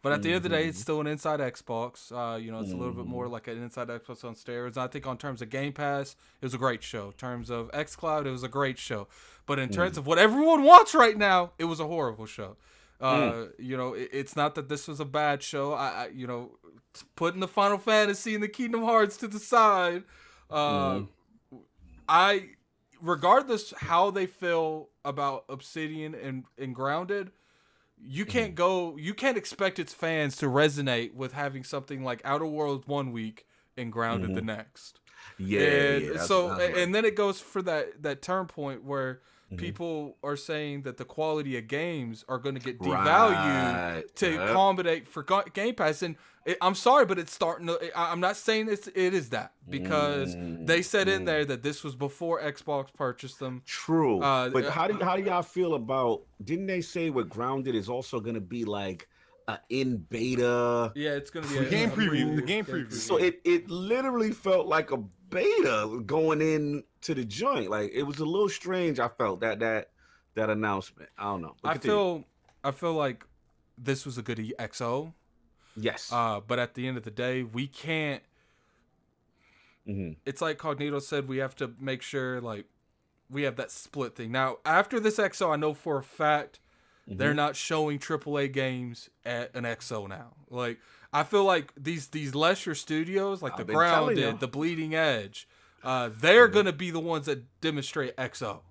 But at the end of the day, it's still an Inside Xbox. You know, it's a little bit more like an Inside Xbox on steroids. I think on terms of Game Pass, it was a great show. In terms of xCloud, it was a great show. But in terms of what everyone wants right now, it was a horrible show. You know, it's not that this was a bad show. You know, putting the Final Fantasy and the Kingdom Hearts to the side, regardless how they feel about Obsidian and Grounded, you can't expect its fans to resonate with having something like Outer Worlds 1 week and Grounded the next. Yeah. And so, and then it goes for that turn point where people are saying that the quality of games are going to get devalued to accommodate for Game Pass. And I'm sorry, but it's starting to. I'm not saying it is that, because they said in there that this was before Xbox purchased them. True, but how do y'all feel about? Didn't they say what Grounded is also going to be like? In beta, yeah, it's gonna be a game preview. The game preview. So it literally felt like a beta going into the joint. Like, it was a little strange. I felt that announcement. I don't know. I feel like this was a good XO. Yes. But at the end of the day, we can't. It's like Cognito said. We have to make sure like we have that split thing. Now, after this XO, I know for a fact. They're not showing AAA games at an XO now. Like, I feel like these lesser studios, like the Grounded, the Bleeding Edge, they're gonna be the ones that demonstrate XO.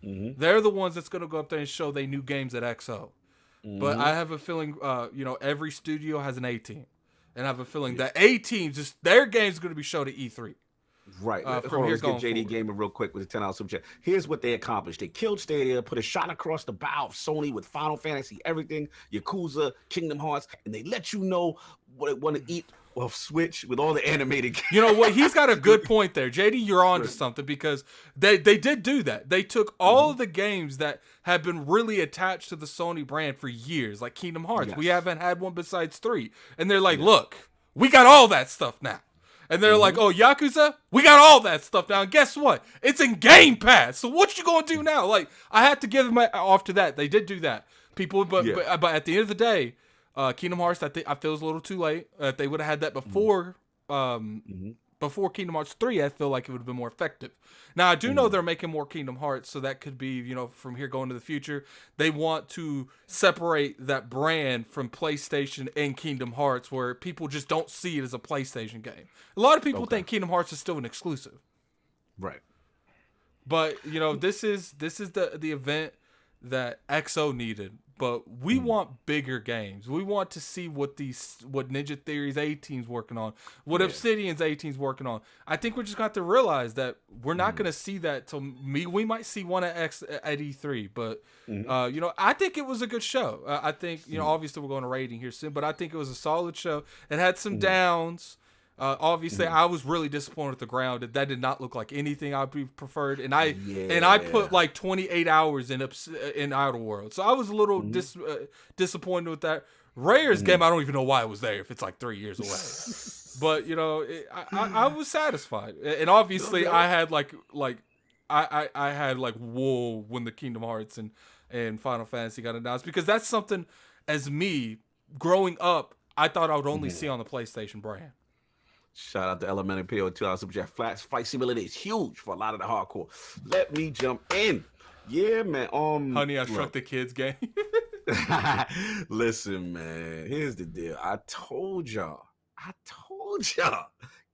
They're the ones that's gonna go up there and show they new games at XO. But I have a feeling, every studio has an A team, and I have a feeling that A teams, just their game's gonna be shown at E3. Right. From here, let's get JD Gaming real quick with a $10 super chat. Here's what they accomplished. They killed Stadia, put a shot across the bow of Sony with Final Fantasy, everything, Yakuza, Kingdom Hearts, and they let you know what they want to eat off Switch with all the animated games. You know what? He's got a good point there. JD, you're on to something, because they did do that. They took all of the games that have been really attached to the Sony brand for years, like Kingdom Hearts. We haven't had one besides 3. And they're like, look, we got all that stuff now. And they're like, oh, Yakuza, we got all that stuff now. And guess what? It's in Game Pass. So what you going to do now? Like, I had to give them off to that. They did do that. People, but at the end of the day, Kingdom Hearts, I feel it was a little too late. If they would have had that before before Kingdom Hearts 3, I feel like it would have been more effective. Now, I do know they're making more Kingdom Hearts, so that could be, from here going to the future. They want to separate that brand from PlayStation and Kingdom Hearts, where people just don't see it as a PlayStation game. A lot of people think Kingdom Hearts is still an exclusive. Right. But, this is the event that XO needed. But we want bigger games. We want to see what Ninja Theory's A team's working on, what Obsidian's A team's working on. I think we just got to realize that we're not going to see that till we might see one at E3. But I think it was a good show. I think obviously we're going to rating here soon, but I think it was a solid show. It had some downs. Obviously, I was really disappointed with the Grounded. That did not look like anything I preferred, and I put like 28 hours in Outer World, so I was a little disappointed with that. Rare's game, I don't even know why it was there if it's like 3 years away. But I was satisfied, and obviously I had I had whoa when the Kingdom Hearts and Final Fantasy got announced, because that's something, as me growing up, I thought I would only see on the PlayStation brand. Shout out to Elementary PO $2 super chat. Flash Fight Simulator is huge for a lot of the hardcore. Let me jump in. Yeah, man. Honey, I Shrunk the Kids game. Listen, man. Here's the deal. I told y'all.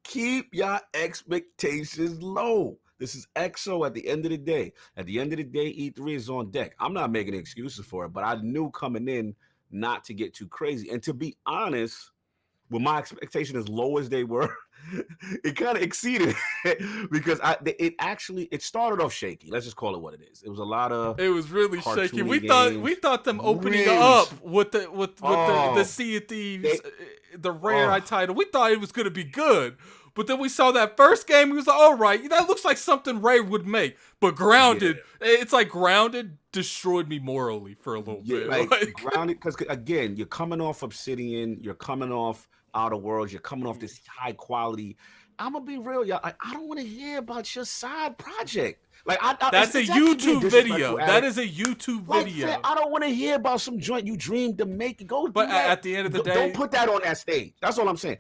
Keep your expectations low. This is XO at the end of the day. At the end of the day, E3 is on deck. I'm not making excuses for it, but I knew coming in not to get too crazy. And to be honest, with my expectation as low as they were, it kind of exceeded because it started off shaky. Let's just call it what it is. It was a lot of. It was really shaky. We thought them opening up with the Sea of Thieves, the Rare title. We thought it was going to be good. But then we saw that first game. We was like, all right, that looks like something Ray would make. But Grounded, it's like Grounded destroyed me morally for a little bit. Like Grounded, because again, you're coming off Obsidian, you're coming off Outer Worlds, you're coming off this high quality. I'm gonna be real, y'all. I don't want to hear about your side project. That's a YouTube video. That is a YouTube video. I don't want to hear about some joint you dreamed to make. But at the end of the day, don't put that on that stage. That's all I'm saying.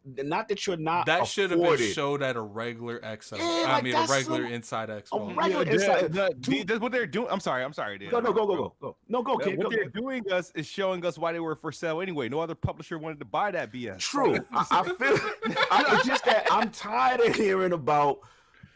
Not that you're not. That should have been showed at a regular XO. I mean, a regular Inside Expo. That's what they're doing. I'm sorry, Dan. Go. No, go, kid. What they're doing is showing us why they were for sale anyway. No other publisher wanted to buy that BS. True. I feel. It's just that I'm tired of hearing about.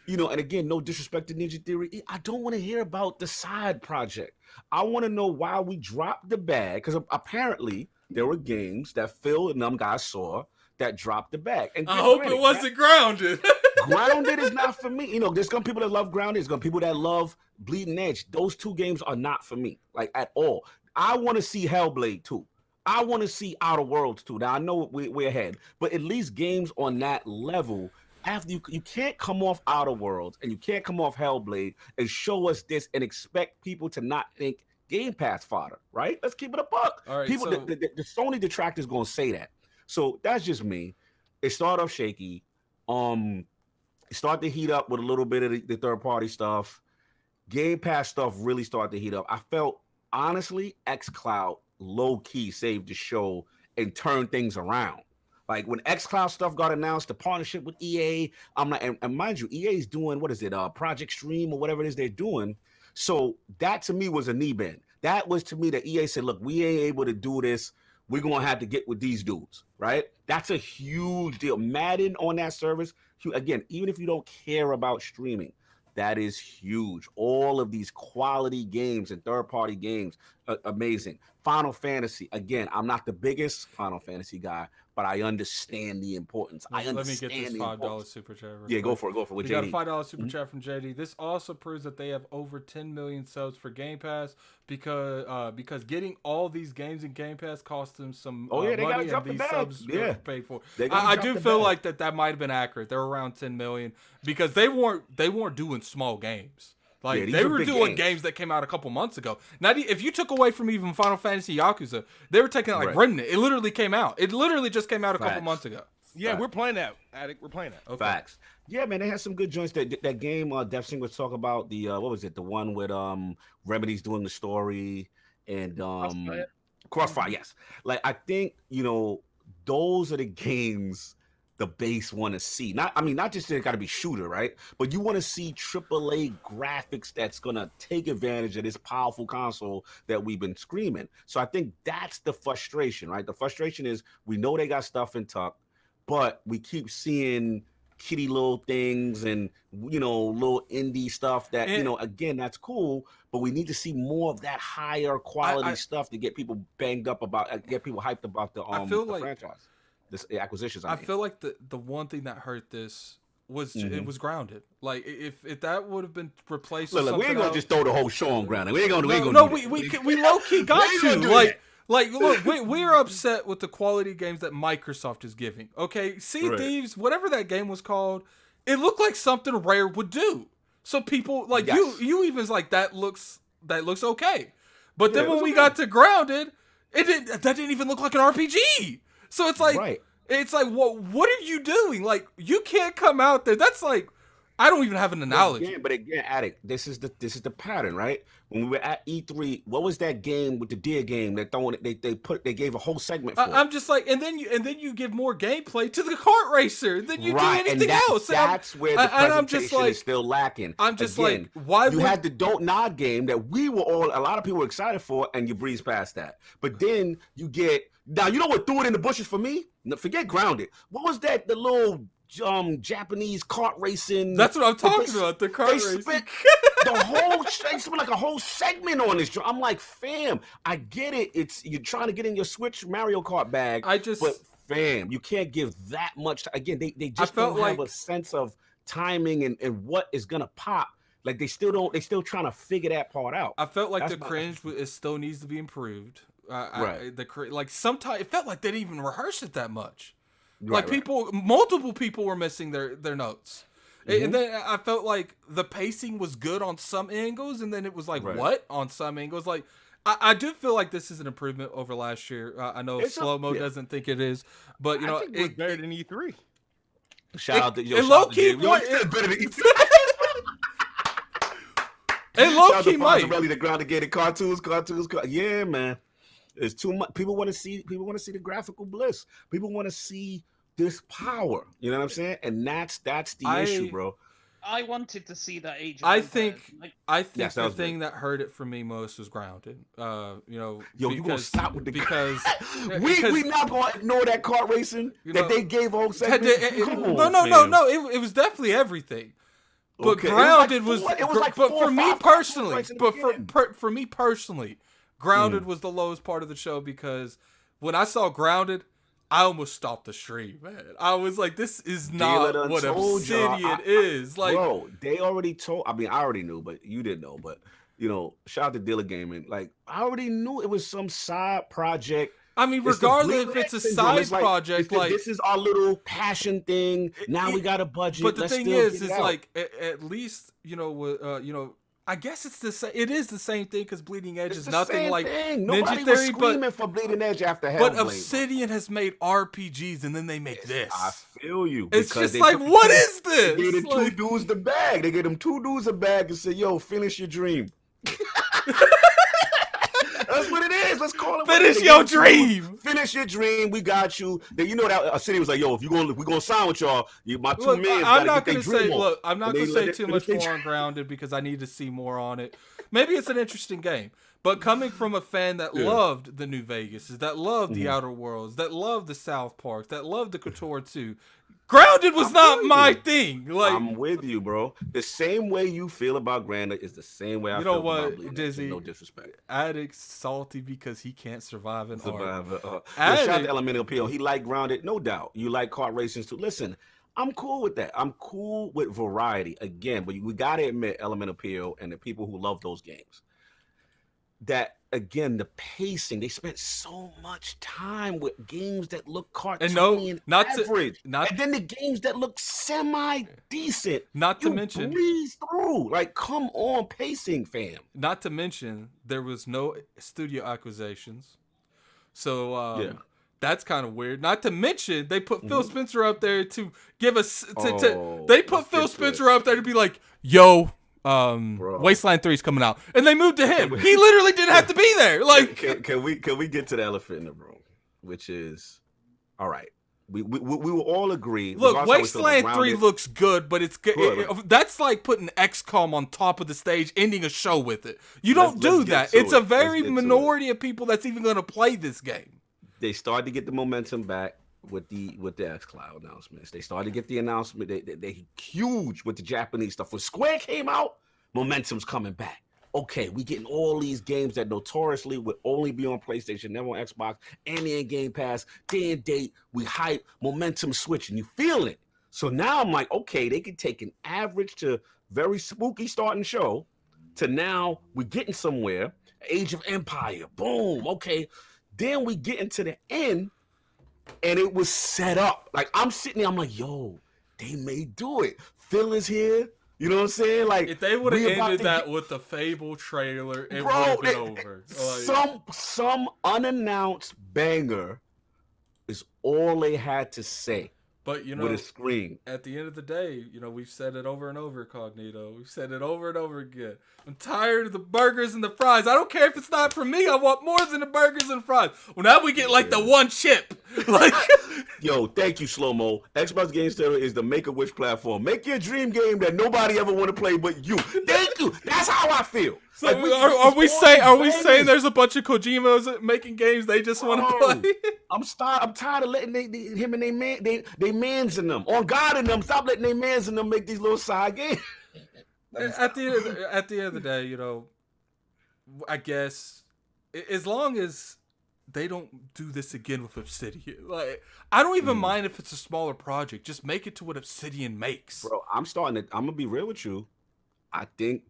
And again, no disrespect to Ninja Theory. I don't want to hear about the side project. I want to know why we dropped the bag, because apparently there were games that Phil and them guys saw that dropped the bag. And I hope it wasn't Grounded. Grounded is not for me. You know, there's some people that love Grounded. There's some people that love Bleeding Edge. Those two games are not for me, like at all. I want to see Hellblade 2. I want to see Outer Worlds 2. Now I know we're ahead, but at least games on that level. After you can't come off Outer Worlds and you can't come off Hellblade and show us this and expect people to not think Game Pass fodder, right? Let's keep it a buck. All right, people, so... the Sony detractors gonna say that. So that's just me. It started off shaky. It started to heat up with a little bit of the third party stuff. Game Pass stuff really started to heat up. I felt honestly, xCloud low key saved the show and turned things around. Like when xCloud stuff got announced, the partnership with EA, I'm like, and mind you, EA is doing, what is it, Project Stream or whatever it is they're doing. So that to me was a knee bend. That was to me that EA said, look, we ain't able to do this. We're going to have to get with these dudes, right? That's a huge deal. Madden on that service, again, even if you don't care about streaming, that is huge. All of these quality games and third-party games, amazing. Final Fantasy, again, I'm not the biggest Final Fantasy guy, but I understand the importance. Let me get this $5 super chat. Yeah, go for it. With we JD. got a $5 super chat from JD. This also proves that they have over 10 million subs for Game Pass because getting all these games in Game Pass cost them some money, and these subs were paid for. I do feel like that might have been accurate. They're around 10 million because they weren't doing small games. Like they were doing games that came out a couple months ago. Now, if you took away from even Final Fantasy Yakuza, they were taking like Remnant. It literally came out. It literally just came out a couple months ago. Yeah, we're playing that, Addict. We're playing that. Okay. Facts. Yeah, man, they had some good joints. That game, DeathSinger was talking about the what was it? The one with Remedy's doing the story and Crossfire. Yes. Like I think those are the games the base want to see. Not just that it got to be shooter, right? But you want to see AAA graphics that's gonna take advantage of this powerful console that we've been screaming. So I think that's the frustration, right? The frustration is we know they got stuff in tuck, but we keep seeing kitty little things and little indie stuff that again, that's cool, but we need to see more of that higher quality stuff to get people banged up about, get people hyped about the franchise. This acquisitions. I feel like the one thing that hurt this was it was Grounded. Like if that would have been replaced. Look, we ain't gonna just throw the whole show on Grounded. We ain't gonna. We low key got to look. We're upset with the quality games that Microsoft is giving. Okay, Sea of Thieves, whatever that game was called, it looked like something Rare would do. So people you even like that looks okay. But then when we got to Grounded, that didn't even look like an RPG. So it's like, what are you doing? Like, you can't come out there. That's like, I don't even have an analogy. But again, Addict, this is the pattern, right? When we were at E3, what was that game with the deer game that they gave a whole segment for? I'm just like, and then you give more gameplay to the kart racer than you do anything else. That's where the presentation is still lacking. I'm just like, why you had the Don't Nod game that a lot of people were excited for, and you breeze past that. But then you get. Now, you know what threw it in the bushes for me? No, forget Grounded. What was that? The little Japanese kart racing. That's what I'm talking about. The kart racing. They spent like a whole segment on this. I'm like, fam, I get it. You're trying to get in your Switch Mario Kart bag. But fam, you can't give that much. Again, they just don't have a sense of timing and what is gonna pop. Like they still trying to figure that part out. I felt like the cringe still needs to be improved. Sometimes it felt like they didn't even rehearse it that much. Multiple people were missing their notes. And then I felt like the pacing was good on some angles, and then it was like what on some angles. Like I do feel like this is an improvement over last year. I know Slow-Mo doesn't think it is, but I think it was better than E3. Shout out to low key. Better than E3. And low key might. The Grounded cartoons. Yeah, man. It's too much. People want to see the graphical bliss. People want to see this power. You know what I'm saying? And that's the issue, bro. I wanted to see that age. I think the thing that hurt it for me most was Grounded. You gonna stop with because we not gonna ignore that kart racing that they gave whole segment. No. It was definitely everything. But Grounded was for me personally. Grounded was the lowest part of the show because when I saw Grounded, I almost stopped the stream, man. I was like, this is not Dealer what done told Obsidian y'all. is. Like, bro, they already told. I mean, I already knew, but you didn't know. But you know, shout out to Dealer Gaming. Like, I already knew it was some side project. I mean, It's the regardless Bleeding if it's a Edge syndrome. side It's like, project, it's the, like this is our little passion thing. Now we got a budget. But the Let's thing still is get it out. like at least you know, I guess it's the same. It is the same thing because Bleeding Edge It's is the nothing same like thing. Ninja Nobody was Theory, screaming for Bleeding Edge after Hellblade. but Obsidian has made RPGs and then they make this. I feel you. It's because just like, what is this? They gave the Like- two dudes the bag. They gave them two dudes a bag and said, "Yo, finish your dream." That's what it is. Let's call it. Finish what it is. your They gave them dream. Finish your dream. We got you. Then you know that City was like, "Yo, if we gonna sign with y'all, my 2 Look, million." I'm not going gonna to say. Look, I'm not gonna say too much more more on Grounded because I need to see more on it. Maybe it's an interesting game, but coming from a fan that Yeah. loved the New Vegas, that loved the Mhm. Outer Worlds, that loved the South Park, that loved the Couture 2, Grounded was not my thing. Like, I'm with you, bro. The same way you feel about Granda is the same way I you feel know about what, Bleeding Edge. Dizzy? No disrespect. Addict's salty because he can't survive in art. Survivor. Shout out Addict- to Elemental Appeal. He liked Grounded, no doubt. You like kart racing too. Listen, I'm cool with that. I'm cool with variety. Again, but we gotta admit, Elemental Appeal and the people who love those games, that again, the pacing, they spent so much time with games that look cartoony and not average. to And then the games that look semi-decent. Not to you mention- breeze through. Like, come on, pacing, fam. Not to mention, there was no studio acquisitions. So Yeah. that's kind of weird. Not to mention, they put Phil Spencer up there to give us. Oh, they put let's Phil get to Spencer up there to be like, yo, Wasteland 3 is coming out. And they moved to him. He literally didn't have to be there. Like, can we get to the elephant in the room, which is, all right. We will all agree. look, regardless of how we feel Wasteland about 3 Grounded, looks good, but it's good. Good. That's like putting XCOM on top of the stage, ending a show with it. You Let's- don't do let's get that. to It's it. a Let's very get to it. minority of people that's even going to play this game. They started to get the momentum back with the xCloud announcements. They started to get the announcement. They huge with the Japanese stuff. When Square came out, momentum's coming back. Okay, we getting all these games that notoriously would only be on PlayStation, never on Xbox, and in Game Pass. Day and date, we hype, momentum switching. You feel it. So now I'm like, okay, they can take an average to very spooky starting show to now we're getting somewhere. Age of Empire, boom, okay. Then we get into the end, and it was set up. Like, I'm sitting there, I'm like, yo, they may do it. Phil is here. You know what I'm saying? Like, If they would have we about ended to that get- with the Fable trailer, it would Bro, have been over. Like, some unannounced banger is all they had to say. But you with know, a screen. at the end of the day, you know, we've said it over and over, Cognito. We've said it over and over again. I'm tired of the burgers and the fries. I don't care if it's not for me. I want more than the burgers and fries. Well, now we get like the one chip. Like, Yo, thank you, Slow Mo. Xbox Game Studio is the Make-A-Wish platform. Make your dream game that nobody ever want to play but you. Thank you. That's how I feel. so Like, are we saying there's a bunch of Kojimas making games they just want to Bro, play? I'm tired of letting him and they mans in them. On God in them, stop letting they mans in them make these little side games. At the end of the day, you know, I guess as long as they don't do this again with Obsidian, like I don't even mind if it's a smaller project. Just make it to what Obsidian makes. Bro, I'm gonna be real with you. I think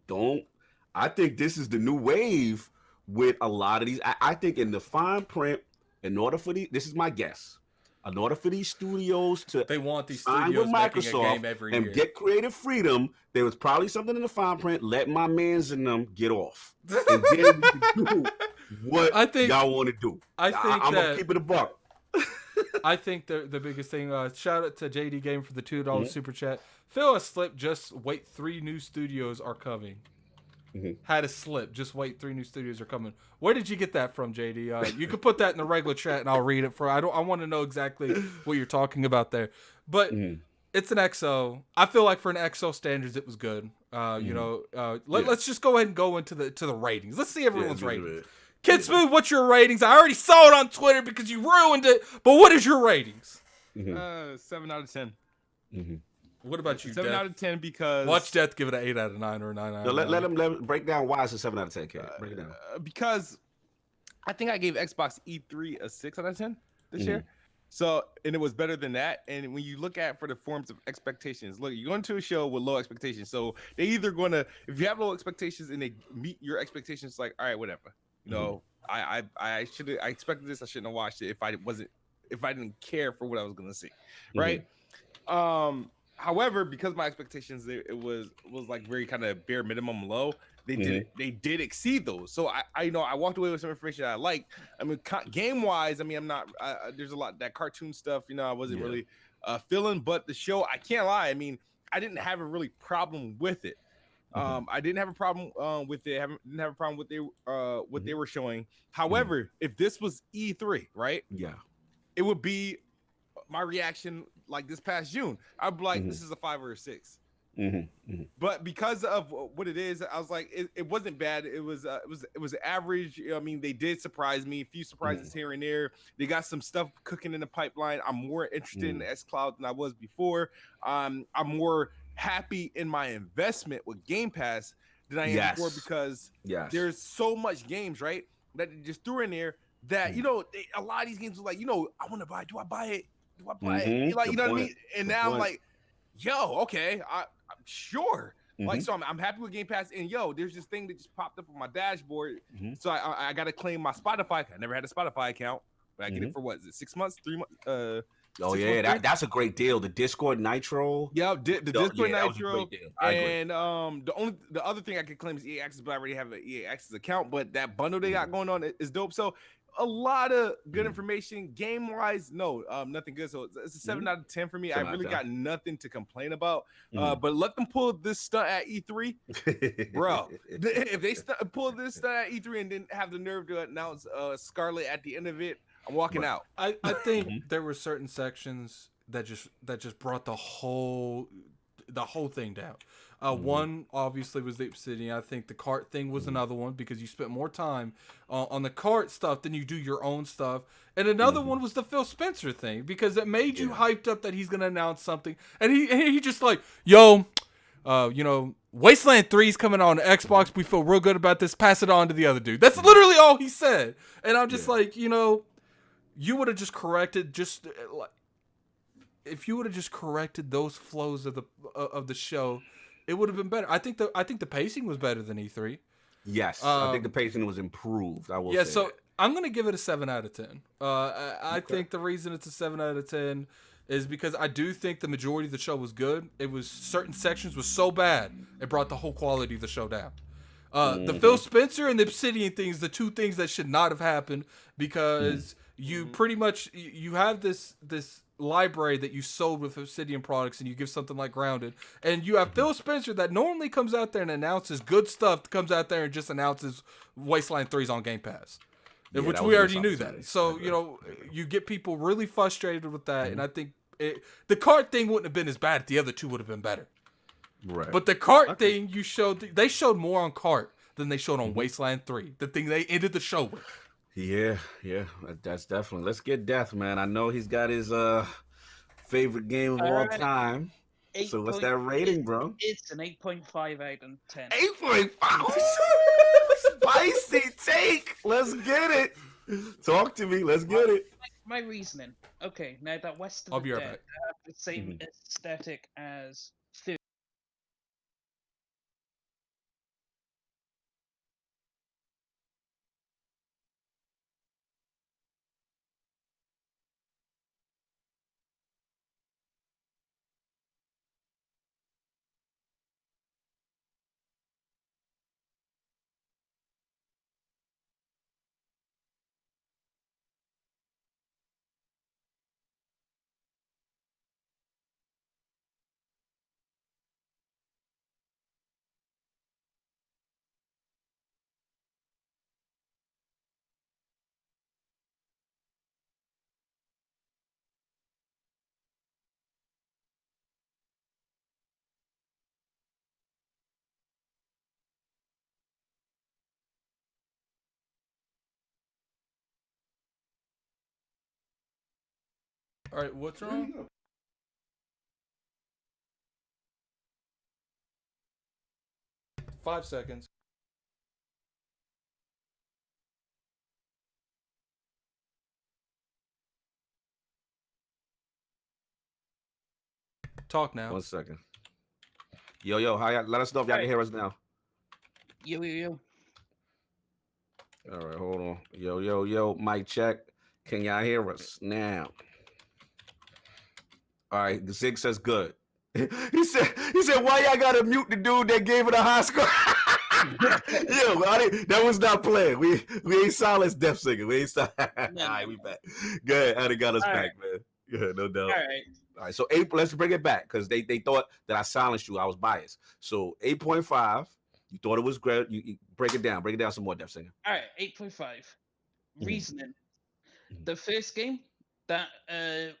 this is the new wave with a lot of these. I think in the fine print, in order for this is my guess. In order for these studios to They want these sign studios with making a Microsoft game every and year. get creative freedom, there was probably something in the fine print. Let my mans in them get off, and then we can do what y'all want to do. I think I'm that- gonna keep it a buck. I think the biggest thing. Shout out to JD Game for the $2 Mhm. super chat. Phil has slipped. Just wait, 3 new studios are coming. Had a slip. Just wait, 3 new studios are coming. Where did you get that from, JD? You could put that in the regular chat and I'll read it for. I want to know exactly what you're talking about there. But it's an XO. I feel like for an XO standards, it was good. You know, let's just go ahead and go into the ratings. Let's see everyone's ratings. Kidsmoove, what's your ratings? I already saw it on Twitter because you ruined it. But what is your ratings? 7 out of 10. What about you, 7 Death? out of 10 because Watch Death give it an 8 out of 9 or a 9 out No, of 9. let him break down why it's a 7 out of 10. Break it down. because I think I gave Xbox E3 a 6 out of 10 this year. So, and it was better than that. And when you look at for the forms of expectations, look, you're going to a show with low expectations. So they either going to, if you have low expectations and they meet your expectations, like, all right, whatever. You know, I expected this. I shouldn't have watched it if I didn't care for what I was going to see. Right. However, because my expectations, it was like very kind of bare minimum low. They did exceed those. So I know I walked away with some information I liked. I mean, game wise, I mean, I'm not. There's a lot that cartoon stuff. You know, I wasn't really feeling. But the show, I can't lie. I mean, I didn't have a really problem with it. I didn't have a problem with it. Didn't have a problem with what they were showing. However, if this was E3, right? Yeah, it would be my reaction like this past June. I'd be like, this is a 5 or a 6. But because of what it is, I was like, it wasn't bad. It was average. I mean, they did surprise me. A few surprises here and there. They got some stuff cooking in the pipeline. I'm more interested in xCloud than I was before. I'm more happy in my investment with Game Pass than I am before because there's so much games, right, that they just threw in there that, you know, a lot of these games are like, you know, I want to buy. Do I buy it? Do I buy it? Like, you know what I mean? And now I'm like, yo, okay, I'm sure. Like, so I'm happy with Game Pass. And yo, there's this thing that just popped up on my dashboard. So I got to claim my Spotify. I never had a Spotify account, but I get it for what is it? 6 months, 3 months? Oh yeah, that's a great deal. The Discord Nitro. Yeah, the Discord Nitro. And the other thing I could claim is EA Access, but I already have an EA Access account. But that bundle they got going on is dope. So a lot of good information. Game wise, no, nothing good. So it's a 7 out of 10 for me. I really got nothing to complain about. But let them pull this stunt at E3, bro. If they pull this stunt at E3 and didn't have the nerve to announce Scarlet at the end of it, I'm walking out. I think there were certain sections that just brought the whole thing down. One obviously was the Obsidian. I think the cart thing was another one because you spent more time on the cart stuff than you do your own stuff. And another one was the Phil Spencer thing because it made you hyped up that he's gonna announce something, and he just like, yo, you know, Wasteland 3 is coming on Xbox. We feel real good about this. Pass it on to the other dude. That's literally all he said. And I'm just like, you know, you would have just corrected if you would have just corrected those flows of the show, it would have been better. I think the pacing was better than E3. Yes, I think the pacing was improved. I will say so that. I'm gonna give it a 7 out of 10. I think the reason it's a 7 out of 10 is because I do think the majority of the show was good. It was certain sections was so bad it brought the whole quality of the show down. The Phil Spencer and the Obsidian things, the two things that should not have happened because you pretty much you have this library that you sold with Obsidian products and you give something like Grounded, and you have Phil Spencer that normally comes out there and announces good stuff, comes out there and just announces Wasteland 3's on Game Pass, which we already knew that. So, you know, you get people really frustrated with that, and I think the cart thing wouldn't have been as bad if the other two would have been better. Right. But the cart thing they showed more on cart than they showed on Wasteland 3, the thing they ended the show with. Yeah, that's definitely. Let's get Death, man. I know he's got his favorite game of all time. So what's that rating, bro? It's an 8.5 out of 10. 8.5. Spicy take. Let's get it. Talk to me. Let's get it. My reasoning. Okay, now that West of I'll the be right Dead back. have the same aesthetic as Fear. All right, what's wrong? 5 seconds. Talk now. 1 second. Yo, how y'all, let us know if y'all can hear us now. Yo. All right, hold on. Yo, mic check. Can y'all hear us now? All right, the Zig says good. he said, why y'all gotta mute the dude that gave it a high score? That was not planned. We ain't silenced DeathSinger. We ain't silenced. All right, we back. Good. Adi got us back, man. Yeah, no doubt. All right, so let's bring it back because they thought that I silenced you. I was biased. So 8.5, you thought it was great. You break it down. Break it down some more, DeathSinger. All right, 8.5. Reasoning. The first game, that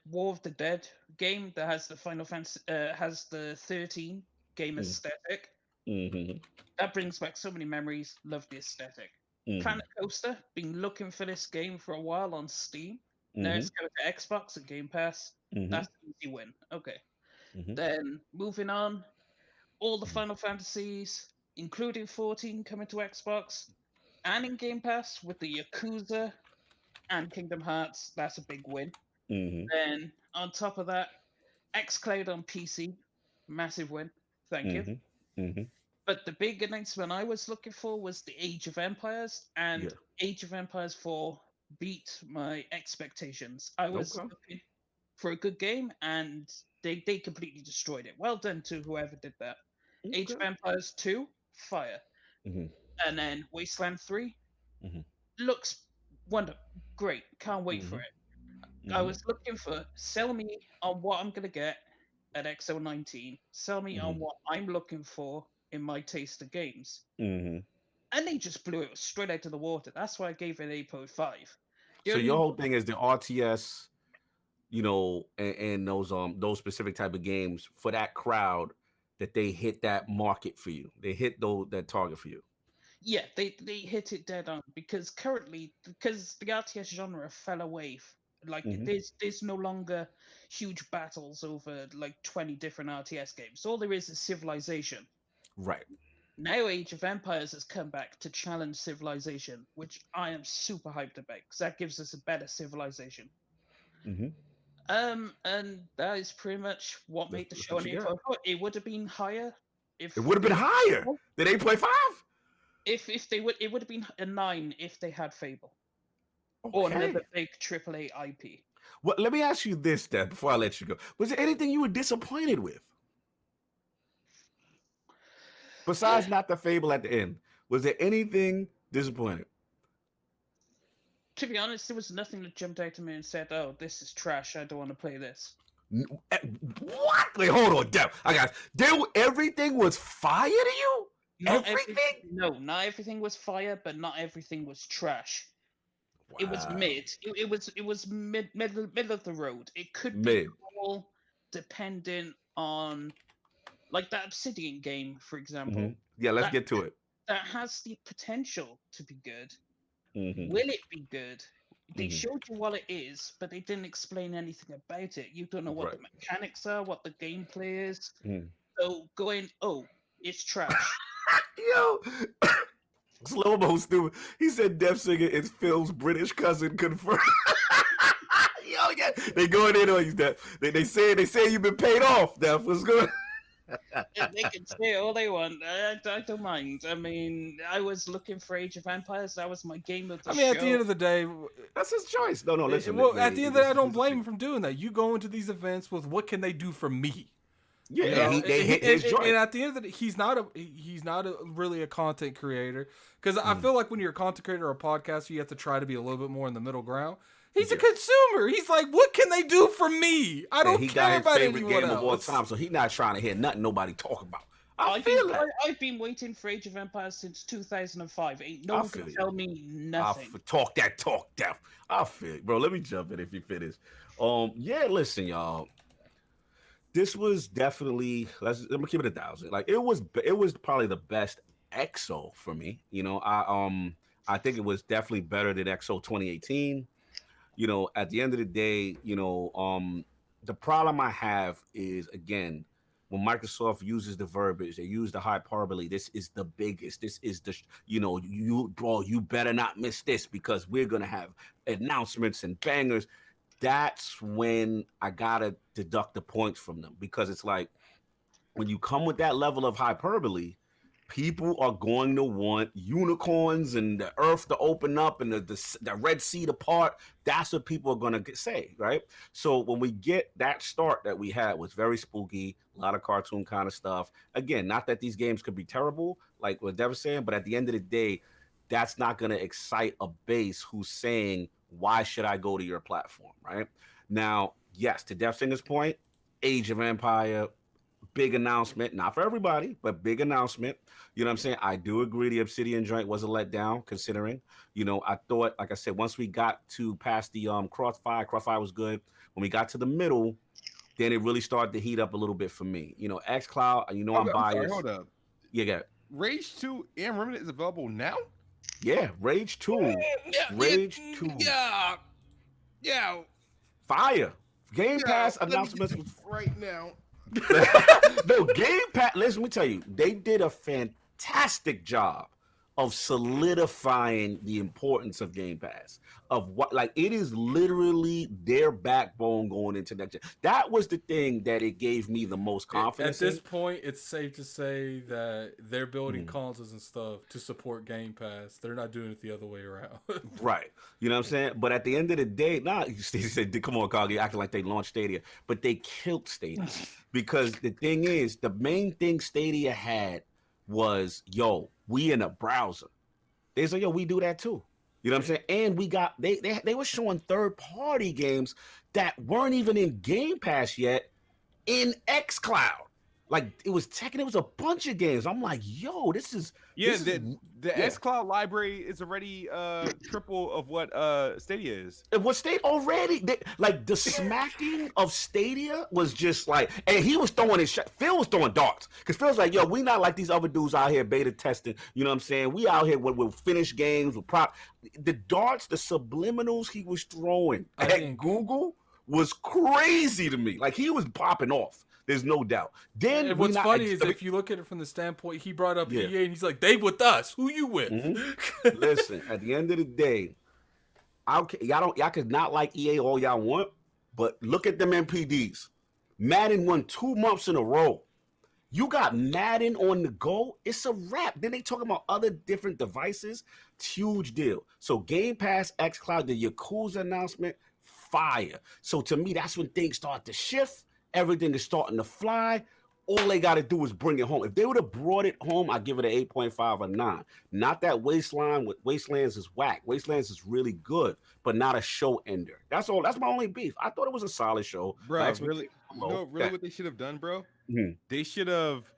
War of the Dead game that has the Final Fantasy, has the 13 game aesthetic. That brings back so many memories. Love the aesthetic. Planet Coaster, been looking for this game for a while on Steam. Now it's coming to Xbox and Game Pass. That's an easy win. Okay. Then moving on, all the Final Fantasies, including 14, coming to Xbox and in Game Pass with the Yakuza and Kingdom Hearts. That's a big win. Then on top of that, xCloud on PC, massive win. Thank you. But the big announcement I was looking for was the Age of Empires, and Age of Empires 4 beat my expectations. I was looking for a good game, and they completely destroyed it. Well done to whoever did that. Age of Empires 2, fire. And then Wasteland 3 looks wonderful, great. Can't wait for it. I was looking for sell me on what I'm gonna get at X019. Sell me on what I'm looking for in my taste of games. And they just blew it straight out of the water. That's why I gave it 8.5. So your whole thing is the RTS, and those specific type of games for that crowd, that they hit that market for you. They hit that target for you. Yeah, they hit it dead on because the RTS genre fell away. There's no longer huge battles over like 20 different RTS games. All there is Civilization. Right. Now Age of Empires has come back to challenge Civilization, which I am super hyped about because that gives us a better Civilization. And that is pretty much what made the show an 8.5. It would have been higher if it would have been higher than 8.5. If they would, it would have been a 9 if they had Fable or another big AAA IP. Well, let me ask you this then before I let you go. Was there anything you were disappointed with? Besides not the Fable at the end, was there anything disappointing? To be honest, there was nothing that jumped out to me and said, "Oh, this is trash. I don't want to play this." What? Wait, hold on, Dev. Everything was fire to you? Everything? No, not everything was fire, but not everything was trash. Wow. It was mid. It was middle of the road. It could be all dependent on, like that Obsidian game, for example. Yeah, let's get to it. That has the potential to be good. Will it be good? They showed you what it is, but they didn't explain anything about it. You don't know what the mechanics are, what the gameplay is. So going, oh, it's trash. Yo, Slow-mo stupid. He said DeathSinger is Phil's British cousin confirmed. Yo, yeah, they going in on you, Def. They say you've been paid off, Def. What's good? They can say all they want. I don't mind. I mean, I was looking for Age of Empires. That was my game of the show. At the end of the day, that's his choice. No, listen. Well, at the end of the day, I don't blame him for doing that. You go into these events with what can they do for me? Yeah, they hit his joint. And at the end of the day, he's not really a content creator, because I feel like when you're a content creator or a podcaster, you have to try to be a little bit more in the middle ground. He's a consumer. He's like, what can they do for me? I don't care about anyone else. He got his favorite game of all time, so he's not trying to hear nothing nobody talk about. I've been waiting for Age of Empires since 2005. No one can tell me nothing. Talk, Def. I feel it. Bro, let me jump in if you finish. Yeah, listen, y'all. This was definitely, let me keep it 1,000. Like it was probably the best EXO for me. I think it was definitely better than EXO 2018. At the end of the day, the problem I have is, again, when Microsoft uses the verbiage, they use the hyperbole. This is the biggest. This is the, you better not miss this because we're gonna have announcements and bangers. that's when I gotta deduct the points from them, because it's like when you come with that level of hyperbole, people are going to want unicorns and the earth to open up and the Red Sea to part. That's what people are going to say, right? So when we get that start that we had was very spooky, a lot of cartoon kind of stuff. Again, not that these games could be terrible, like what Dev was saying, but at the end of the day, that's not going to excite a base who's saying, why should I go to your platform, right? Now, yes, to DeathSinger's point, Age of Empire, big announcement, not for everybody, but big announcement. You know what I'm saying? I do agree the Obsidian joint was a letdown, considering, you know, I thought, like I said, once we got to past the Crossfire was good. When we got to the middle, then it really started to heat up a little bit for me. You know, xCloud, you know, I'm biased. Sorry, hold up. Yeah, Rage 2 and Remnant is available now? Yeah, Rage 2. Rage 2. Yeah. Fire. Game Pass announcements right now. No, Game Pass, let me tell you, they did a fantastic job of solidifying the importance of Game Pass, of what, like, it is literally their backbone going into next year. That was the thing that it gave me the most confidence. At this point, it's safe to say that they're building consoles and stuff to support Game Pass. They're not doing it the other way around. Right. You know what I'm saying? But at the end of the day, you said, come on, Kagi, acting like they launched Stadia. But they killed Stadia. Because the thing is, the main thing Stadia had was, yo, we in a browser. They said, yo, we do that too. You know what I'm saying? And we got, they were showing third-party games that weren't even in Game Pass yet in xCloud. Like, it was Tekken, it was a bunch of games. I'm like, yo, this is... Yeah, the xCloud library is already triple of what Stadia is. It was Stadia already. Like, the smacking of Stadia was just like... And he was throwing his shot. Phil was throwing darts. Because Phil's like, yo, we not like these other dudes out here beta testing. You know what I'm saying? We out here with finished games, with prop... The darts, the subliminals he was throwing at Google was crazy to me. Like, he was popping off. There's no doubt. Then and what's funny is if you look at it from the standpoint, he brought up EA and he's like, they with us. Who you with? Listen, at the end of the day, y'all could not like EA all y'all want, but look at them MPDs. Madden won 2 months in a row. You got Madden on the go, it's a wrap. Then they talking about other different devices. It's a huge deal. So Game Pass, xCloud, the Yakuza announcement, fire. So to me, that's when things start to shift. Everything is starting to fly. All they got to do is bring it home. If they would have brought it home, I'd give it an 8.5 or 9. Not that Wastelands is whack. Wastelands is really good, but not a show ender. That's all. That's my only beef. I thought it was a solid show. Bro, really, what they should have done, bro? They should have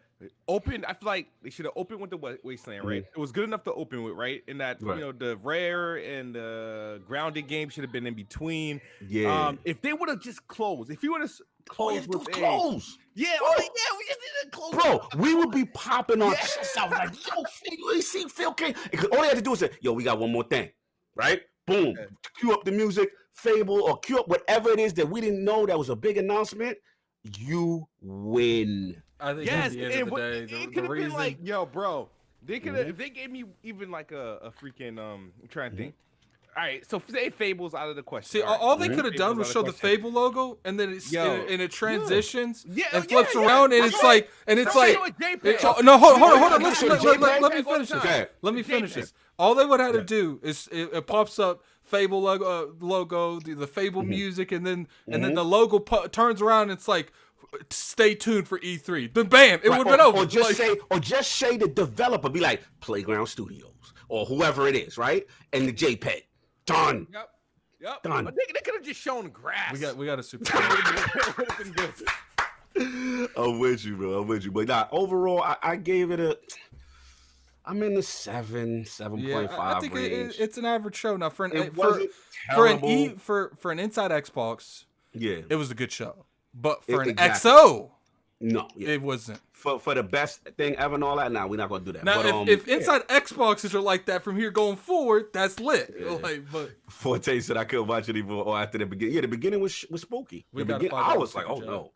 opened. I feel like they should have opened with the Wasteland, right? It was good enough to open with, right? And that, you know, the Rare and the Grounded game should have been in between. Yeah. If they would have just closed, if you would have closed with close. Yeah, we just didn't close. Bro, we would be popping on chests out like, yo, Phil, you ain't seen Phil King. All they had to do was say, yo, we got one more thing, right? Boom. Cue up the music, Fable, or cue up whatever it is that we didn't know that was a big announcement. You win. I think at the end of the day, it could have been like, yo, bro, they could have, if they gave me even like a freaking, I'm trying to think. All right, so say Fable's out of the question. See, all they could have done was show the Fable logo, and then it transitions and flips around, and it's like, no, hold on, let me finish this. Let me finish this. All they would have to do is it pops up Fable logo, the Fable music, and then the logo turns around, and it's like, stay tuned for E3. Then bam, it would have been over. Or just say the developer, be like Playground Studios or whoever it is, right? And the JPEG. Done. Yep. Done. They could have just shown grass. We got a super. I'm with you, bro. I'm with you. But nah, overall, I gave it I'm in the 7.5 I think range. it's an average show. Now for an inside Xbox, it was a good show. But for an XO, no, it wasn't. For the best thing ever and all that, we're not gonna do that. Now, but, if inside Xboxes are like that from here going forward, that's lit. But Forte said I couldn't watch it even after the beginning. Yeah, the beginning was spooky. I was like, oh no,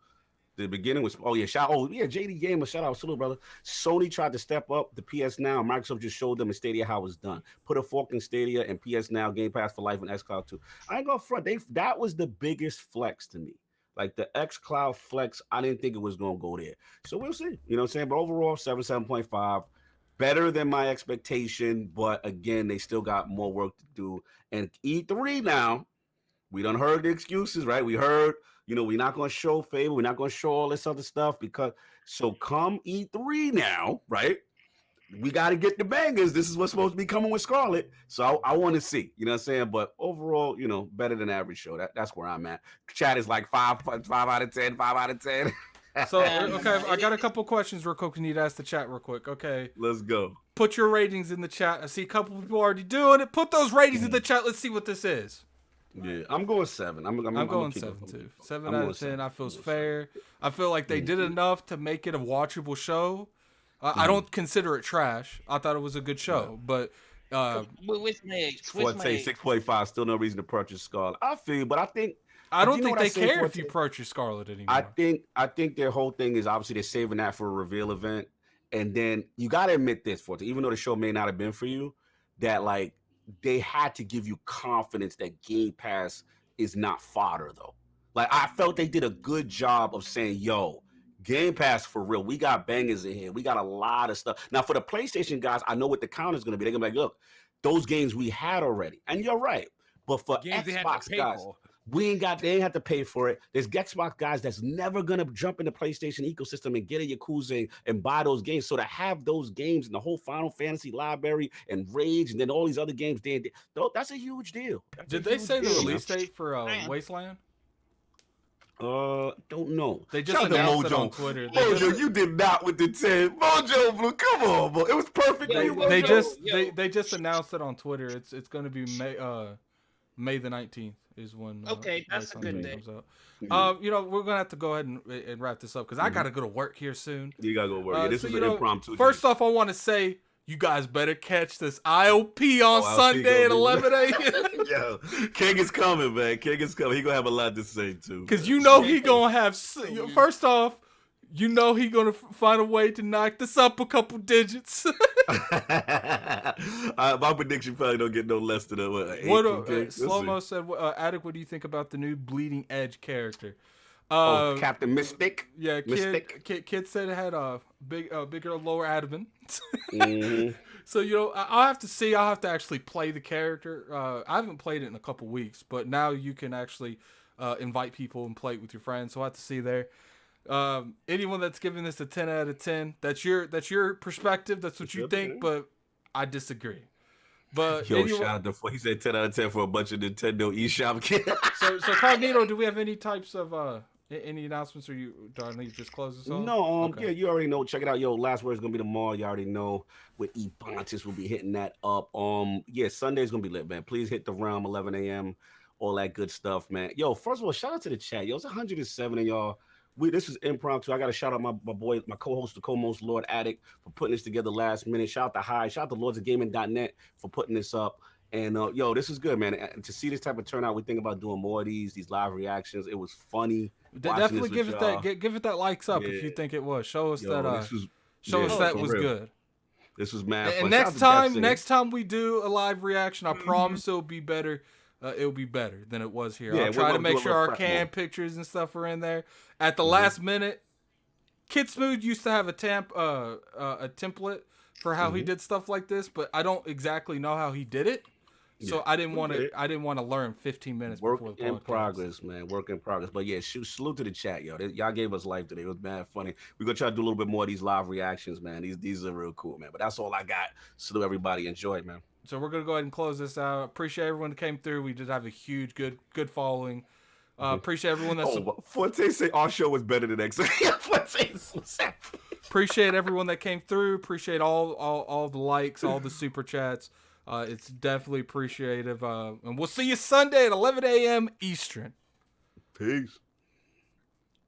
The beginning was JD Gamer, shout out, salute, brother. Sony tried to step up the PS Now. Microsoft just showed them in Stadia how it's done. Put a fork in Stadia and PS Now, Game Pass for Life, and xCloud too. I ain't gonna front. That was the biggest flex to me. Like the xCloud flex, I didn't think it was gonna go there. So we'll see. You know what I'm saying? But overall, 7.5. Better than my expectation, but again, they still got more work to do. And E3 now, we done heard the excuses, right? We heard, we're not going to show favor. We're not going to show all this other stuff so come E3 now, right? We got to get the bangers. This is what's supposed to be coming with Scarlet. So I want to see, you know what I'm saying? But overall, better than average show. That's where I'm at. Chat is like 5 out of 10, 5 out of 10. So, okay, I got a couple questions real quick. I need to ask the chat real quick. Okay. Let's go. Put your ratings in the chat. I see a couple people already doing it. Put those ratings in the chat. Let's see what this is. Yeah, I'm going 7. I'm going 7 too. 7 out of 10. I feel fair. I feel like they did enough to make it a watchable show. I don't consider it trash. I thought it was a good show, but with me, 6.5. Still no reason to purchase Scarlet. I feel, but I don't think they care if you purchase Scarlet anymore. I think their whole thing is obviously they're saving that for a reveal event, and then you got to admit this, Forte, even though the show may not have been for you, that like they had to give you confidence that Game Pass is not fodder though. Like I felt they did a good job of saying, "Yo, Game Pass for real. We got bangers in here. We got a lot of stuff." Now for the PlayStation guys, I know what the count is going to be. They're going to be like, "Look, those games we had already," and you're right. But for games Xbox guys. They ain't have to pay for it. There's Xbox guys that's never gonna jump in the PlayStation ecosystem and get a Yakuza and buy those games. So to have those games and the whole Final Fantasy library and Rage and then all these other games, that's a huge deal. Did they say the release date for Wasteland? Don't know. They just announced it on Twitter. Mojo, you did not with the 10. Mojo Blue, come on, bro. It was perfect. They just announced it on Twitter. It's going to be May the 19th. Is when that's a good day. Comes out. We're gonna have to go ahead and wrap this up because I gotta go to work here soon. You gotta go to work. This is an impromptu. First off, I want to say you guys better catch this IOP on Sunday at 11 a.m. Yo, King is coming, man. King is coming. He gonna have a lot to say too. Because he gonna have. First off, he gonna find a way to knock this up a couple digits. My prediction probably don't get no less than a 8. Slow-mo said, Attic, what do you think about the new Bleeding Edge character? Captain Mystic. Yeah, Kid said it had a bigger lower abdomen. So I'll have to see. I'll have to actually play the character. I haven't played it in a couple weeks, but now you can actually invite people and play it with your friends. So I will have to see there. Anyone that's giving this a 10 out of 10, that's your perspective. That's what you think, but I disagree. But shout out to he said 10 out of 10 for a bunch of Nintendo eShop kids. So Cognito, do we have any types of any announcements, or do I need to just close this off? No, yeah, you already know. Check it out, last word's gonna be tomorrow. You already know with Ebontis we'll be hitting that up. Sunday's gonna be lit, man. Please hit the realm 11 a.m. all that good stuff, man. First of all, shout out to the chat. It's 107 of y'all. This is impromptu. I got to shout out my boy, my co-host, the co-most, Lord Addict, for putting this together last minute. Shout out to High. Shout out to lordsofgaming.net for putting this up. And, this is good, man. And to see this type of turnout, we think about doing more of these live reactions. It was funny. Definitely give it that likes up if you think it was. Show us that was good. This was mad fun. And next time we do a live reaction, I promise it'll be better. It'll be better than it was here. I'll try to make sure our cam pictures and stuff are in there. At the last minute, Kidsmoove used to have a template for how he did stuff like this, but I don't exactly know how he did it. So I didn't want to learn 15 minutes before the podcast. Work in progress, man. Work in progress. But yeah, salute to the chat, y'all gave us life today. It was mad funny. We're gonna try to do a little bit more of these live reactions, man. These are real cool, man. But that's all I got. Salute everybody. Enjoy, man. So we're gonna go ahead and close this out. Appreciate everyone that came through. We did have a huge good following. Appreciate everyone that's. Forte say our show was better than X. Appreciate everyone that came through. Appreciate all the likes, all the super chats. It's definitely appreciative. And we'll see you Sunday at 11 a.m. Eastern. Peace.